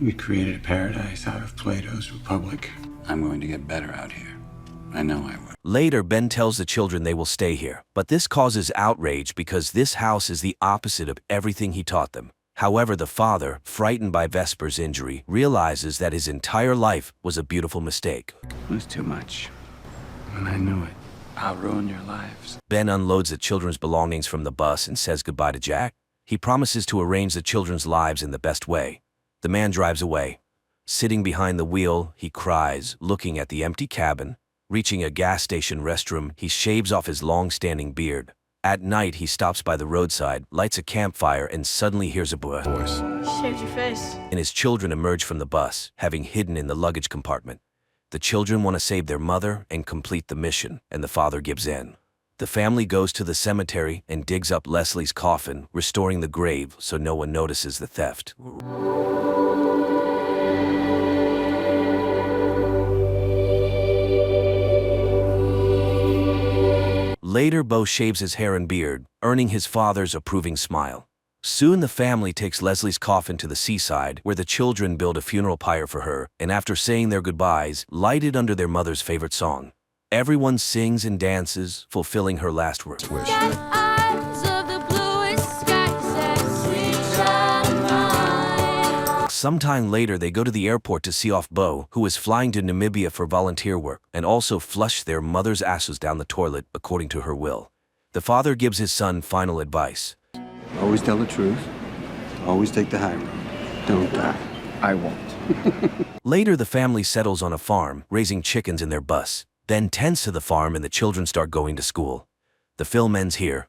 We created a paradise out of Plato's Republic. I'm going to get better out here. I know I will. Later, Ben tells the children they will stay here, but this causes outrage because this house is the opposite of everything he taught them. However, the father, frightened by Vesper's injury, realizes that his entire life was a beautiful mistake. It was too much. And I knew it. I'll ruin your lives. Ben unloads the children's belongings from the bus and says goodbye to Jack. He promises to arrange the children's lives in the best way. The man drives away. Sitting behind the wheel, he cries, looking at the empty cabin. Reaching a gas station restroom, he shaves off his long-standing beard. At night, he stops by the roadside, lights a campfire, and suddenly hears a voice. Shaved your face. And his children emerge from the bus, having hidden in the luggage compartment. The children want to save their mother and complete the mission, and the father gives in. The family goes to the cemetery and digs up Leslie's coffin, restoring the grave so no one notices the theft. Later, Bo shaves his hair and beard, earning his father's approving smile. Soon the family takes Leslie's coffin to the seaside, where the children build a funeral pyre for her, and after saying their goodbyes, light it under their mother's favorite song. Everyone sings and dances, fulfilling her last wish. Sometime later, they go to the airport to see off Bo, who is flying to Namibia for volunteer work, and also flush their mother's ashes down the toilet according to her will. The father gives his son final advice. Always tell the truth. Always take the high road. Don't die. I won't. Later, the family settles on a farm, raising chickens in their bus. Ben tends to the farm and the children start going to school. The film ends here.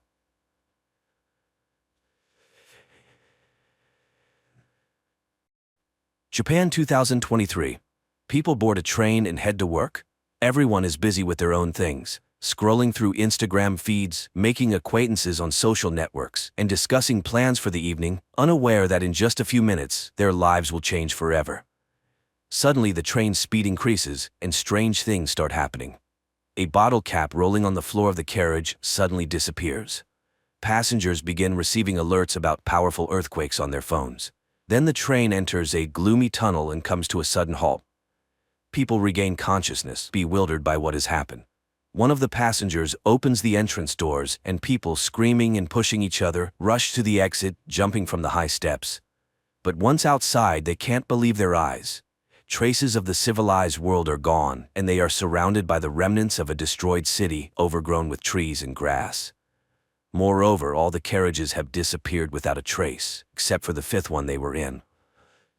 Japan 2023. People board a train and head to work. Everyone is busy with their own things, scrolling through Instagram feeds, making acquaintances on social networks, and discussing plans for the evening, unaware that in just a few minutes, their lives will change forever. Suddenly, the train's speed increases, and strange things start happening. A bottle cap rolling on the floor of the carriage suddenly disappears. Passengers begin receiving alerts about powerful earthquakes on their phones. Then the train enters a gloomy tunnel and comes to a sudden halt. People regain consciousness, bewildered by what has happened. One of the passengers opens the entrance doors, and people, screaming and pushing each other, rush to the exit, jumping from the high steps. But once outside, they can't believe their eyes. Traces of the civilized world are gone, and they are surrounded by the remnants of a destroyed city, overgrown with trees and grass. Moreover, all the carriages have disappeared without a trace, except for the 5th one they were in.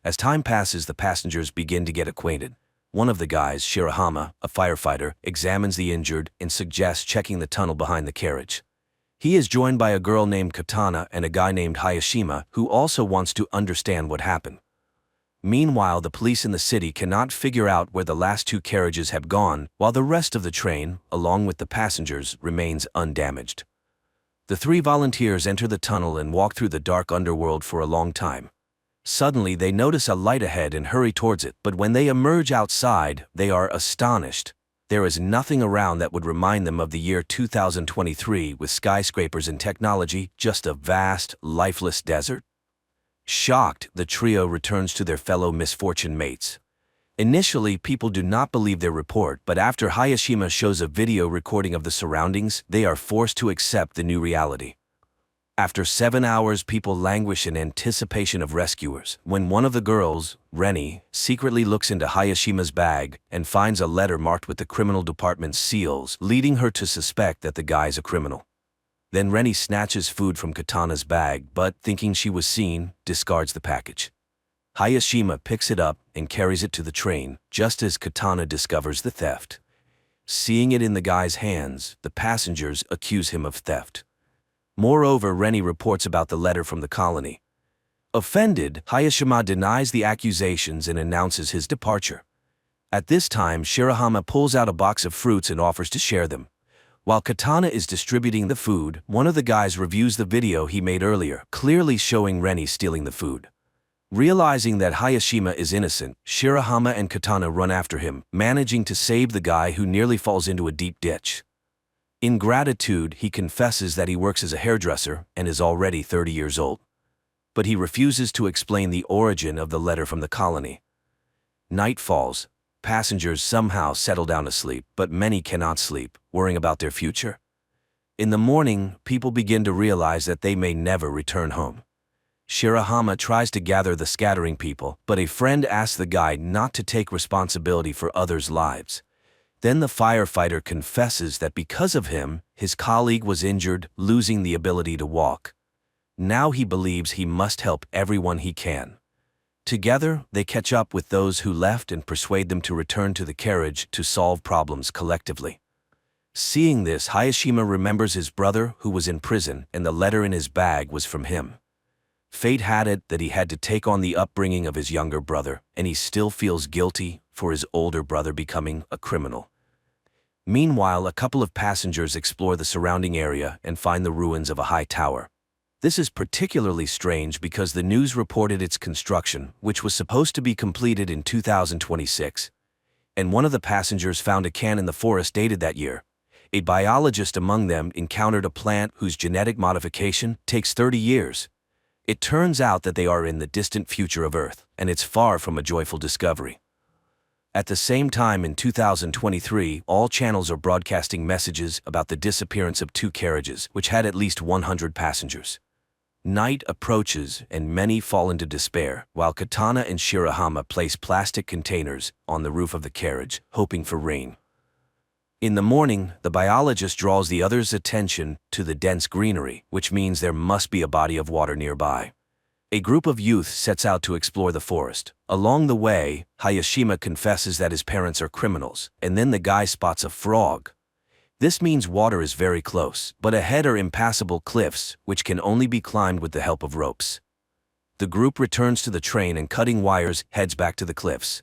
As time passes, the passengers begin to get acquainted. One of the guys, Shirahama, a firefighter, examines the injured and suggests checking the tunnel behind the carriage. He is joined by a girl named Katana and a guy named Hayashima, who also wants to understand what happened. Meanwhile, the police in the city cannot figure out where the last 2 carriages have gone, while the rest of the train, along with the passengers, remains undamaged. The 3 volunteers enter the tunnel and walk through the dark underworld for a long time. Suddenly, they notice a light ahead and hurry towards it, but when they emerge outside, they are astonished. There is nothing around that would remind them of the year 2023 with skyscrapers and technology, just a vast, lifeless desert. Shocked, the trio returns to their fellow misfortune mates. Initially, people do not believe their report, but after Hayashima shows a video recording of the surroundings, they are forced to accept the new reality. After 7 hours, people languish in anticipation of rescuers, when one of the girls, Reni, secretly looks into Hayashima's bag and finds a letter marked with the criminal department's seals, leading her to suspect that the guy's a criminal. Then Reni snatches food from Katana's bag, but, thinking she was seen, discards the package. Hayashima picks it up and carries it to the train, just as Katana discovers the theft. Seeing it in the guy's hands, the passengers accuse him of theft. Moreover, Reni reports about the letter from the colony. Offended, Hayashima denies the accusations and announces his departure. At this time, Shirahama pulls out a box of fruits and offers to share them. While Katana is distributing the food, one of the guys reviews the video he made earlier, clearly showing Reni stealing the food. Realizing that Hayashima is innocent, Shirahama and Katana run after him, managing to save the guy who nearly falls into a deep ditch. In gratitude, he confesses that he works as a hairdresser and is already 30 years old. But he refuses to explain the origin of the letter from the colony. Night falls. Passengers somehow settle down to sleep, but many cannot sleep, worrying about their future. In the morning, people begin to realize that they may never return home. Shirahama tries to gather the scattering people, but a friend asks the guide not to take responsibility for others' lives. Then the firefighter confesses that because of him, his colleague was injured, losing the ability to walk. Now he believes he must help everyone he can. Together, they catch up with those who left and persuade them to return to the carriage to solve problems collectively. Seeing this, Hayashima remembers his brother who was in prison, and the letter in his bag was from him. Fate had it that he had to take on the upbringing of his younger brother, and he still feels guilty for his older brother becoming a criminal. Meanwhile, a couple of passengers explore the surrounding area and find the ruins of a high tower. This is particularly strange because the news reported its construction, which was supposed to be completed in 2026. And one of the passengers found a can in the forest dated that year. A biologist among them encountered a plant whose genetic modification takes 30 years. It turns out that they are in the distant future of Earth, and it's far from a joyful discovery. At the same time in 2023, all channels are broadcasting messages about the disappearance of 2 carriages, which had at least 100 passengers. Night approaches and many fall into despair, while Katana and Shirahama place plastic containers on the roof of the carriage, hoping for rain. In the morning, the biologist draws the others' attention to the dense greenery, which means there must be a body of water nearby. A group of youth sets out to explore the forest. Along the way, Hayashima confesses that his parents are criminals, and then the guy spots a frog. This means water is very close, but ahead are impassable cliffs, which can only be climbed with the help of ropes. The group returns to the train and, cutting wires, heads back to the cliffs.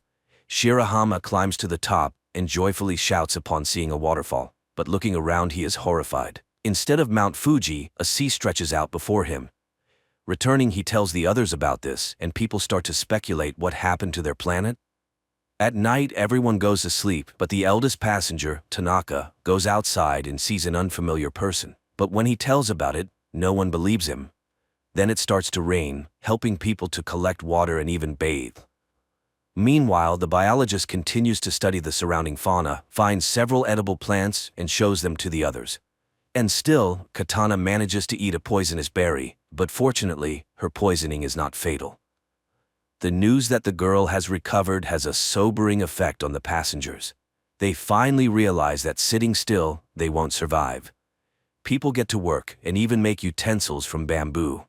Shirahama climbs to the top and joyfully shouts upon seeing a waterfall, but looking around he is horrified. Instead of Mount Fuji, a sea stretches out before him. Returning, he tells the others about this, and people start to speculate what happened to their planet. At night, everyone goes to sleep, but the eldest passenger, Tanaka, goes outside and sees an unfamiliar person. But when he tells about it, no one believes him. Then it starts to rain, helping people to collect water and even bathe. Meanwhile, the biologist continues to study the surrounding fauna, finds several edible plants, and shows them to the others. And still, Katana manages to eat a poisonous berry, but fortunately, her poisoning is not fatal. The news that the girl has recovered has a sobering effect on the passengers. They finally realize that sitting still, they won't survive. People get to work and even make utensils from bamboo.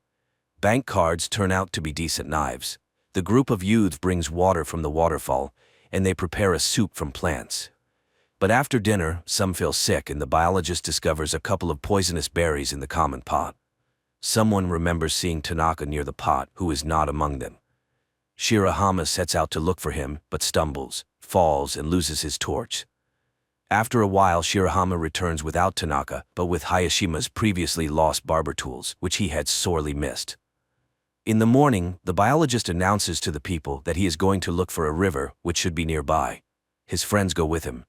Bank cards turn out to be decent knives. The group of youths brings water from the waterfall, and they prepare a soup from plants. But after dinner, some feel sick and the biologist discovers a couple of poisonous berries in the common pot. Someone remembers seeing Tanaka near the pot, who is not among them. Shirahama sets out to look for him, but stumbles, falls, and loses his torch. After a while, Shirahama returns without Tanaka, but with Hayashima's previously lost barber tools, which he had sorely missed. In the morning, the biologist announces to the people that he is going to look for a river, which should be nearby. His friends go with him.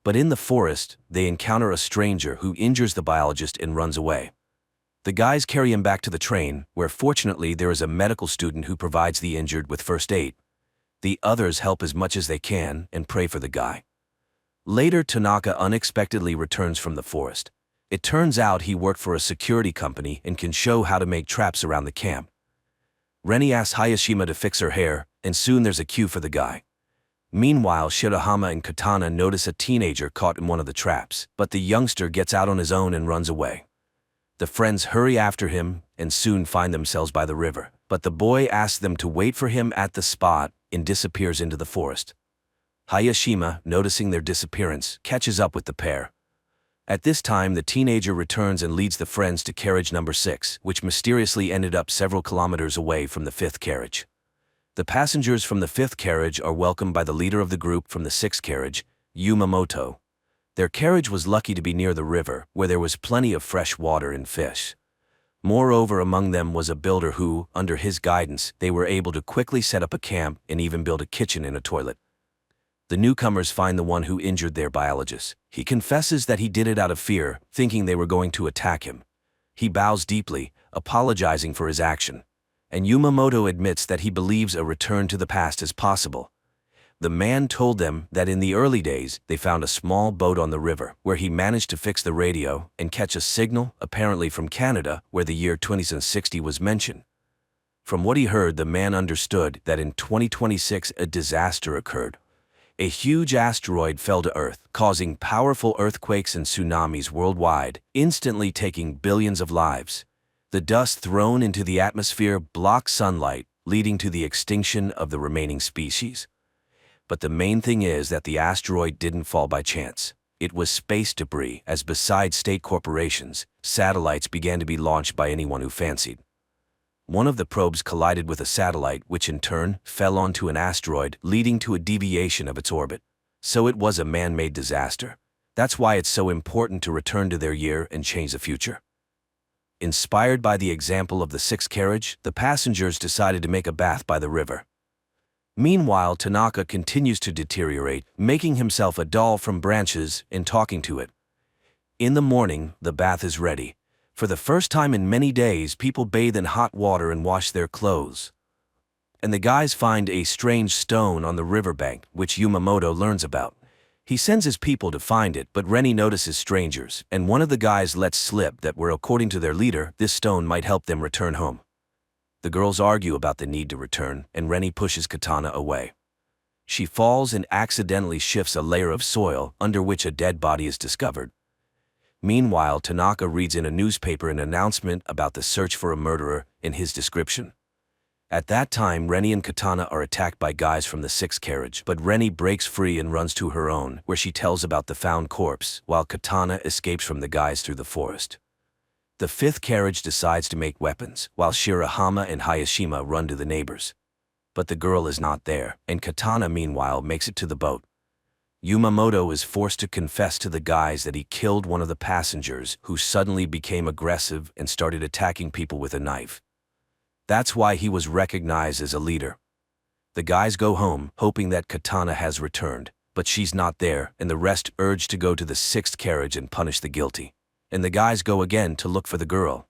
But in the forest, they encounter a stranger who injures the biologist and runs away. The guys carry him back to the train, where fortunately there is a medical student who provides the injured with first aid. The others help as much as they can and pray for the guy. Later, Tanaka unexpectedly returns from the forest. It turns out he worked for a security company and can show how to make traps around the camp. Reni asks Hayashima to fix her hair, and soon there's a cue for the guy. Meanwhile, Shirahama and Katana notice a teenager caught in one of the traps, but the youngster gets out on his own and runs away. The friends hurry after him and soon find themselves by the river, but the boy asks them to wait for him at the spot and disappears into the forest. Hayashima, noticing their disappearance, catches up with the pair. At this time, the teenager returns and leads the friends to carriage number 6, which mysteriously ended up several kilometers away from the 5th carriage. The passengers from the 5th carriage are welcomed by the leader of the group from the 6th carriage, Yumamoto. Their carriage was lucky to be near the river, where there was plenty of fresh water and fish. Moreover, among them was a builder who, under his guidance, they were able to quickly set up a camp and even build a kitchen and a toilet. The newcomers find the one who injured their biologist. He confesses that he did it out of fear, thinking they were going to attack him. He bows deeply, apologizing for his action. And Yumamoto admits that he believes a return to the past is possible. The man told them that in the early days, they found a small boat on the river, where he managed to fix the radio and catch a signal, apparently from Canada, where the year 2060 was mentioned. From what he heard, the man understood that in 2026 a disaster occurred. A huge asteroid fell to Earth, causing powerful earthquakes and tsunamis worldwide, instantly taking billions of lives. The dust thrown into the atmosphere blocked sunlight, leading to the extinction of the remaining species. But the main thing is that the asteroid didn't fall by chance. It was space debris, as besides state corporations, satellites began to be launched by anyone who fancied. One of the probes collided with a satellite, which in turn fell onto an asteroid, leading to a deviation of its orbit. So it was a man-made disaster. That's why it's so important to return to their year and change the future. Inspired by the example of the 6th carriage, the passengers decided to make a bath by the river. Meanwhile, Tanaka continues to deteriorate, making himself a doll from branches and talking to it. In the morning, the bath is ready. For the first time in many days, people bathe in hot water and wash their clothes. And the guys find a strange stone on the riverbank, which Yumamoto learns about. He sends his people to find it, but Reni notices strangers, and one of the guys lets slip that according to their leader, this stone might help them return home. The girls argue about the need to return, and Reni pushes Katana away. She falls and accidentally shifts a layer of soil under which a dead body is discovered. Meanwhile, Tanaka reads in a newspaper an announcement about the search for a murderer in his description. At that time, Reni and Katana are attacked by guys from the 6th carriage, but Reni breaks free and runs to her own, where she tells about the found corpse, while Katana escapes from the guys through the forest. The 5th carriage decides to make weapons, while Shirahama and Hayashima run to the neighbors. But the girl is not there, and Katana meanwhile makes it to the boat. Yumamoto is forced to confess to the guys that he killed one of the passengers, who suddenly became aggressive and started attacking people with a knife. That's why he was recognized as a leader. The guys go home, hoping that Katana has returned, but she's not there, and the rest urge to go to the 6th carriage and punish the guilty. And the guys go again to look for the girl.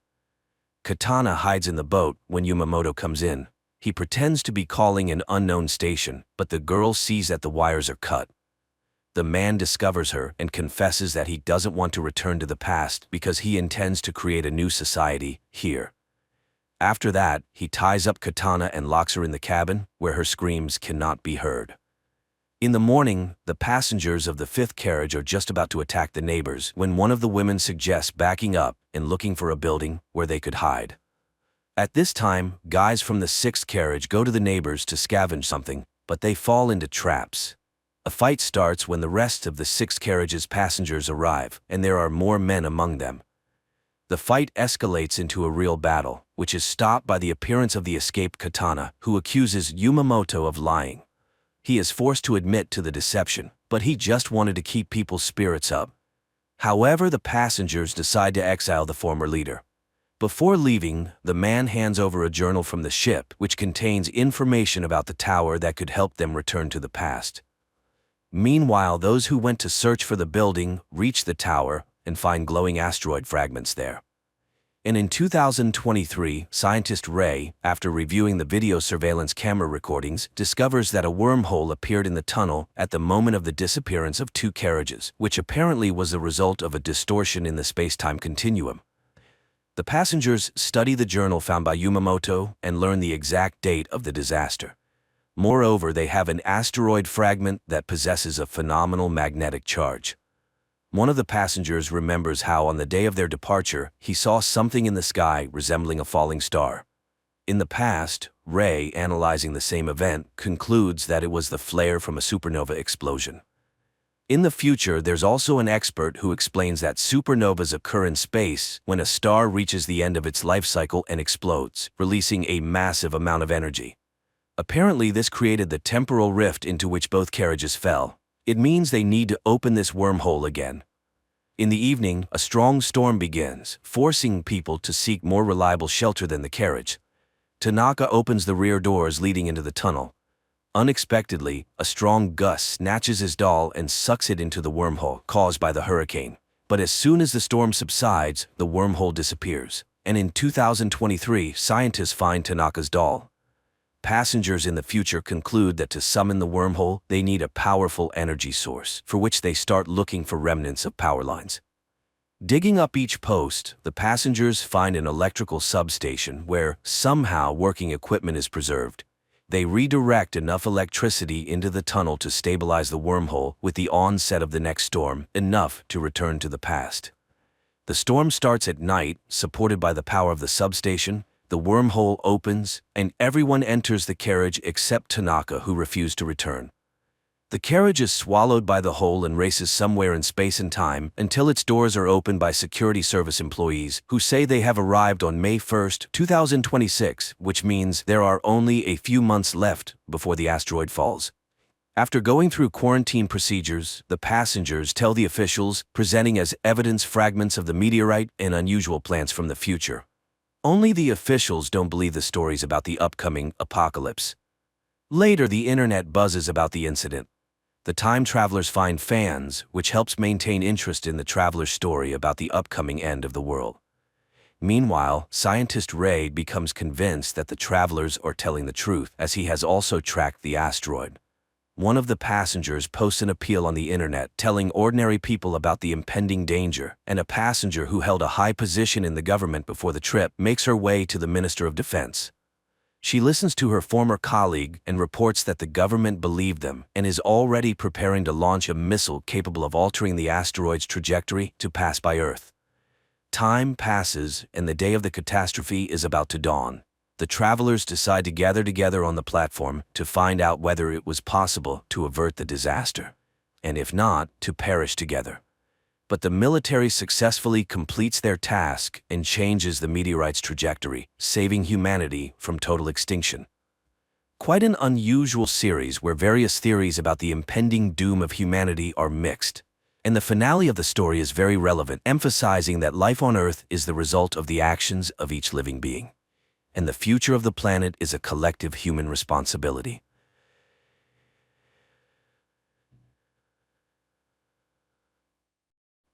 Katana hides in the boat when Yumamoto comes in. He pretends to be calling an unknown station, but the girl sees that the wires are cut. The man discovers her and confesses that he doesn't want to return to the past because he intends to create a new society here. After that, he ties up Katana and locks her in the cabin, where her screams cannot be heard. In the morning, the passengers of the 5th carriage are just about to attack the neighbors when one of the women suggests backing up and looking for a building where they could hide. At this time, guys from the 6th carriage go to the neighbors to scavenge something, but they fall into traps. A fight starts when the rest of the 6th carriage's passengers arrive, and there are more men among them. The fight escalates into a real battle, which is stopped by the appearance of the escaped Katana, who accuses Yumamoto of lying. He is forced to admit to the deception, but he just wanted to keep people's spirits up. However, the passengers decide to exile the former leader. Before leaving, the man hands over a journal from the ship, which contains information about the tower that could help them return to the past. Meanwhile, those who went to search for the building reach the tower and find glowing asteroid fragments there. And in 2023, scientist Ray, after reviewing the video surveillance camera recordings, discovers that a wormhole appeared in the tunnel at the moment of the disappearance of 2 carriages, which apparently was the result of a distortion in the space-time continuum. The passengers study the journal found by Yumamoto and learn the exact date of the disaster. Moreover, they have an asteroid fragment that possesses a phenomenal magnetic charge. One of the passengers remembers how on the day of their departure, he saw something in the sky resembling a falling star. In the past, Ray, analyzing the same event, concludes that it was the flare from a supernova explosion. In the future, there's also an expert who explains that supernovas occur in space when a star reaches the end of its life cycle and explodes, releasing a massive amount of energy. Apparently, this created the temporal rift into which both carriages fell. It means they need to open this wormhole again. In the evening, a strong storm begins, forcing people to seek more reliable shelter than the carriage. Tanaka opens the rear doors leading into the tunnel. Unexpectedly, a strong gust snatches his doll and sucks it into the wormhole caused by the hurricane. But as soon as the storm subsides, the wormhole disappears. And in 2023, scientists find Tanaka's doll. Passengers in the future conclude that to summon the wormhole, they need a powerful energy source, for which they start looking for remnants of power lines. Digging up each post, the passengers find an electrical substation where, somehow, working equipment is preserved. They redirect enough electricity into the tunnel to stabilize the wormhole with the onset of the next storm, enough to return to the past. The storm starts at night, supported by the power of the substation. The wormhole opens, and everyone enters the carriage except Tanaka, who refused to return. The carriage is swallowed by the hole and races somewhere in space and time until its doors are opened by security service employees who say they have arrived on May 1, 2026, which means there are only a few months left before the asteroid falls. After going through quarantine procedures, the passengers tell the officials, presenting as evidence fragments of the meteorite and unusual plants from the future. Only the officials don't believe the stories about the upcoming apocalypse. Later, the internet buzzes about the incident. The time travelers find fans, which helps maintain interest in the traveler's story about the upcoming end of the world. Meanwhile, scientist Ray becomes convinced that the travelers are telling the truth, as he has also tracked the asteroid. One of the passengers posts an appeal on the internet telling ordinary people about the impending danger, and a passenger who held a high position in the government before the trip makes her way to the Minister of Defense. She listens to her former colleague and reports that the government believed them and is already preparing to launch a missile capable of altering the asteroid's trajectory to pass by Earth. Time passes, and the day of the catastrophe is about to dawn. The travelers decide to gather together on the platform to find out whether it was possible to avert the disaster, and if not, to perish together. But the military successfully completes their task and changes the meteorite's trajectory, saving humanity from total extinction. Quite an unusual series where various theories about the impending doom of humanity are mixed. And the finale of the story is very relevant, emphasizing that life on Earth is the result of the actions of each living being. And the future of the planet is a collective human responsibility.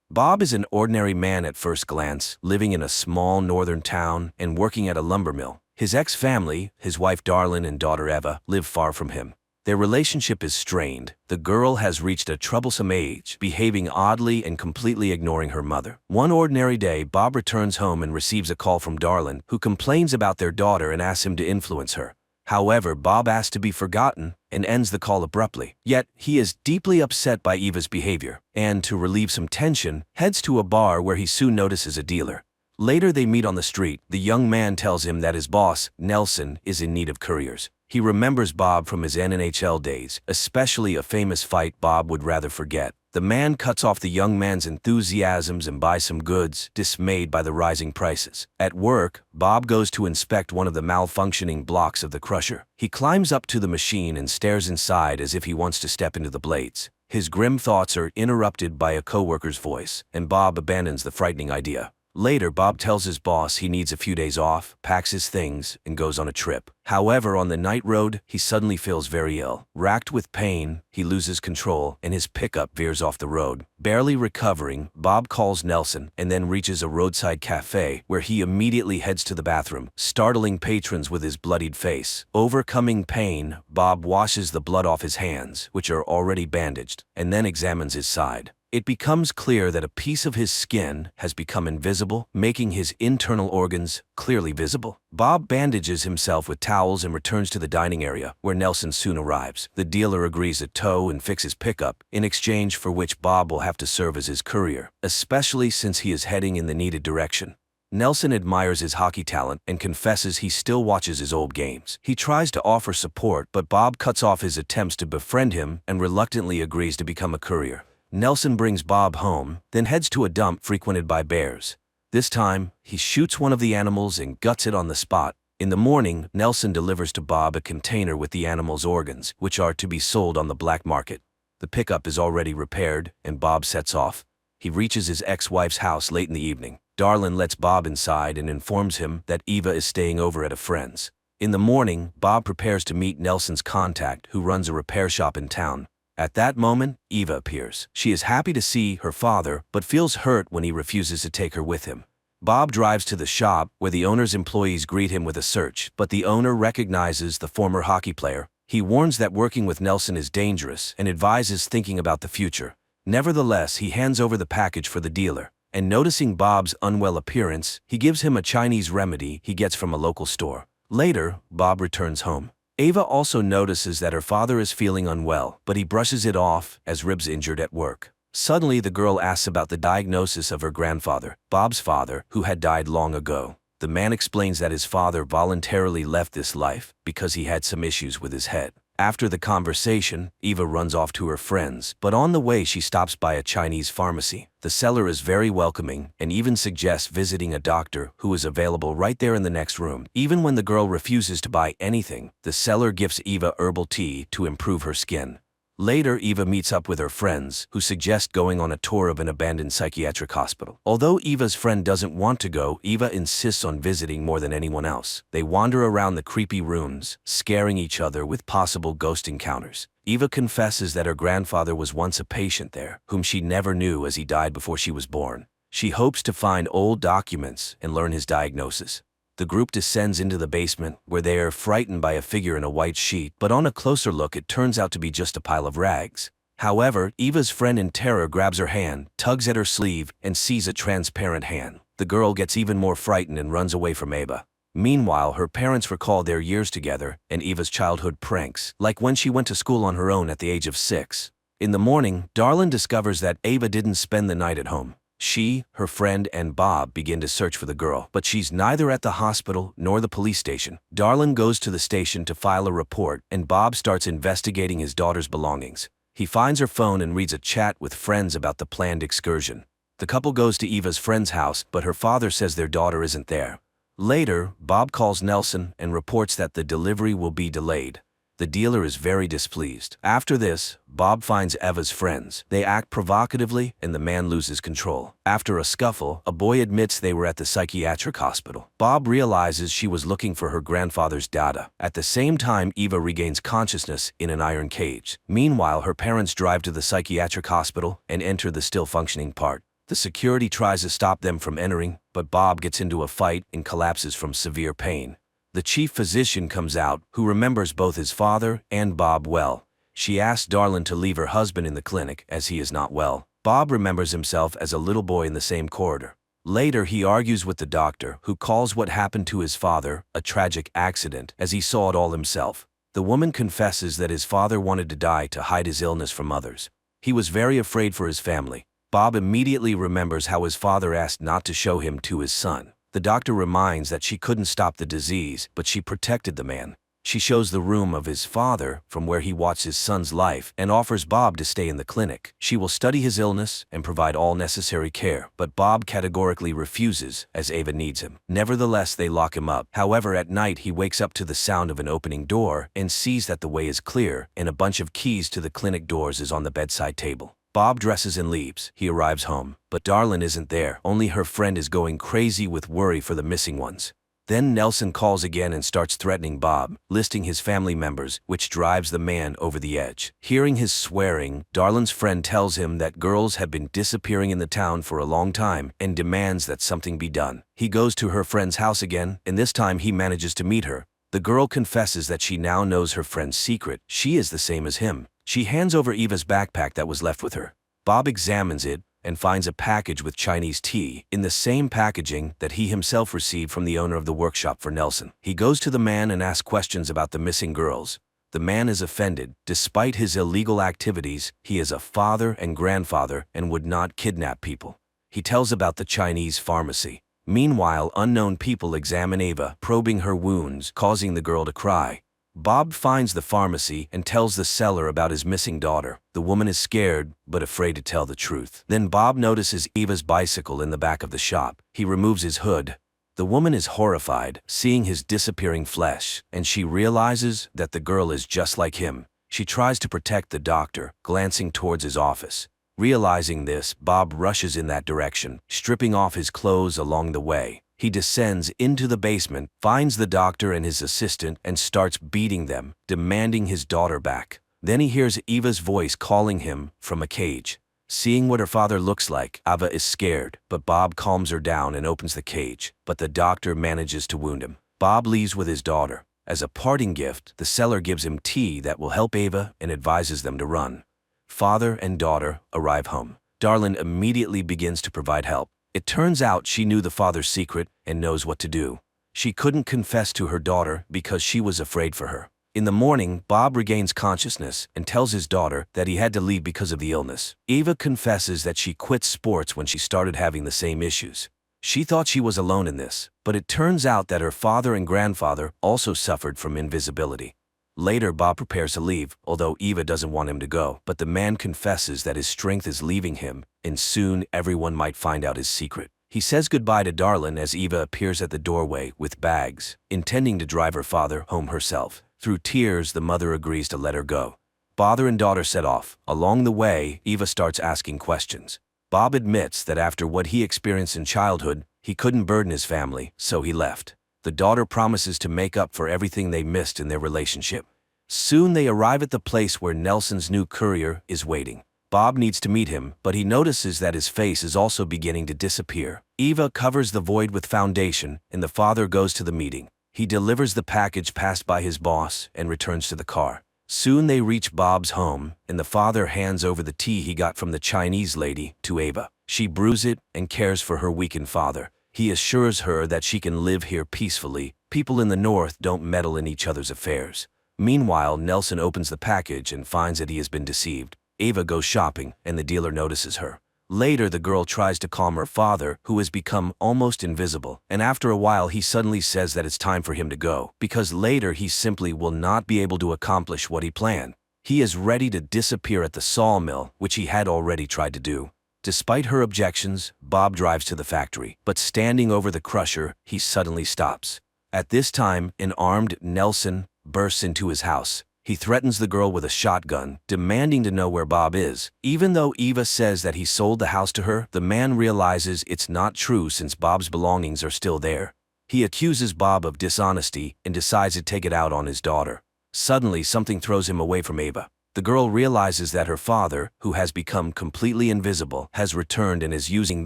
Bob is an ordinary man at first glance, living in a small northern town and working at a lumber mill. His ex-family, his wife Darlene and daughter Eva, live far from him. Their relationship is strained. The girl has reached a troublesome age, behaving oddly and completely ignoring her mother. One ordinary day, Bob returns home and receives a call from Darlene, who complains about their daughter and asks him to influence her. However, Bob asks to be forgotten and ends the call abruptly. Yet, he is deeply upset by Eva's behavior, and to relieve some tension, heads to a bar where he soon notices a dealer. Later they meet on the street. The young man tells him that his boss, Nelson, is in need of couriers. He remembers Bob from his NHL days, especially a famous fight Bob would rather forget. The man cuts off the young man's enthusiasms and buys some goods, dismayed by the rising prices. At work, Bob goes to inspect one of the malfunctioning blocks of the crusher. He climbs up to the machine and stares inside as if he wants to step into the blades. His grim thoughts are interrupted by a coworker's voice, and Bob abandons the frightening idea. Later, Bob tells his boss he needs a few days off, packs his things, and goes on a trip. However, on the night road, he suddenly feels very ill. Racked with pain, he loses control, and his pickup veers off the road. Barely recovering, Bob calls Nelson and then reaches a roadside cafe where he immediately heads to the bathroom, startling patrons with his bloodied face. Overcoming pain, Bob washes the blood off his hands, which are already bandaged, and then examines his side. It becomes clear that a piece of his skin has become invisible, making his internal organs clearly visible. Bob bandages himself with towels and returns to the dining area, where Nelson soon arrives. The dealer agrees to tow and fix his pickup, in exchange for which Bob will have to serve as his courier, especially since he is heading in the needed direction. Nelson admires his hockey talent and confesses he still watches his old games. He tries to offer support, but Bob cuts off his attempts to befriend him and reluctantly agrees to become a courier. Nelson brings Bob home, then heads to a dump frequented by bears. This time, he shoots one of the animals and guts it on the spot. In the morning, Nelson delivers to Bob a container with the animal's organs, which are to be sold on the black market. The pickup is already repaired, and Bob sets off. He reaches his ex-wife's house late in the evening. Darlin lets Bob inside and informs him that Eva is staying over at a friend's. In the morning, Bob prepares to meet Nelson's contact, who runs a repair shop in town. At that moment, Eva appears. She is happy to see her father, but feels hurt when he refuses to take her with him. Bob drives to the shop, where the owner's employees greet him with a search, but the owner recognizes the former hockey player. He warns that working with Nelson is dangerous and advises thinking about the future. Nevertheless, he hands over the package for the dealer, and noticing Bob's unwell appearance, he gives him a Chinese remedy he gets from a local store. Later, Bob returns home. Ava also notices that her father is feeling unwell, but he brushes it off as Rib's injured at work. Suddenly, the girl asks about the diagnosis of her grandfather, Bob's father, who had died long ago. The man explains that his father voluntarily left this life because he had some issues with his head. After the conversation, Eva runs off to her friends, but on the way she stops by a Chinese pharmacy. The seller is very welcoming and even suggests visiting a doctor who is available right there in the next room. Even when the girl refuses to buy anything, the seller gives Eva herbal tea to improve her skin. Later, Eva meets up with her friends, who suggest going on a tour of an abandoned psychiatric hospital. Although Eva's friend doesn't want to go, Eva insists on visiting more than anyone else. They wander around the creepy rooms, scaring each other with possible ghost encounters. Eva confesses that her grandfather was once a patient there, whom she never knew as he died before she was born. She hopes to find old documents and learn his diagnosis. The group descends into the basement, where they are frightened by a figure in a white sheet, but on a closer look it turns out to be just a pile of rags. However, Eva's friend in terror grabs her hand, tugs at her sleeve, and sees a transparent hand. The girl gets even more frightened and runs away from Eva. Meanwhile, her parents recall their years together and Eva's childhood pranks, like when she went to school on her own at the age of 6. In the morning, Darlin discovers that Eva didn't spend the night at home. She, her friend, and Bob begin to search for the girl, but she's neither at the hospital nor the police station. Darlin goes to the station to file a report, and Bob starts investigating his daughter's belongings. He finds her phone and reads a chat with friends about the planned excursion. The couple goes to Eva's friend's house, but her father says their daughter isn't there. Later, Bob calls Nelson and reports that the delivery will be delayed. The dealer is very displeased. After this, Bob finds Eva's friends. They act provocatively, and the man loses control. After a scuffle, a boy admits they were at the psychiatric hospital. Bob realizes she was looking for her grandfather's data. At the same time, Eva regains consciousness in an iron cage. Meanwhile, her parents drive to the psychiatric hospital and enter the still-functioning part. The security tries to stop them from entering, but Bob gets into a fight and collapses from severe pain. The chief physician comes out, who remembers both his father and Bob well. She asks Darlin to leave her husband in the clinic, as he is not well. Bob remembers himself as a little boy in the same corridor. Later, he argues with the doctor, who calls what happened to his father a tragic accident, as he saw it all himself. The woman confesses that his father wanted to die to hide his illness from others. He was very afraid for his family. Bob immediately remembers how his father asked not to show him to his son. The doctor reminds that she couldn't stop the disease, but she protected the man. She shows the room of his father from where he watched his son's life and offers Bob to stay in the clinic. She will study his illness and provide all necessary care, but Bob categorically refuses as Ava needs him. Nevertheless, they lock him up. However, at night he wakes up to the sound of an opening door and sees that the way is clear and a bunch of keys to the clinic doors is on the bedside table. Bob dresses and leaves. He arrives home, but Darlin isn't there. Only her friend is going crazy with worry for the missing ones. Then Nelson calls again and starts threatening Bob, listing his family members, which drives the man over the edge. Hearing his swearing, Darlin's friend tells him that girls have been disappearing in the town for a long time and demands that something be done. He goes to her friend's house again, and this time he manages to meet her. The girl confesses that she now knows her friend's secret. She is the same as him. She hands over Eva's backpack that was left with her. Bob examines it and finds a package with Chinese tea in the same packaging that he himself received from the owner of the workshop for Nelson. He goes to the man and asks questions about the missing girls. The man is offended. Despite his illegal activities, he is a father and grandfather and would not kidnap people. He tells about the Chinese pharmacy. Meanwhile, unknown people examine Ava, probing her wounds, causing the girl to cry. Bob finds the pharmacy and tells the seller about his missing daughter. The woman is scared, but afraid to tell the truth. Then Bob notices Eva's bicycle in the back of the shop. He removes his hood. The woman is horrified, seeing his disappearing flesh, and she realizes that the girl is just like him. She tries to protect the doctor, glancing towards his office. Realizing this, Bob rushes in that direction, stripping off his clothes along the way. He descends into the basement, finds the doctor and his assistant, and starts beating them, demanding his daughter back. Then he hears Eva's voice calling him from a cage. Seeing what her father looks like, Ava is scared, but Bob calms her down and opens the cage, but the doctor manages to wound him. Bob leaves with his daughter. As a parting gift, the seller gives him tea that will help Ava and advises them to run. Father and daughter arrive home. Darlin immediately begins to provide help. It turns out she knew the father's secret and knows what to do. She couldn't confess to her daughter because she was afraid for her. In the morning, Bob regains consciousness and tells his daughter that he had to leave because of the illness. Ava confesses that she quit sports when she started having the same issues. She thought she was alone in this, but it turns out that her father and grandfather also suffered from invisibility. Later, Bob prepares to leave, although Eva doesn't want him to go, but the man confesses that his strength is leaving him, and soon everyone might find out his secret. He says goodbye to Darlin as Eva appears at the doorway with bags, intending to drive her father home herself. Through tears, the mother agrees to let her go. Father and daughter set off. Along the way, Eva starts asking questions. Bob admits that after what he experienced in childhood, he couldn't burden his family, so he left. The daughter promises to make up for everything they missed in their relationship. Soon they arrive at the place where Nelson's new courier is waiting. Bob needs to meet him, but he notices that his face is also beginning to disappear. Eva covers the void with foundation, and the father goes to the meeting. He delivers the package passed by his boss and returns to the car. Soon they reach Bob's home, and the father hands over the tea he got from the Chinese lady to Ava. She brews it and cares for her weakened father. He assures her that she can live here peacefully. People in the north don't meddle in each other's affairs. Meanwhile, Nelson opens the package and finds that he has been deceived. Ava goes shopping, and the dealer notices her. Later, the girl tries to calm her father, who has become almost invisible, and after a while he suddenly says that it's time for him to go, because later he simply will not be able to accomplish what he planned. He is ready to disappear at the sawmill, which he had already tried to do. Despite her objections, Bob drives to the factory, but standing over the crusher, he suddenly stops. At this time, an armed Nelson bursts into his house. He threatens the girl with a shotgun, demanding to know where Bob is. Even though Eva says that he sold the house to her, the man realizes it's not true since Bob's belongings are still there. He accuses Bob of dishonesty and decides to take it out on his daughter. Suddenly, something throws him away from Ava. The girl realizes that her father, who has become completely invisible, has returned and is using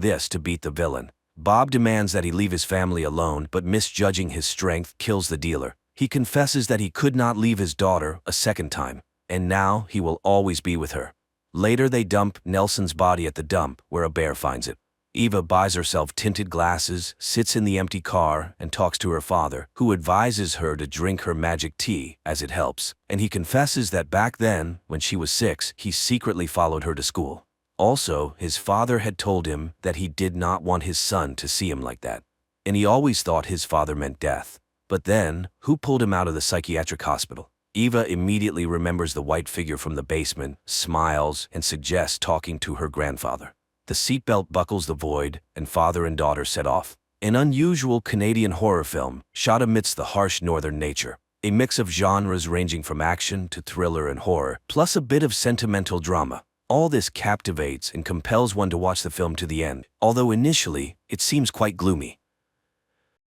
this to beat the villain. Bob demands that he leave his family alone, but misjudging his strength, kills the dealer. He confesses that he could not leave his daughter a second time, and now he will always be with her. Later they dump Nelson's body at the dump, where a bear finds it. Eva buys herself tinted glasses, sits in the empty car, and talks to her father, who advises her to drink her magic tea, as it helps. And he confesses that back then, when she was 6, he secretly followed her to school. Also, his father had told him that he did not want his son to see him like that. And he always thought his father meant death. But then, who pulled him out of the psychiatric hospital? Eva immediately remembers the white figure from the basement, smiles, and suggests talking to her grandfather. The seatbelt buckles the void, and father and daughter set off. An unusual Canadian horror film, shot amidst the harsh northern nature. A mix of genres ranging from action to thriller and horror, plus a bit of sentimental drama. All this captivates and compels one to watch the film to the end, although initially it seems quite gloomy.